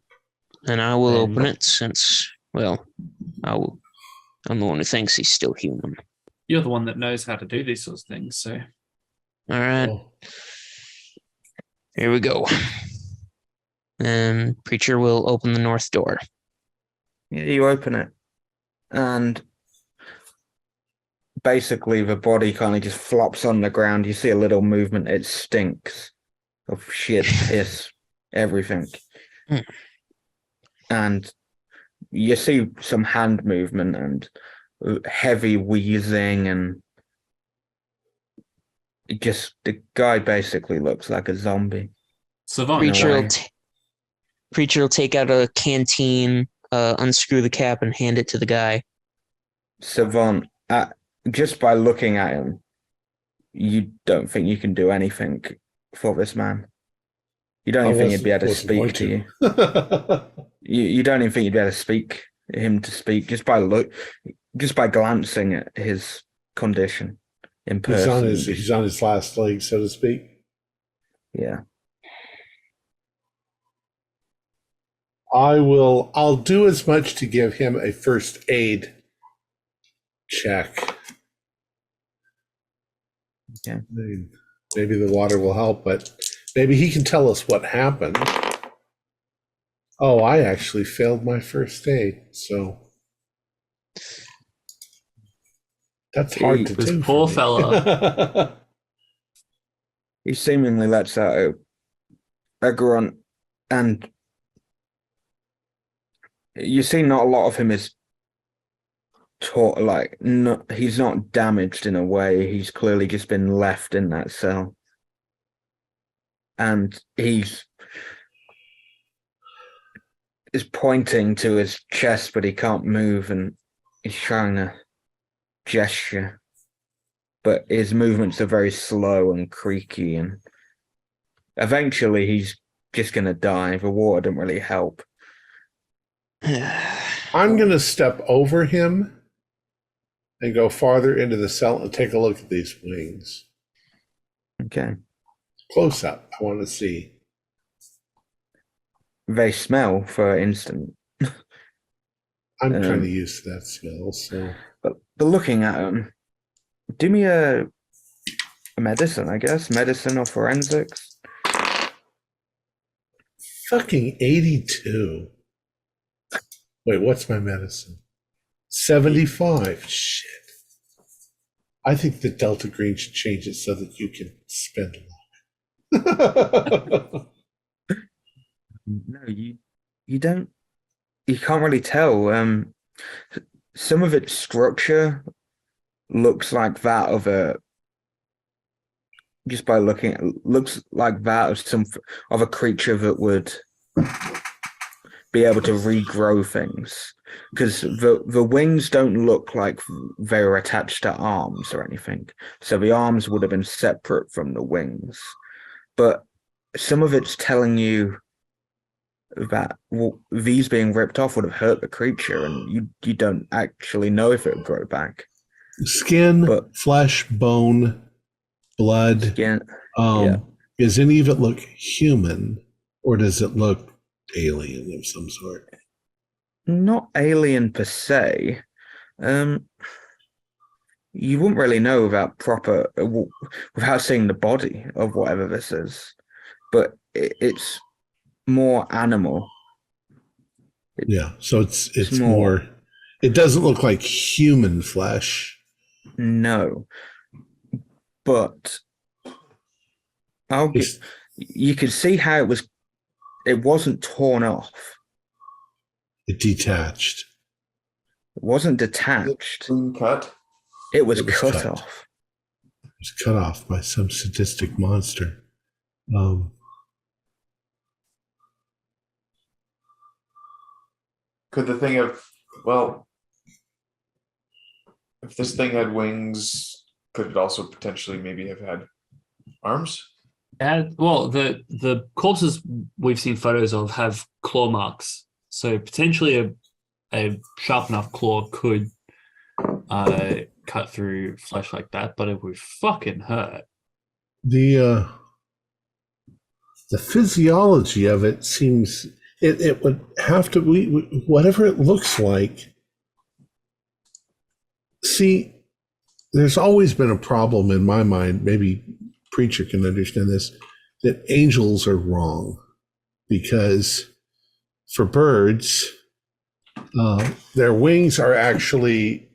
And I will Then- open it since, well, I'm the one who thinks he's still human. You're the one that knows how to do these sorts of things, so All right, Oh, here we go. And Preacher will open the north door. Yeah, you open it, and basically the body kind of just flops on the ground. You see a little movement. It stinks of shit, piss, everything. Hmm. And you see some hand movement and heavy wheezing, and the guy basically looks like a zombie. Savant. Preacher way. will, Preacher will take out a canteen, unscrew the cap, and hand it to the guy. Savant, just by looking at him, you don't think you can do anything for this man. You don't even think he'd be able to wasn't going speak to you. You don't even think you'd be able to speak him to speak just by glancing at his condition in person. He's on his last leg, so to speak. Yeah. I'll do as much to give him a first aid check. Okay. Maybe the water will help, but maybe he can tell us what happened. Oh, I actually failed my first aid, so that's hard to This do. poor for me. fella. He seemingly lets out a grunt, and you see not a lot of him is he's not damaged in a way. He's clearly just been left in that cell. And he's pointing to his chest, but he can't move, and he's trying to gesture. But his movements are very slow and creaky, and eventually he's just going to die. The water didn't really help. I'm going to step over him and go farther into the cell and take a look at these wings. Okay. Close up. I want to see. They smell for an instant. I'm kind of used to that smell, so. But looking at them, do me a medicine, I guess. Medicine or forensics. Fucking 82. Wait, what's my medicine? 75. Shit. I think the Delta Green should change it so that you can spend luck. No, you don't. You can't really tell. Some of its structure looks like that of just by looking at it, looks like that of a creature that would be able to regrow things, because the wings don't look like they were attached to arms or anything. So the arms would have been separate from the wings, but some of it's telling you that these being ripped off would have hurt the creature, and you don't actually know if it would grow back. Skin, But flesh, bone, blood. Skin, yeah. Does any of it look human, or does it look alien of some sort? Not alien per se. You wouldn't really know without seeing the body of whatever this is, but it's more animal. Yeah, so it's more. It doesn't look like human flesh. No, but you could see how it wasn't torn off. It detached. It wasn't detached. Clean cut. It was cut off. It was cut off by some sadistic monster. Could the thing have, well, if this thing had wings, could it also potentially maybe have had arms? Well, the corpses we've seen photos of have claw marks, so potentially a sharp enough claw could cut through flesh like that, but it would fucking hurt. The physiology of it seems it would have to whatever it looks like. See, there's always been a problem in my mind. Maybe Preacher can understand this, that angels are wrong, because for birds, their wings are actually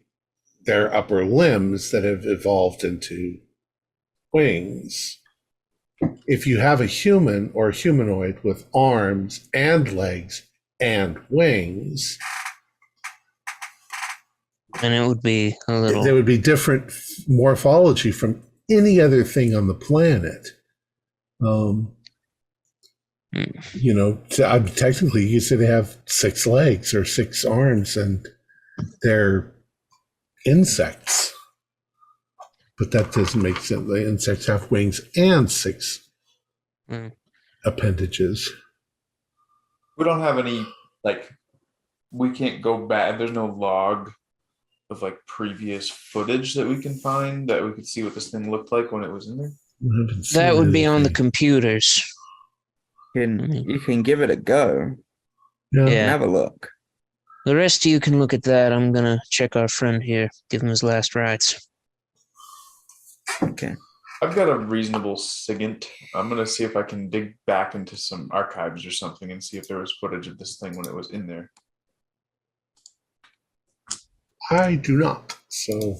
their upper limbs that have evolved into wings. If you have a human or a humanoid with arms and legs and wings, And it would be a little. there would be different morphology from any other thing on the planet. You know, technically you say they have 6 legs or 6 arms, and they're insects. But that doesn't make sense. The insects have wings and 6 appendages. We don't have any, like, we can't go back. There's no log of like previous footage that we can find that we could see what this thing looked like when it was in there. That would be on the computers. You can give it a go. Yeah. And have a look. The rest of you can look at that. I'm gonna check our friend here, give him his last rites. Okay. I've got a reasonable SIGINT. I'm gonna see if I can dig back into some archives or something and see if there was footage of this thing when it was in there. I do not. So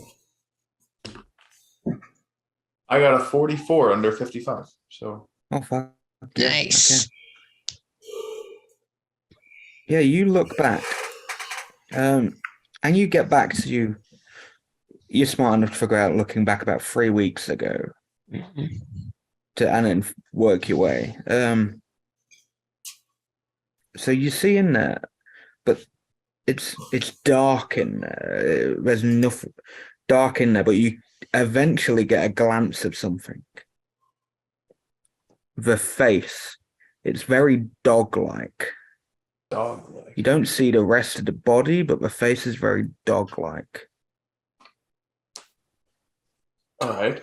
I got a 44 under 55. So Oh, fuck. Nice. Okay. Yeah, you look back, and you get back to you're smart enough to figure out looking back about 3 weeks ago and then work your way. So you see in there, but it's dark in there. There's nothing dark in there, but you eventually get a glance of something. The face, it's very dog-like. dog-like. You don't see the rest of the body, but the face is very dog-like. All right.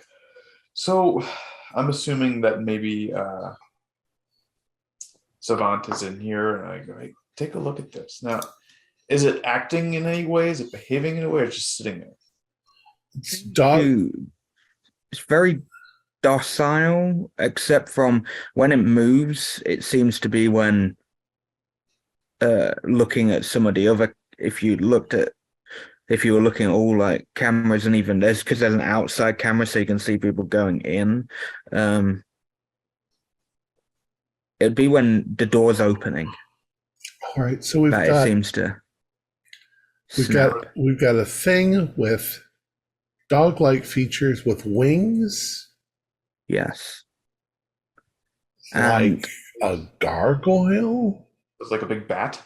So I'm assuming that maybe Savant is in here, and I go, hey, take a look at this. Now, is it acting in any way? Is it behaving in a way, or just sitting there? It's very docile, except from when it moves. It seems to be when looking at some of the other. If you were looking at all like cameras, and even there's an outside camera, so you can see people going in. It'd be when the door's opening. all right, so we've That got it seems to. we've got a thing with dog-like features with wings Yes. Like And a gargoyle? It's like a big bat.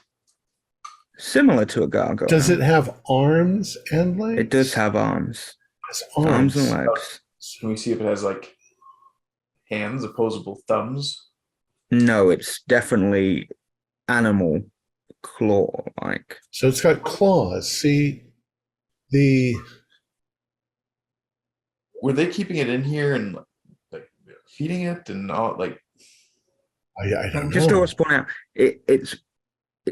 similar to a gargoyle. Does it have arms and legs? It does have arms. It has Arms and arms. legs. Can we see if it has like hands, opposable thumbs? No, it's definitely animal claw-like. So it's got claws. See, the Were they keeping it in here and like feeding it and all? Like, I don't Just know. always point out, it's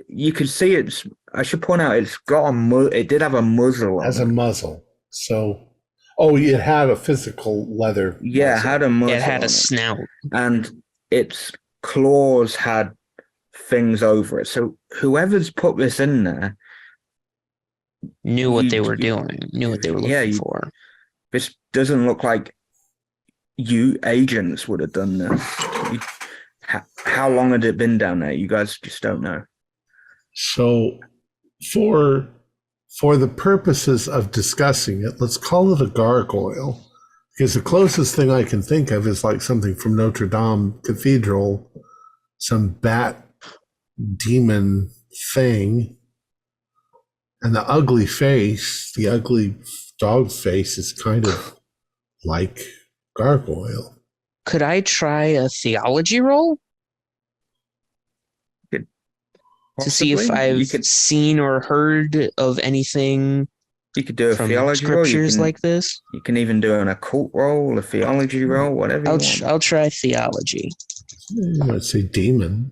you can see it's. I should point out it's got it did have a muzzle It on has it. a muzzle. So, it had a physical leather. Yeah, it muzzle. had a muzzle. It had on a it. snout. And its claws had things over it. So whoever's put this in there Knew what they were you- doing. Knew what they were yeah, looking you- for. this doesn't look like you agents would have done this. How long had it been down there? You guys just don't know. So, for the purposes of discussing it, let's call it a gargoyle, because the closest thing I can think of is like something from Notre Dame Cathedral, some bat demon thing, and the ugly dog face is kind of like gargoyle. Could I try a theology roll to see if Possibly. I've You could seen or heard of anything do a from theology roll. scriptures like this? You can even do an occult roll, a theology roll, whatever you want. I'll try theology. Let's say demon.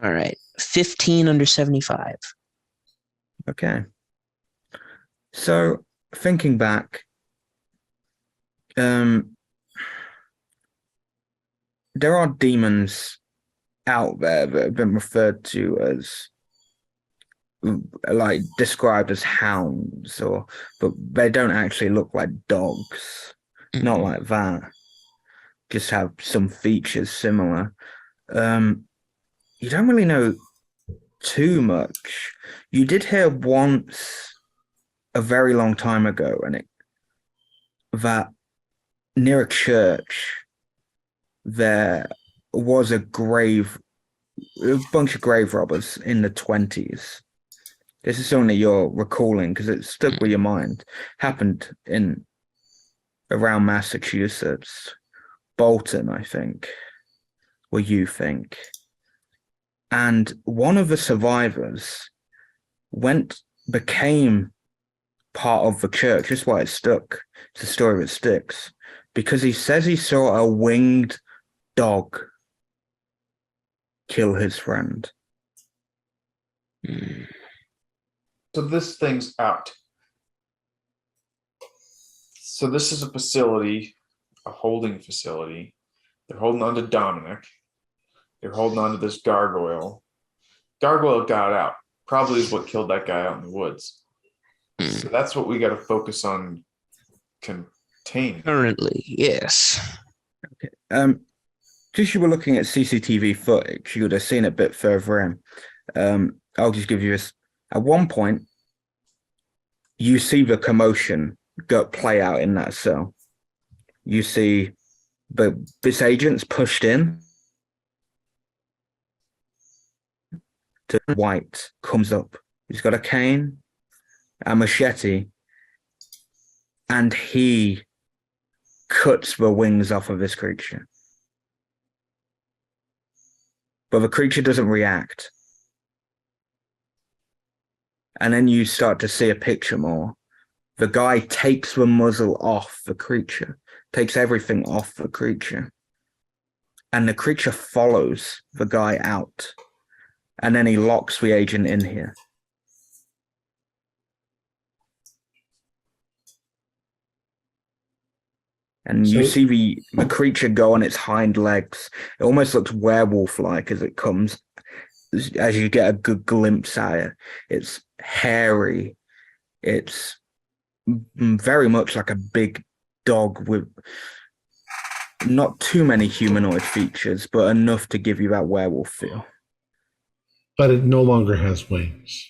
All right. 15 under 75. Okay. So thinking back, there are demons out there that have been referred to as like described as hounds, but they don't actually look like dogs. Not like that. Just have some features similar. You don't really know too much. You did hear once a very long time ago, that near a church there was a bunch of grave robbers in the 20s. This is something that you're recalling because it stuck with your mind. Happened around Massachusetts, Bolton, I think, where you think. And one of the survivors became part of the church. That's why it stuck. It's a story that sticks. Because he says he saw a winged dog kill his friend. so this thing's out. So this is a facility, a holding facility. They're holding on to Dominic. They're holding on to this gargoyle. Gargoyle got out. Probably is what killed that guy out in the woods. So that's what we got to focus on containing. Currently, yes. Because you were looking at CCTV footage, you would have seen it a bit further in. I'll just give you this. At one point, you see the commotion play out in that cell. You see this agent's pushed in. To White comes up. He's got a cane, a machete, and he cuts the wings off of this creature. But the creature doesn't react. And then you start to see a picture more. The guy takes the muzzle off the creature, takes everything off the creature. And the creature follows the guy out. And then he locks the agent in here. And you see the creature go on its hind legs. It almost looks werewolf-like as it comes, as you get a good glimpse at it. It's hairy. It's very much like a big dog with not too many humanoid features, but enough to give you that werewolf feel. But it no longer has wings.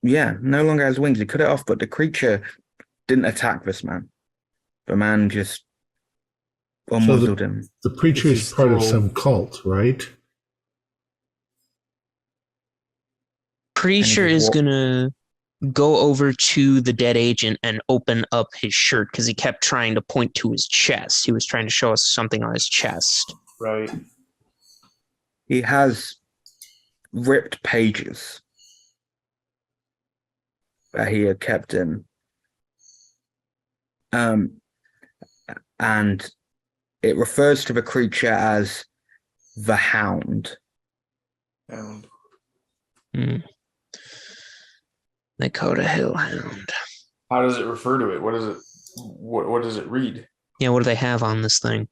No longer has wings. He cut it off, but the creature didn't attack this man. The man just So unmuzzled him. the preacher It's is his part of thrall. some cult, right? Preacher just is walk- gonna go over to the dead agent and open up his shirt because he kept trying to point to his chest. He was trying to show us something on his chest. Right. He has ripped pages that he had kept in. And it refers to the creature as the Hound. And Hmm. They call it a hellhound. how does it refer to it? What is it? What does it read? Yeah, what do they have on this thing?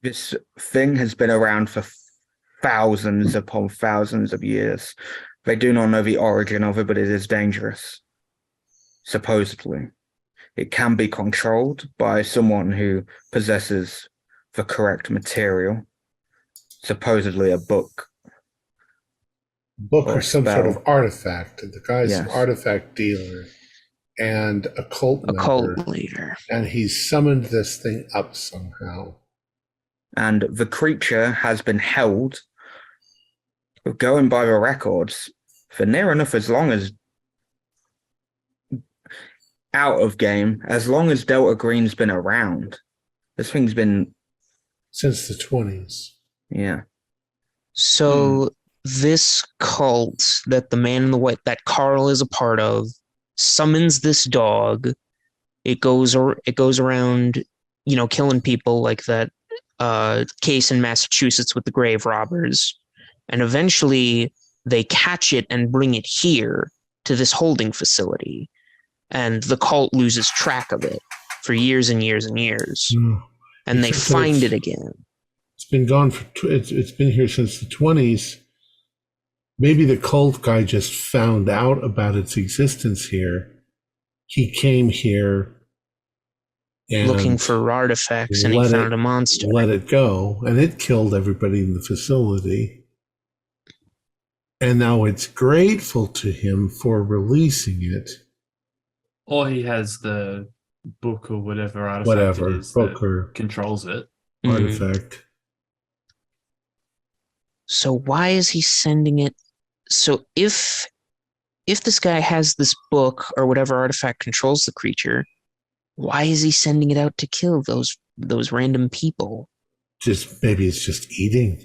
This thing has been around for thousands upon thousands of years. They do not know the origin of it, but it is dangerous. Supposedly. It can be controlled by someone who possesses the correct material. Supposedly a book. Book Or or some sort of spell. artifact. The guy's an Yes. artifact dealer and a cult A member. cult leader. And he's summoned this thing up somehow. And the creature has been held, going by the records, for near enough as long as out of game, as long as Delta Green's been around. This thing's been, Since the 20s. yeah. So this cult that the man in the white, that Carl is a part of, summons this dog. It goes around, killing people, like that case in Massachusetts with the grave robbers, and eventually they catch it and bring it here to this holding facility, and the cult loses track of it for years and years and years, and they Except that find it's- it again. It's been gone it's been here since the 20s. Maybe the cult guy just found out about its existence here. He came here and Looking for artifacts, and he let found it- a monster. let it go, and it killed everybody in the facility. And now it's grateful to him for releasing it. Or he has the book or whatever artifact Whatever, it is book that or controls it. Mm. artifact. So why is he sending it? So if this guy has this book or whatever artifact controls the creature, why is he sending it out to kill those random people? Maybe it's just eating.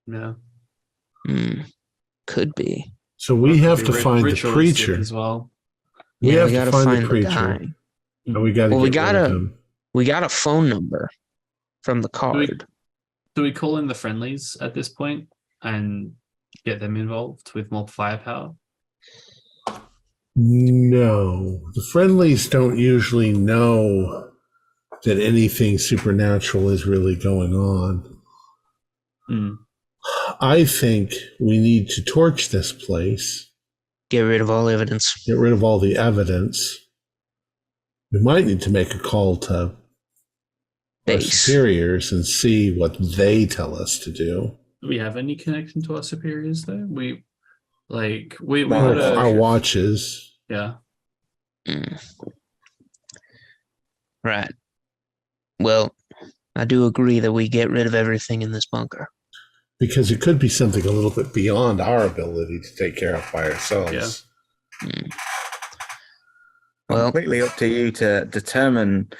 Yeah. Could be. So we Or it have could to be find the ritualistic preacher. as well. We Yeah, have we to gotta find the find the preacher. guy. And we got to Well, we get rid of gotta- him. We got a phone number from the card. Do we call in the friendlies at this point and get them involved with more firepower? No, the friendlies don't usually know that anything supernatural is really going on. I think we need to torch this place, Get rid of all evidence. get rid of all the evidence. We might need to make a call to our Base. superiors and see what they tell us to do. Do we have any connection to our superiors though? We Our, got our watches. yeah. Right. Well, I do agree that we get rid of everything in this bunker. Because it could be something a little bit beyond our ability to take care of by ourselves. Well, Completely up to you to determine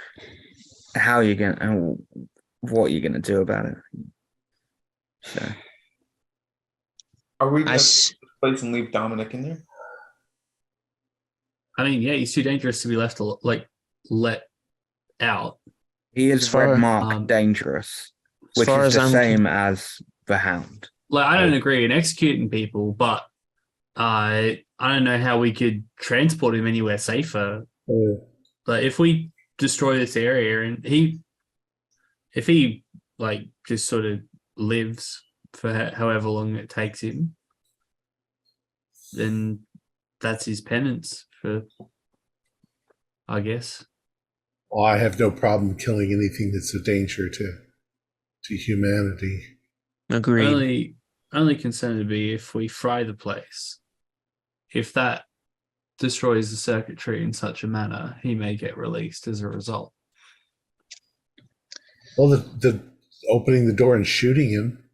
how you're going and what you're going to do about it. So, Are we I going to s- place and leave Dominic in there? I mean, yeah, he's too dangerous to be let out. he As is far- red mark um, dangerous, as which far is as the I'm same as the Hound. Like, I don't agree in executing people, but I don't know how we could transport him anywhere safer. Like, if we destroy this area and if he just sort of lives for however long it takes him, then that's his penance for, I guess. Well, I have no problem killing anything that's a danger to humanity. agreed. Only concern would be if we fry the place. If that destroys the circuitry in such a manner, he may get released as a result. Well, the opening the door and shooting him.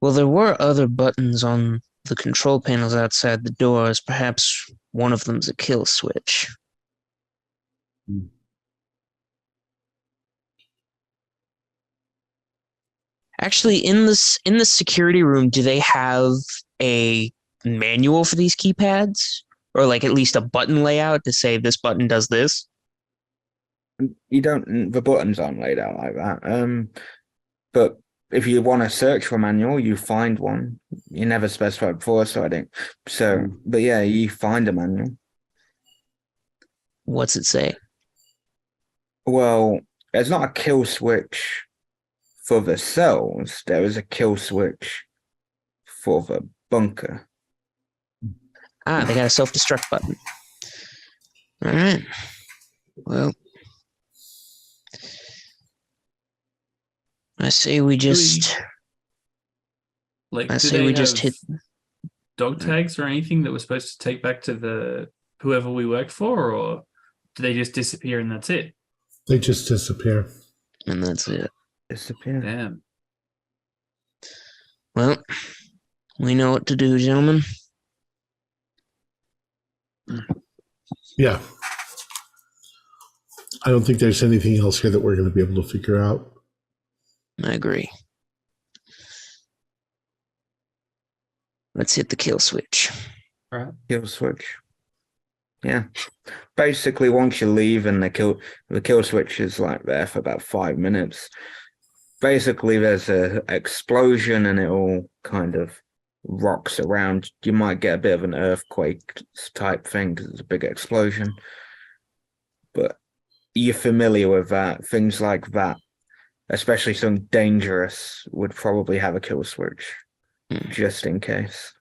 Well, there were other buttons on the control panels outside the doors. Perhaps one of them's a kill switch. Actually, in the security room, do they have a manual for these keypads, or like at least a button layout to say this button does this? You don't. The buttons aren't laid out like that. But if you want to search for a manual, you find one. You never specified before, so I don't. So, but yeah, you find a manual. What's it say? Well, there's not a kill switch for the cells. There is a kill switch for the bunker. Ah, they got a self-destruct button. All right. Well, I say we just. Like, I do say they we just have hit. dog tags or anything that we're supposed to take back to the whoever we work for, or do they just disappear and that's it? They just disappear. And that's it. Disappear. Damn. Well, we know what to do, gentlemen. Yeah. I don't think there's anything else here that we're going to be able to figure out. I agree. Let's hit the kill switch. All right. Kill switch. Yeah. Basically, once you leave and the kill switch is like there for about 5 minutes. Basically, there's a explosion and it all kind of rocks around. You might get a bit of an earthquake type thing because it's a big explosion. But you're familiar with that. Things like that, especially something dangerous, would probably have a kill switch just in case.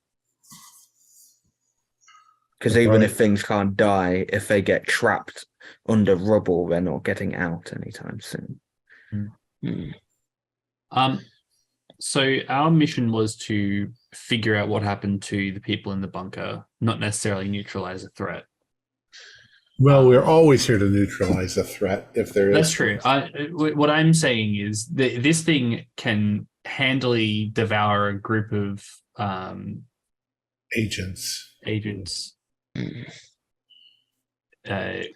Because even if things can't die, if they get trapped under rubble, they're not getting out anytime soon. So our mission was to figure out what happened to the people in the bunker, not necessarily neutralize a threat. Well, we're always here to neutralize a threat if there is. That's true. What I'm saying is that this thing can handily devour a group of agents.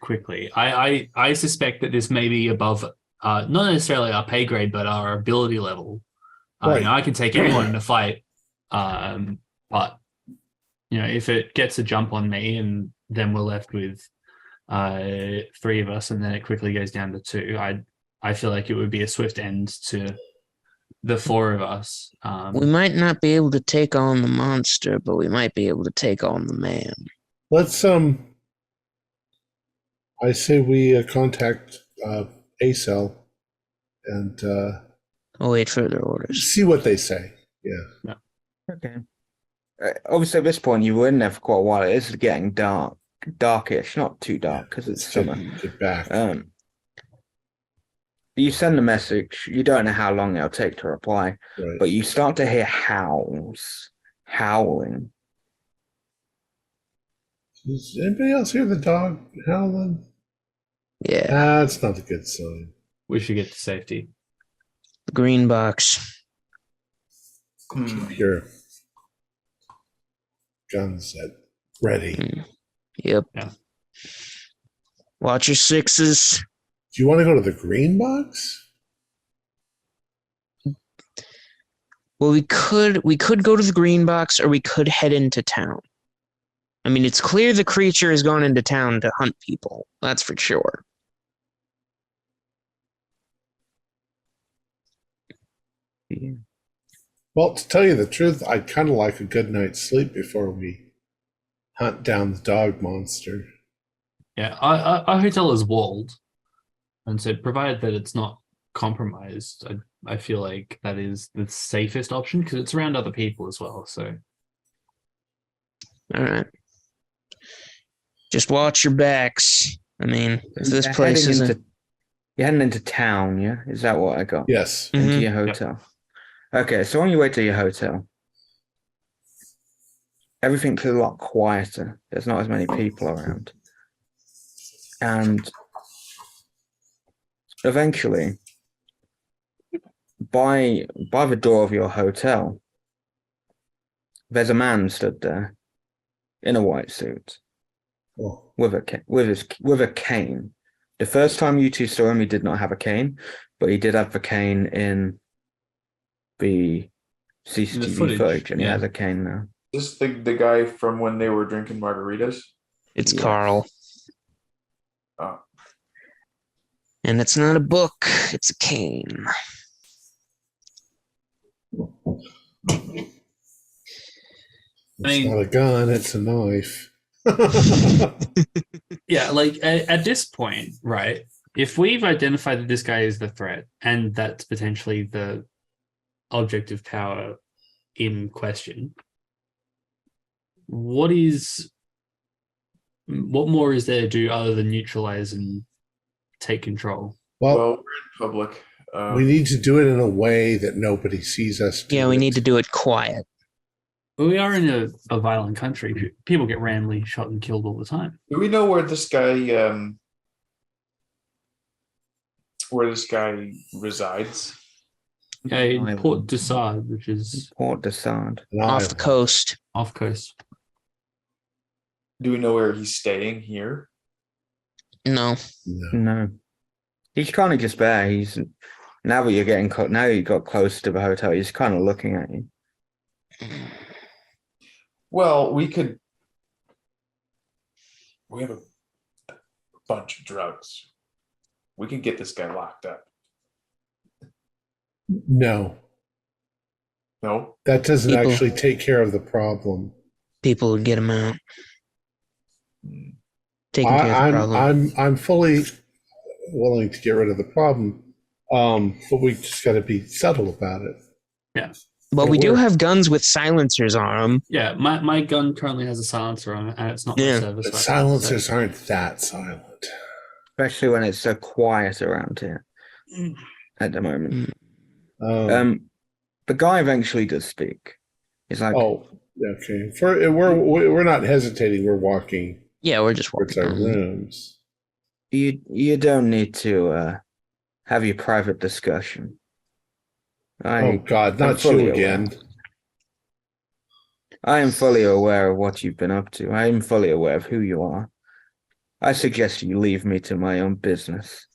Quickly. I suspect that this may be above, not necessarily our pay grade, but our ability level. Right. I can take anyone in a fight, but if it gets a jump on me and then we're left with 3 of us, and then it quickly goes down to 2, I feel like it would be a swift end to the 4 of us. We might not be able to take on the monster, but we might be able to take on the man. Let's I say we contact ACEL and I'll wait further orders. see what they say. Yeah. Okay. Obviously, at this point, you were in there for quite a while. It is getting darkish, not too dark because it's summer. Get back. You send a message. You don't know how long it'll take to reply, Right. but you start to hear howling. Does anybody else hear the dog howling? Yeah, That's not a good sign. We should get to safety. the green box. Keep your guns ready. Yep. Yeah. Watch your 6s. Do you want to go to the green box? Well, we could go to the green box, or we could head into town. I mean, it's clear the creature has gone into town to hunt people. That's for sure. Yeah. Well, to tell you the truth, I'd kind of like a good night's sleep before we hunt down the dog monster. Yeah, our hotel is walled, and so provided that it's not compromised, I feel like that is the safest option because it's around other people as well. So, All right. Just watch your backs. I mean, if this You're place heading isn't. you're heading into town, yeah? Is that what I got? Yes. Mhm. Into your hotel. Okay, so on your way to your hotel, everything's a lot quieter. There's not as many people around. And eventually, by the door of your hotel, there's a man stood there in a white suit Oh, with a cane. The first time you two saw him, he did not have a cane, but he did have the cane in the CCTV footage, and he has a cane now. Is this the guy from when they were drinking margaritas? It's Yes. Carl. Oh. And it's not a book, it's a cane. it's not a gun, it's a knife. Yeah, like at this point, right? If we've identified that this guy is the threat and that's potentially the object of power in question, what more is there to do other than neutralize and take control? Well, Well, we're in public. we need to do it in a way that nobody sees us do Yeah, we it. need to do it quiet. Well, we are in a violent country. People get randomly shot and killed all the time. Do we know where this guy resides? In Port Desard, which is Port Desard. An Off island. the coast. off coast. Do we know where he's staying here? No. No. No, he's kind of just there. He's now that you're getting now you got close to the hotel. He's kind of looking at you. Well, we have a bunch of drugs. We can get this guy locked up. No, No? that doesn't People- actually take care of the problem. People would get him out. Taking care of the problem. I'm fully willing to get rid of the problem, but we just got to be subtle about it. Well, we do work. have guns with silencers on them. Yeah, my gun currently has a silencer on it, and it's not my Yeah. service. But weapon, silencers aren't that silent. Especially when it's so quiet around here so- at the moment. Um, The guy eventually does speak. He's like, oh, okay. We're not hesitating. We're walking Yeah, we're just towards working our on it. rooms. you don't need to have your private discussion. Oh God, I'm not fully you aware. again. I am fully aware of what you've been up to. I am fully aware of who you are. I suggest you leave me to my own business.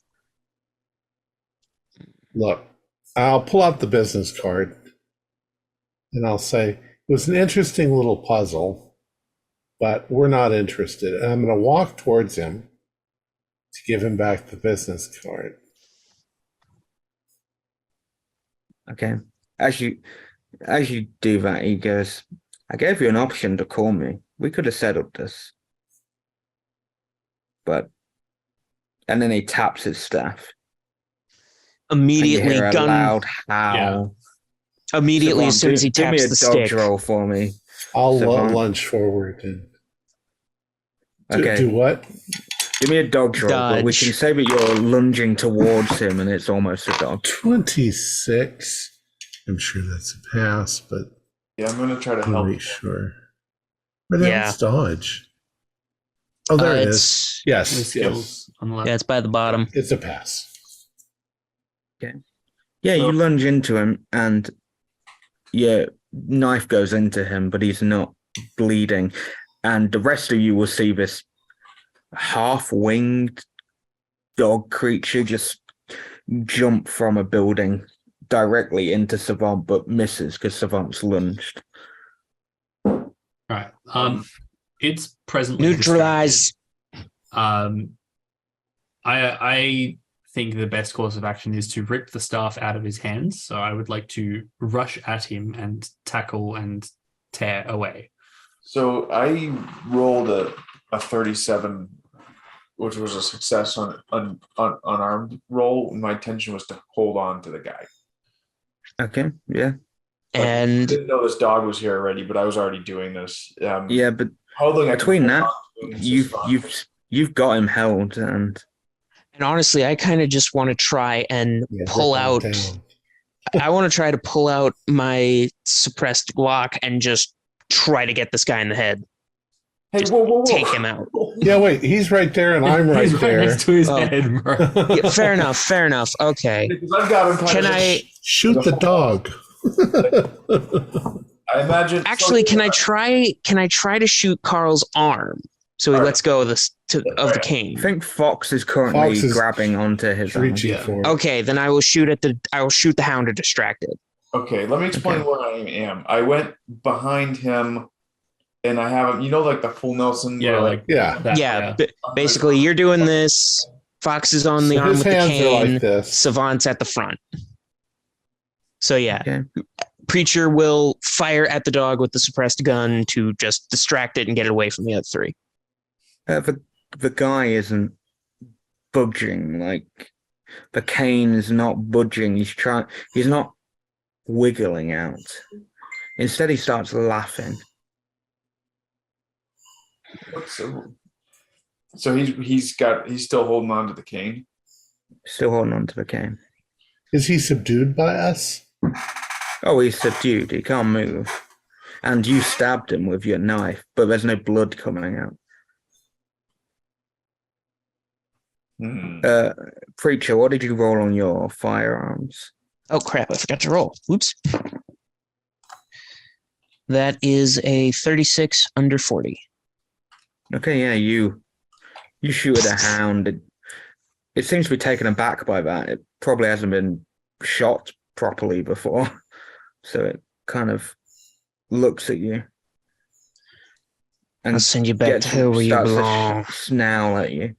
Look, I'll pull out the business card and I'll say, it was an interesting little puzzle, but we're not interested. And I'm going to walk towards him to give him back the business card. Okay. As you do that, he goes, I gave you an option to call me. We could have settled this. And then he taps his staff. And you Immediately, hear a gun. loud howl. Immediately, as Savant, soon as he do me taps a the dodge stick. roll for me. I'll Savant. lunge forward and Okay. do what? Give me a dodge roll, but we Dodge. can say that you're lunging towards him and it's almost a dodge. 26. I'm sure that's a pass, but Yeah, I'm gonna try to I'll help. make sure. Where the Yeah. hell's dodge? Oh, there it is. It's Yes, The yes. skills on the left. yeah, it's by the bottom. It's a pass. Yeah, So- you lunge into him and your knife goes into him, but he's not bleeding. And the rest of you will see this half-winged dog creature just jump from a building directly into Savant, but misses because Savant's lunged. Right. It's presently Neutralize. I think the best course of action is to rip the staff out of his hands. So I would like to rush at him and tackle and tear away. So I rolled a 37, which was a success on unarmed roll. My intention was to hold on to the guy. Okay, yeah. I And didn't know this dog was here already, but I was already doing this. Yeah, but Holding I can between hold that, on to him, it's just fine. you've got him held, and honestly, I kind of just want to try and Yeah, pull rip out. him down. I want to try to pull out my suppressed Glock and just try to get this guy in the head. Hey, Just whoa. take him out. Yeah, wait, he's right there and I'm right He's there. next to his Oh. head, bro. Yeah, fair enough. Okay. Because I've got him kind Can of. I Shoot the dog. I imagine. actually? Can I try? Can I try to shoot Carl's arm so he Alright. lets go of the I cane? think Fox is currently Fox is grabbing onto his arm. Reaching Yeah. for it. Okay, then I will shoot the hound to distract it. Okay, let me explain Okay. where I am. I went behind him, and I have him. You know, like the full Nelson. Yeah, where, like Yeah. that, Yeah, basically, you're doing this. Fox is on the So arm his with the hands are cane. like this. Savant's at the front. So yeah, Okay. Preacher will fire at the dog with the suppressed gun to just distract it and get it away from the other three. The guy isn't budging. Like the cane is not budging. He's not wiggling out. Instead, he starts laughing. So he's still holding on to the cane. Still holding on to the cane. Is he subdued by us? Oh, he's subdued. He can't move. And you stabbed him with your knife, but there's no blood coming out. Hmm. Preacher, what did you roll on your firearms? Oh crap! I forgot to roll. Oops. That is a 36 under 40. Okay, yeah, you shoot at a hound. It seems to be taken aback by that. It probably hasn't been shot properly before, so it kind of looks at you I'll and send you back gets to hell where you starts to belong. snowl at you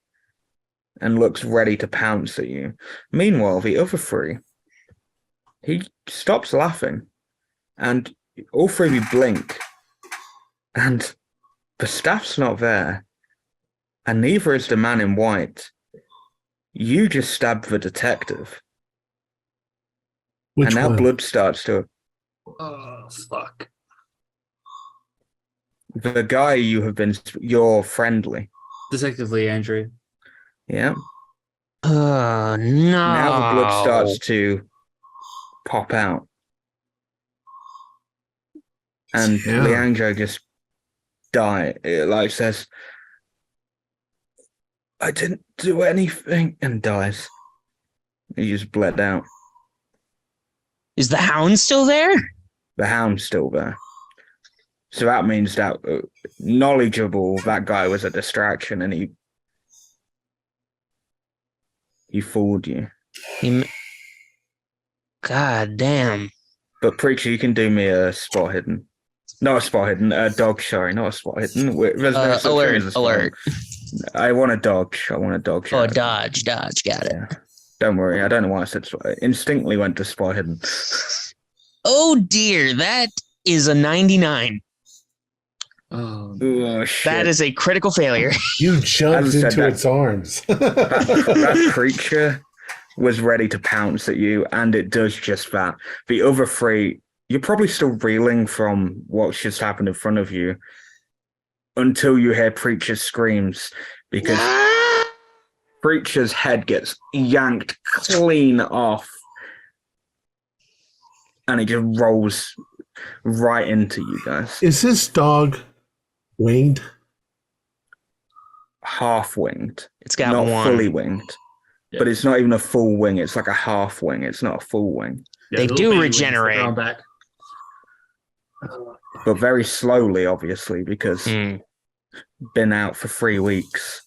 and looks ready to pounce at you. Meanwhile, the other three, he stops laughing, and all three of you blink, and the staff's not there, and neither is the man in white. You just stabbed the detective, Which and now one? blood starts to. Oh fuck! The guy you're friendly. Detective Lee Andrew. Yeah. No. Now the blood starts to pop out. And Yeah. Leandro just says, I didn't do anything, and dies. He just bled out. Is the hound still there? The hound's still there. So that means that knowledgeable, that guy was a distraction, and he fooled you. God damn. But Preacher, you can do me a spot hidden. Not a spot hidden, a dog, sorry, not a spot hidden. There's no such thing as a spot alert. hidden. I want a dog. Oh, dodge, got it. Yeah. Don't worry, I don't know why I said spot. I instinctively went to spot hidden. Oh dear, that is a 99. Oh, Oh, shit. That is a critical failure. You jumped As I said into that- its arms. that creature was ready to pounce at you, and it does just that. The other three, you're probably still reeling from what's just happened in front of you until you hear Preacher's screams, because Preacher's head gets yanked clean off, and it just rolls right into you guys. Is this dog winged? Half winged, It's got not one. fully winged. Yeah. But it's not even a full wing. It's like a half wing. It's not a full wing. yeah, They little do baby wings, regenerate. they're on back. But very slowly, obviously, because Hmm. been out for 3 weeks.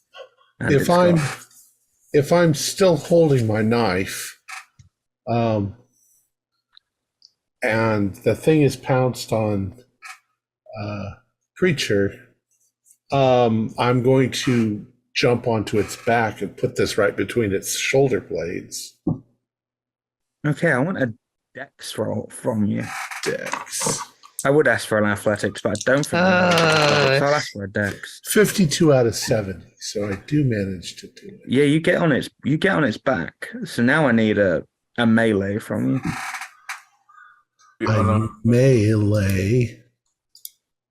And If it's I'm got- if I'm still holding my knife, and the thing is pounced on Preacher, I'm going to jump onto its back and put this right between its shoulder blades. Okay, I want a dex roll from you. Dex. I would ask for an athletics, but I don't think I have athletics. I'll ask for a dex. 52 out of 70, so I do manage to do it. Yeah, you get on its back. So now I need a melee from you. I melee.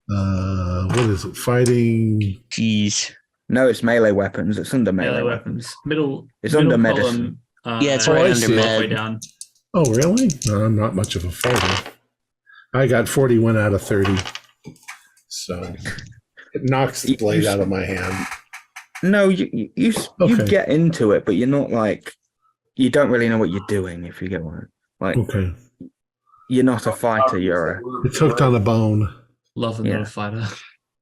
What is it? Fighting. Jeez. No, it's melee weapons. It's under melee, Melee weapons. Middle. It's middle under column, medicine. Yeah, it's right halfway under med. down. Oh, really? No, I'm not much of a fighter. I got 41 out of 30. so it knocks the blade out of my hand. No, you Okay. get into it, but you're not like, you don't really know what you're doing, if you get what like. Okay. You're not a fighter. You're It's hooked on a bone. Love and not a fighter.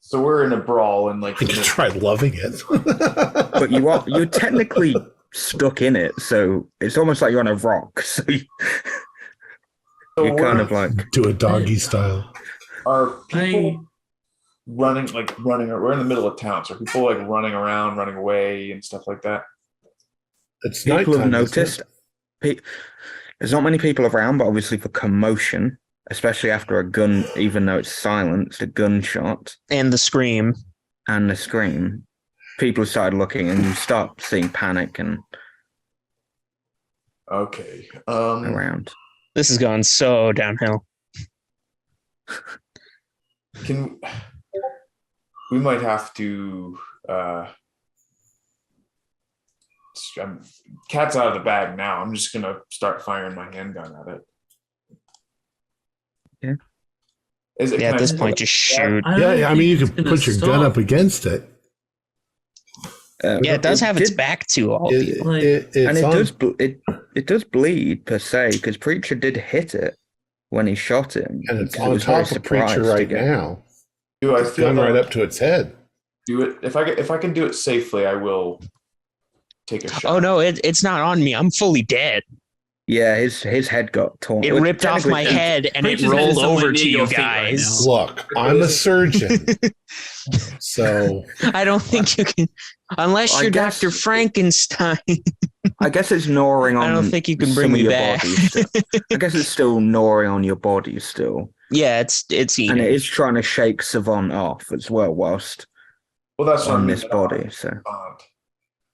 So we're in a brawl and like I can try loving it. but you're technically stuck in it, so it's almost like you're on a rock. So you're kind of like do a doggy style. Are people running? We're in the middle of town, so are people like running around, running away, and stuff like that? It's people nighttime, have noticed. There's not many people around, but obviously for commotion, especially after a gun, even though it's silenced, a gunshot And the scream. and the scream, people started looking, and you start seeing panic and Okay. around. This has gone so downhill. We might have to cat's out of the bag now. I'm just gonna start firing my handgun at it. Yeah. At this point, just shoot. Yeah, I mean, you can put your gun up against it. Yeah, it does have its back to all of you. And it does bleed per se, because Preacher did hit it when he shot him, and it's 'cause it on was very top of Preacher surprised to right get- now. Do I feel Gun that right up to its head. do it if I can do it safely? I will take a shot. Oh no, it's not on me. I'm fully dead. Yeah, his head got torn. It Well, ripped off my technically- head and it Preacher's head is rolled somewhere over near to you your feet right guys. now. Look, I'm a surgeon. So I don't think you can, unless I you're guess- Dr. Frankenstein. I guess it's gnawing on. I don't think you can bring some of me your back. body still. I guess it's still gnawing on your body still, Yeah, it's eating. and it is trying to shake Savant off as well, whilst Well, that's what I on mean. this body. So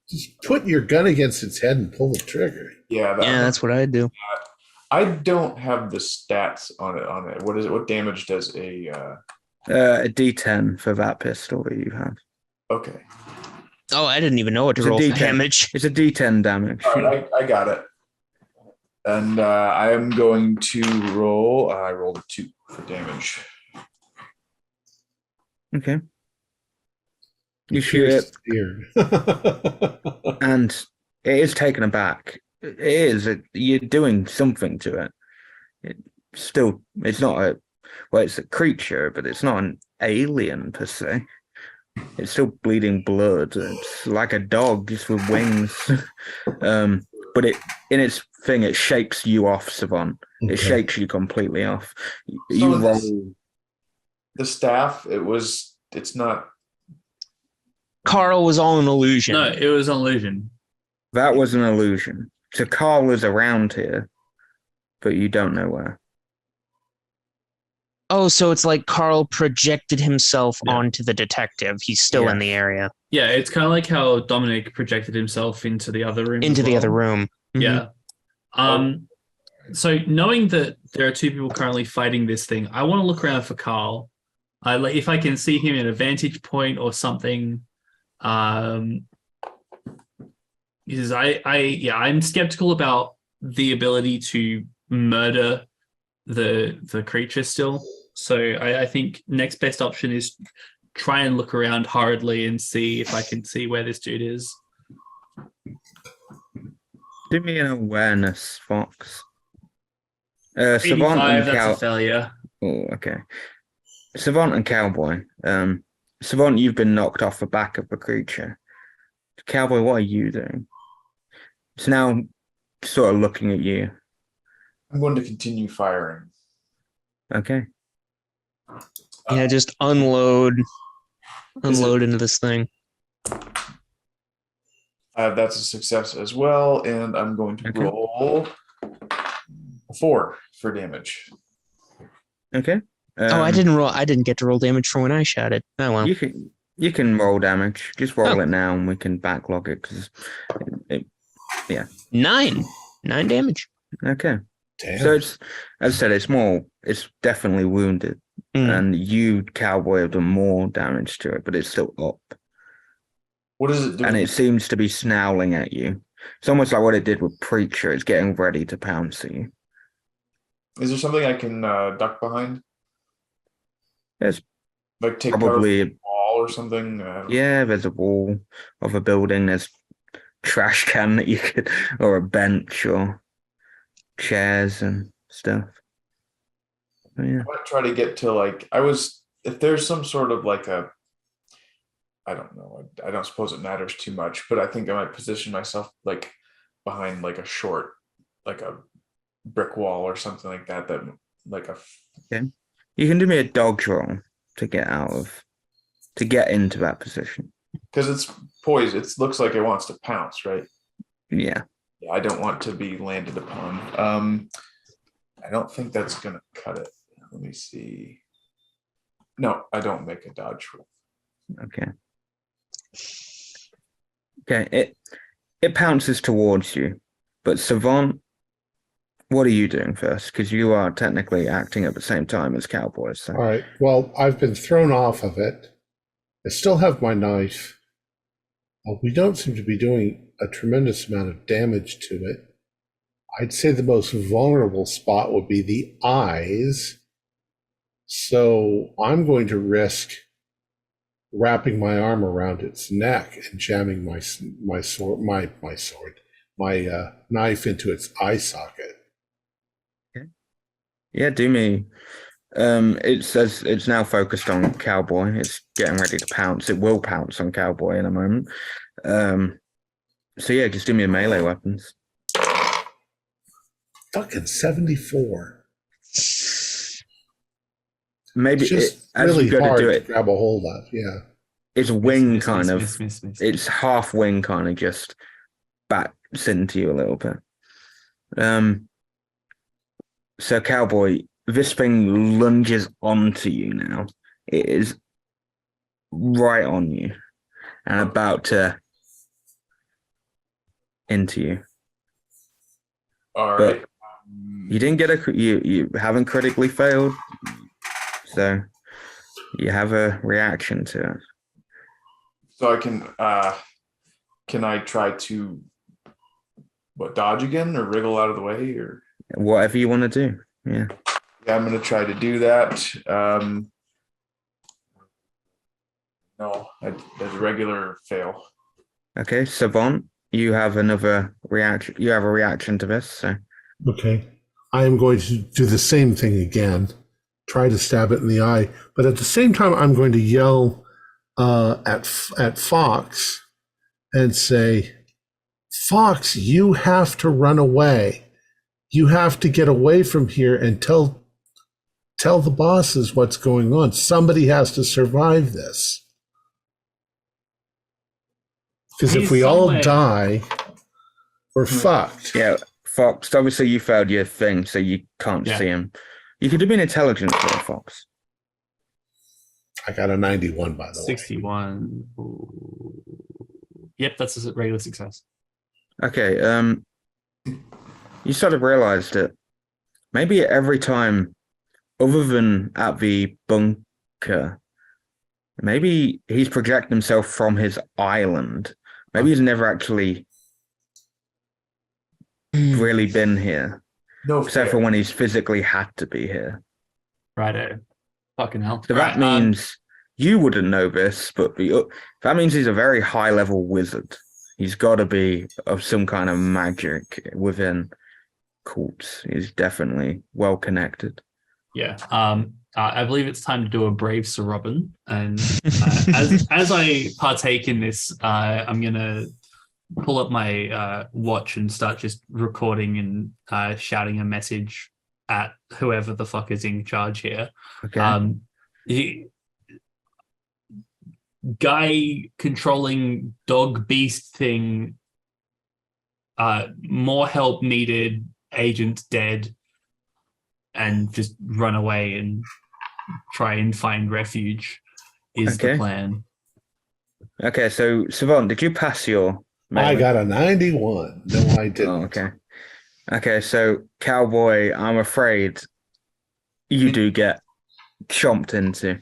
just put your gun against its head and pull the trigger. Yeah, That's what I do. I don't have the stats on it. What is it? What damage does a? a D10 for that pistol that you have. Okay. Oh, I didn't even know what to It's a roll for D10. damage. It's a D10 damage. All right, I got it. And I am going to roll. I rolled a 2 for damage. Okay. You shoot it, Ear. and it is taken aback. It is. You're doing something to it. It's not it's a creature, but it's not an alien per se. It's still bleeding blood. It's like a dog, just with wings. But in its thing, it shakes you off, Savant. Okay. It shakes you completely off. You So roll. the staff. It's not. Carl was all an illusion. No, it was an illusion. That was an illusion. So Carl is around here, but you don't know where. Oh, so it's like Carl projected himself Yeah. onto the detective. He's still in the area. Yeah, it's kind of like how Dominic projected himself into the other room. Into as the well. other room. Mhm. Yeah. So knowing that there are 2 people currently fighting this thing, I want to look around for Carl. If I can see him at a vantage point or something. Because I'm skeptical about the ability to murder the creature still. So I think next best option is try and look around hurriedly and see if I can see where this dude is. Give me an awareness, Fox. Savant 85, and that's a failure. Oh, okay. Savant and Cowboy. Savant, you've been knocked off the back of the creature. Cowboy, what are you doing? It's now sort of looking at you. I'm going to continue firing. Okay. Yeah, just unload into this thing. That's a success as well, and I'm going to Okay. roll a 4 for damage. Okay. I didn't get to roll damage for when I shot it. Oh well. You can roll damage. Just roll it now, and we can backlog it. Cause 9 damage. okay. Damn. So it's, as I said, it's definitely wounded, and you, Cowboy, have done more damage to it, but it's still up, What does it do? and it seems to be snarling at you. It's almost like what it did with Preacher. It's getting ready to pounce at you. Is there something I can duck behind? There's Like take cover from Probably, a wall or something. yeah, there's a wall of a building, there's trash can that you could, or a bench or chairs and stuff. Oh, yeah. I might try to get to like if there's some sort of like a, I don't know. I don't suppose it matters too much, but I think I might position myself like behind like a brick wall or something like that. That like a Okay. You can do me a dodge roll to get into that position. because it's poised. It looks like it wants to pounce, right? Yeah. Yeah, I don't want to be landed upon. I don't think that's gonna cut it. Let me see. No, I don't make a dodge roll. Okay. Okay. It pounces towards you, but Savant, what are you doing first? Because you are technically acting at the same time as Cowboys. So. All right. Well, I've been thrown off of it. I still have my knife. We don't seem to be doing a tremendous amount of damage to it. I'd say the most vulnerable spot would be the eyes. So I'm going to risk wrapping my arm around its neck and jamming my knife into its eye socket. Okay. Yeah, do me. It says it's now focused on Cowboy. It's getting ready to pounce. It will pounce on Cowboy in a moment. So yeah, just do me a melee weapons. Fucking 74. Maybe It's just as really you go hard to do to it, grab a hold of. Yeah. its wing Miss, kind of, miss. its half wing kind of just backs into you a little bit. So Cowboy, this thing lunges onto you now. It is right on you and about to into you. All But right. you didn't get you haven't critically failed, so you have a reaction to it. So can I try to dodge again or wriggle out of the way or Whatever you want to do. Yeah. yeah, I'm gonna try to do that. No, that's a regular fail. Okay, Savant, you have another reaction. You have a reaction to this. So. Okay. I am going to do the same thing again, try to stab it in the eye, but at the same time, I'm going to yell at Fox and say, Fox, you have to run away. You have to get away from here and tell the bosses what's going on. Somebody has to survive this. Because if we all die, we're fucked. Yeah, Fox, obviously you failed your thing, so you can't see him. You could have been intelligent for Fox. I got a 91, by the way. 61. Ooh. Yep, that's a regular success. Okay, you sort of realized that maybe every time, other than at the bunker, maybe he's projecting himself from his island. Maybe he's never actually really been here. No, except for when he's physically had to be here. Righto. Fucking hell. So that means you wouldn't know this, but that means he's a very high level wizard. He's got to be of some kind of magic within cults. He's definitely well connected. Yeah. I believe it's time to do a brave Sir Robin, and as I partake in this, I'm gonna pull up my watch and start just recording and shouting a message at whoever the fuck is in charge here. Okay. Guy controlling dog beast thing. More help needed. Agent dead. And just run away and try and find refuge is the plan. Okay, so Savant, did you pass your I got a 91. No, I didn't. Oh, okay. Okay, so Cowboy, I'm afraid you do get chomped into.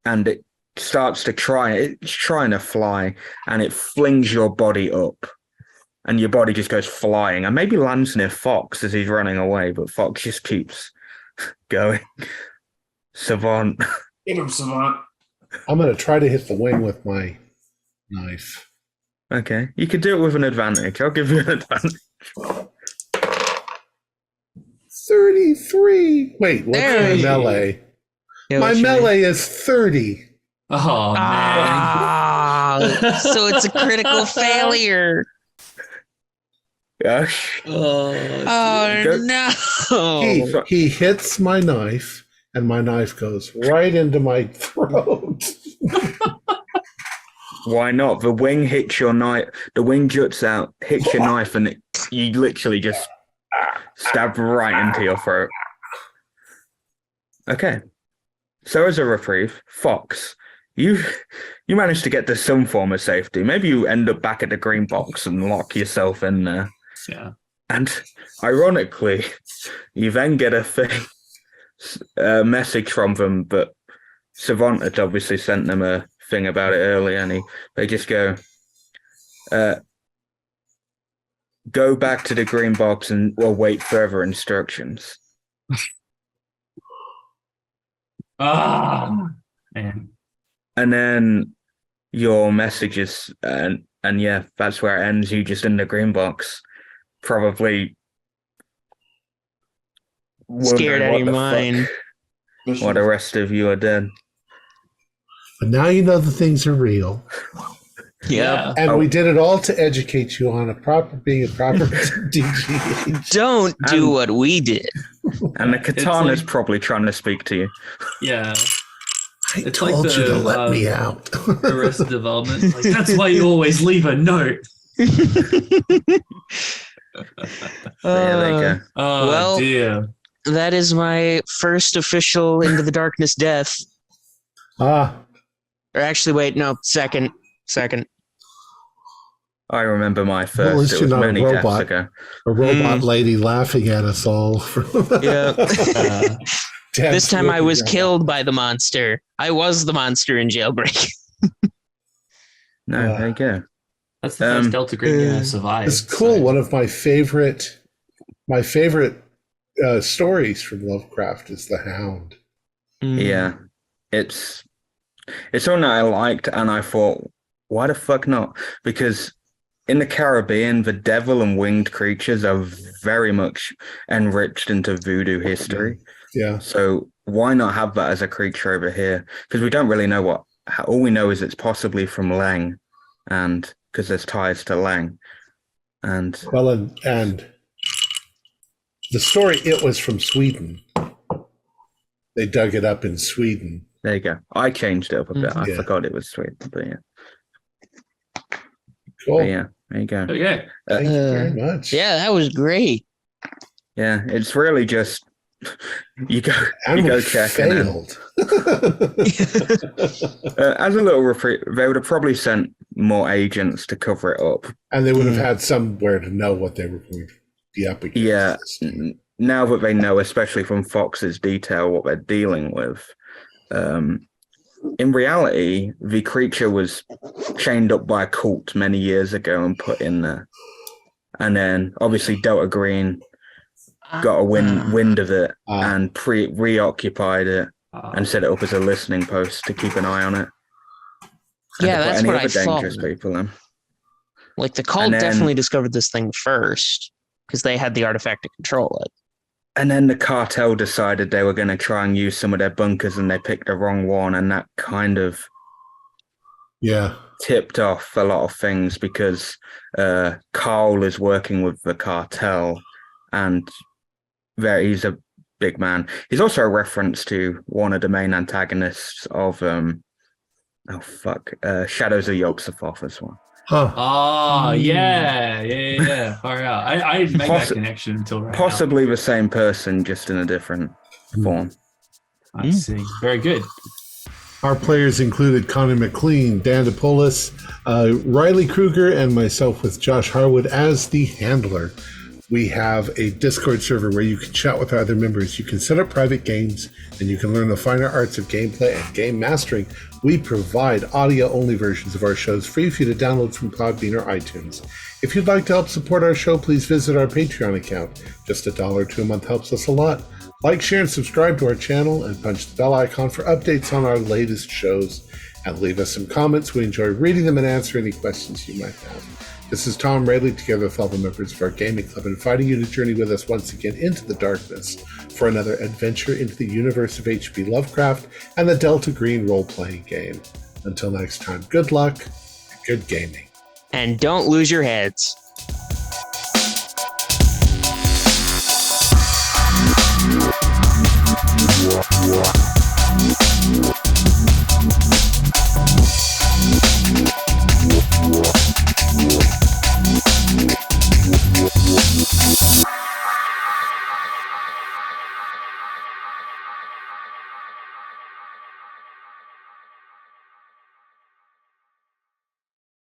And it's trying to fly, and it flings your body up. And your body just goes flying, and maybe lands near Fox as he's running away, but Fox just keeps going. Savant, Hit him, Savant. I'm going to try to hit the wing with my knife. Okay, you could do it with an advantage. I'll give you an advantage. 33. Wait, what's There my you- melee? Yeah, My what's your name? melee is 30. Oh, man. Ah, so it's a critical failure. Gosh. Oh no! He hits my knife, and my knife goes right into my throat. Why not? The wing hits your knife. The wing juts out, hits your knife, and you literally just stab right into your throat. Okay. So as a reprieve, Fox, you managed to get to some form of safety. Maybe you end up back at the green box and lock yourself in there. Yeah. And ironically, you then get a message from them, but Savant had obviously sent them a thing about it earlier, and they just go, go back to the green box and we'll wait further instructions. Ah, man. And then your messages, and yeah, that's where it ends. You just in the green box, probably Scared out of your mind. While the rest of you are dead. But now you know the things are real. Yep. And we did it all to educate you on being a proper DG. Don't do what we did. And the katana's like- probably trying to speak to you. Yeah. I It's told like you to the, let me out. Arrested Development. Like, that's why you always leave a note. There they go. Oh, Well- dear. That is my first official Into the Darkness death. Ah, Or actually, wait, no, second. I remember my Well, at first. least It you're was not a many deaths robot. ago. a robot lady laughing at us all. Yeah. Dad's This time I looking was at- killed by the monster. I was the monster in Jailbreak. No, there you go. That's the first Delta Green I uh, survived. It's cool. so- One of my favorite stories from Lovecraft is The Hound. Yeah, it's something that I liked, and I thought, why the fuck not? Because in the Caribbean, the devil and winged creatures are very much enriched into voodoo history. Yeah. So why not have that as a creature over here? Because we don't really know all we know is it's possibly from Lang, and because there's ties to Lang. And Well, and the story, it was from Sweden. They dug it up in Sweden. there you go. I changed it up a bit. I Yeah. forgot it was sweet, but yeah. Cool. But yeah, there you go. Okay. Thank you very much. Yeah, that was great. Yeah, it's really just you go And we check and then, failed. as a little reprieve, they would have probably sent more agents to cover it up. And they would have had somewhere to know what they were going to be up against. Yeah, now that they know, especially from Fox's detail, what they're dealing with. In reality, the creature was chained up by a cult many years ago and put in there. And then, obviously, Delta Green got a wind of it and reoccupied it and set it up as a listening post to keep an eye on it. And Yeah, to put that's any what I other thought. dangerous people in. Like the cult And then- definitely discovered this thing first because they had the artifact to control it. And then the cartel decided they were going to try and use some of their bunkers, and they picked the wrong one, and that kind of Yeah. tipped off a lot of things because Carl is working with the cartel, and he's a big man. He's also a reference to one of the main antagonists of Shadows of Yog-Sothoth as well. Huh. Oh, yeah. Far out. I didn't make that connection until right Possibly the same person, just in a different form. now. I see. Very good. Our players included Conor McLean, Dan DePolis, Riley Kruger, and myself with Josh Harwood as the handler. We have a Discord server where you can chat with our other members. You can set up private games, and you can learn the finer arts of gameplay and game mastering. We provide audio-only versions of our shows free for you to download from Podbean or iTunes. If you'd like to help support our show, please visit our Patreon account. Just $1 or $2 a month helps us a lot. Like, share, and subscribe to our channel, and punch the bell icon for updates on our latest shows. And leave us some comments. We enjoy reading them and answering any questions you might have. This is Thom, Raley, together with all the members of our gaming club, inviting you to journey with us once again into the darkness for another adventure into the universe of H.P. Lovecraft and the Delta Green role-playing game. Until next time, good luck and good gaming. And don't lose your heads. What?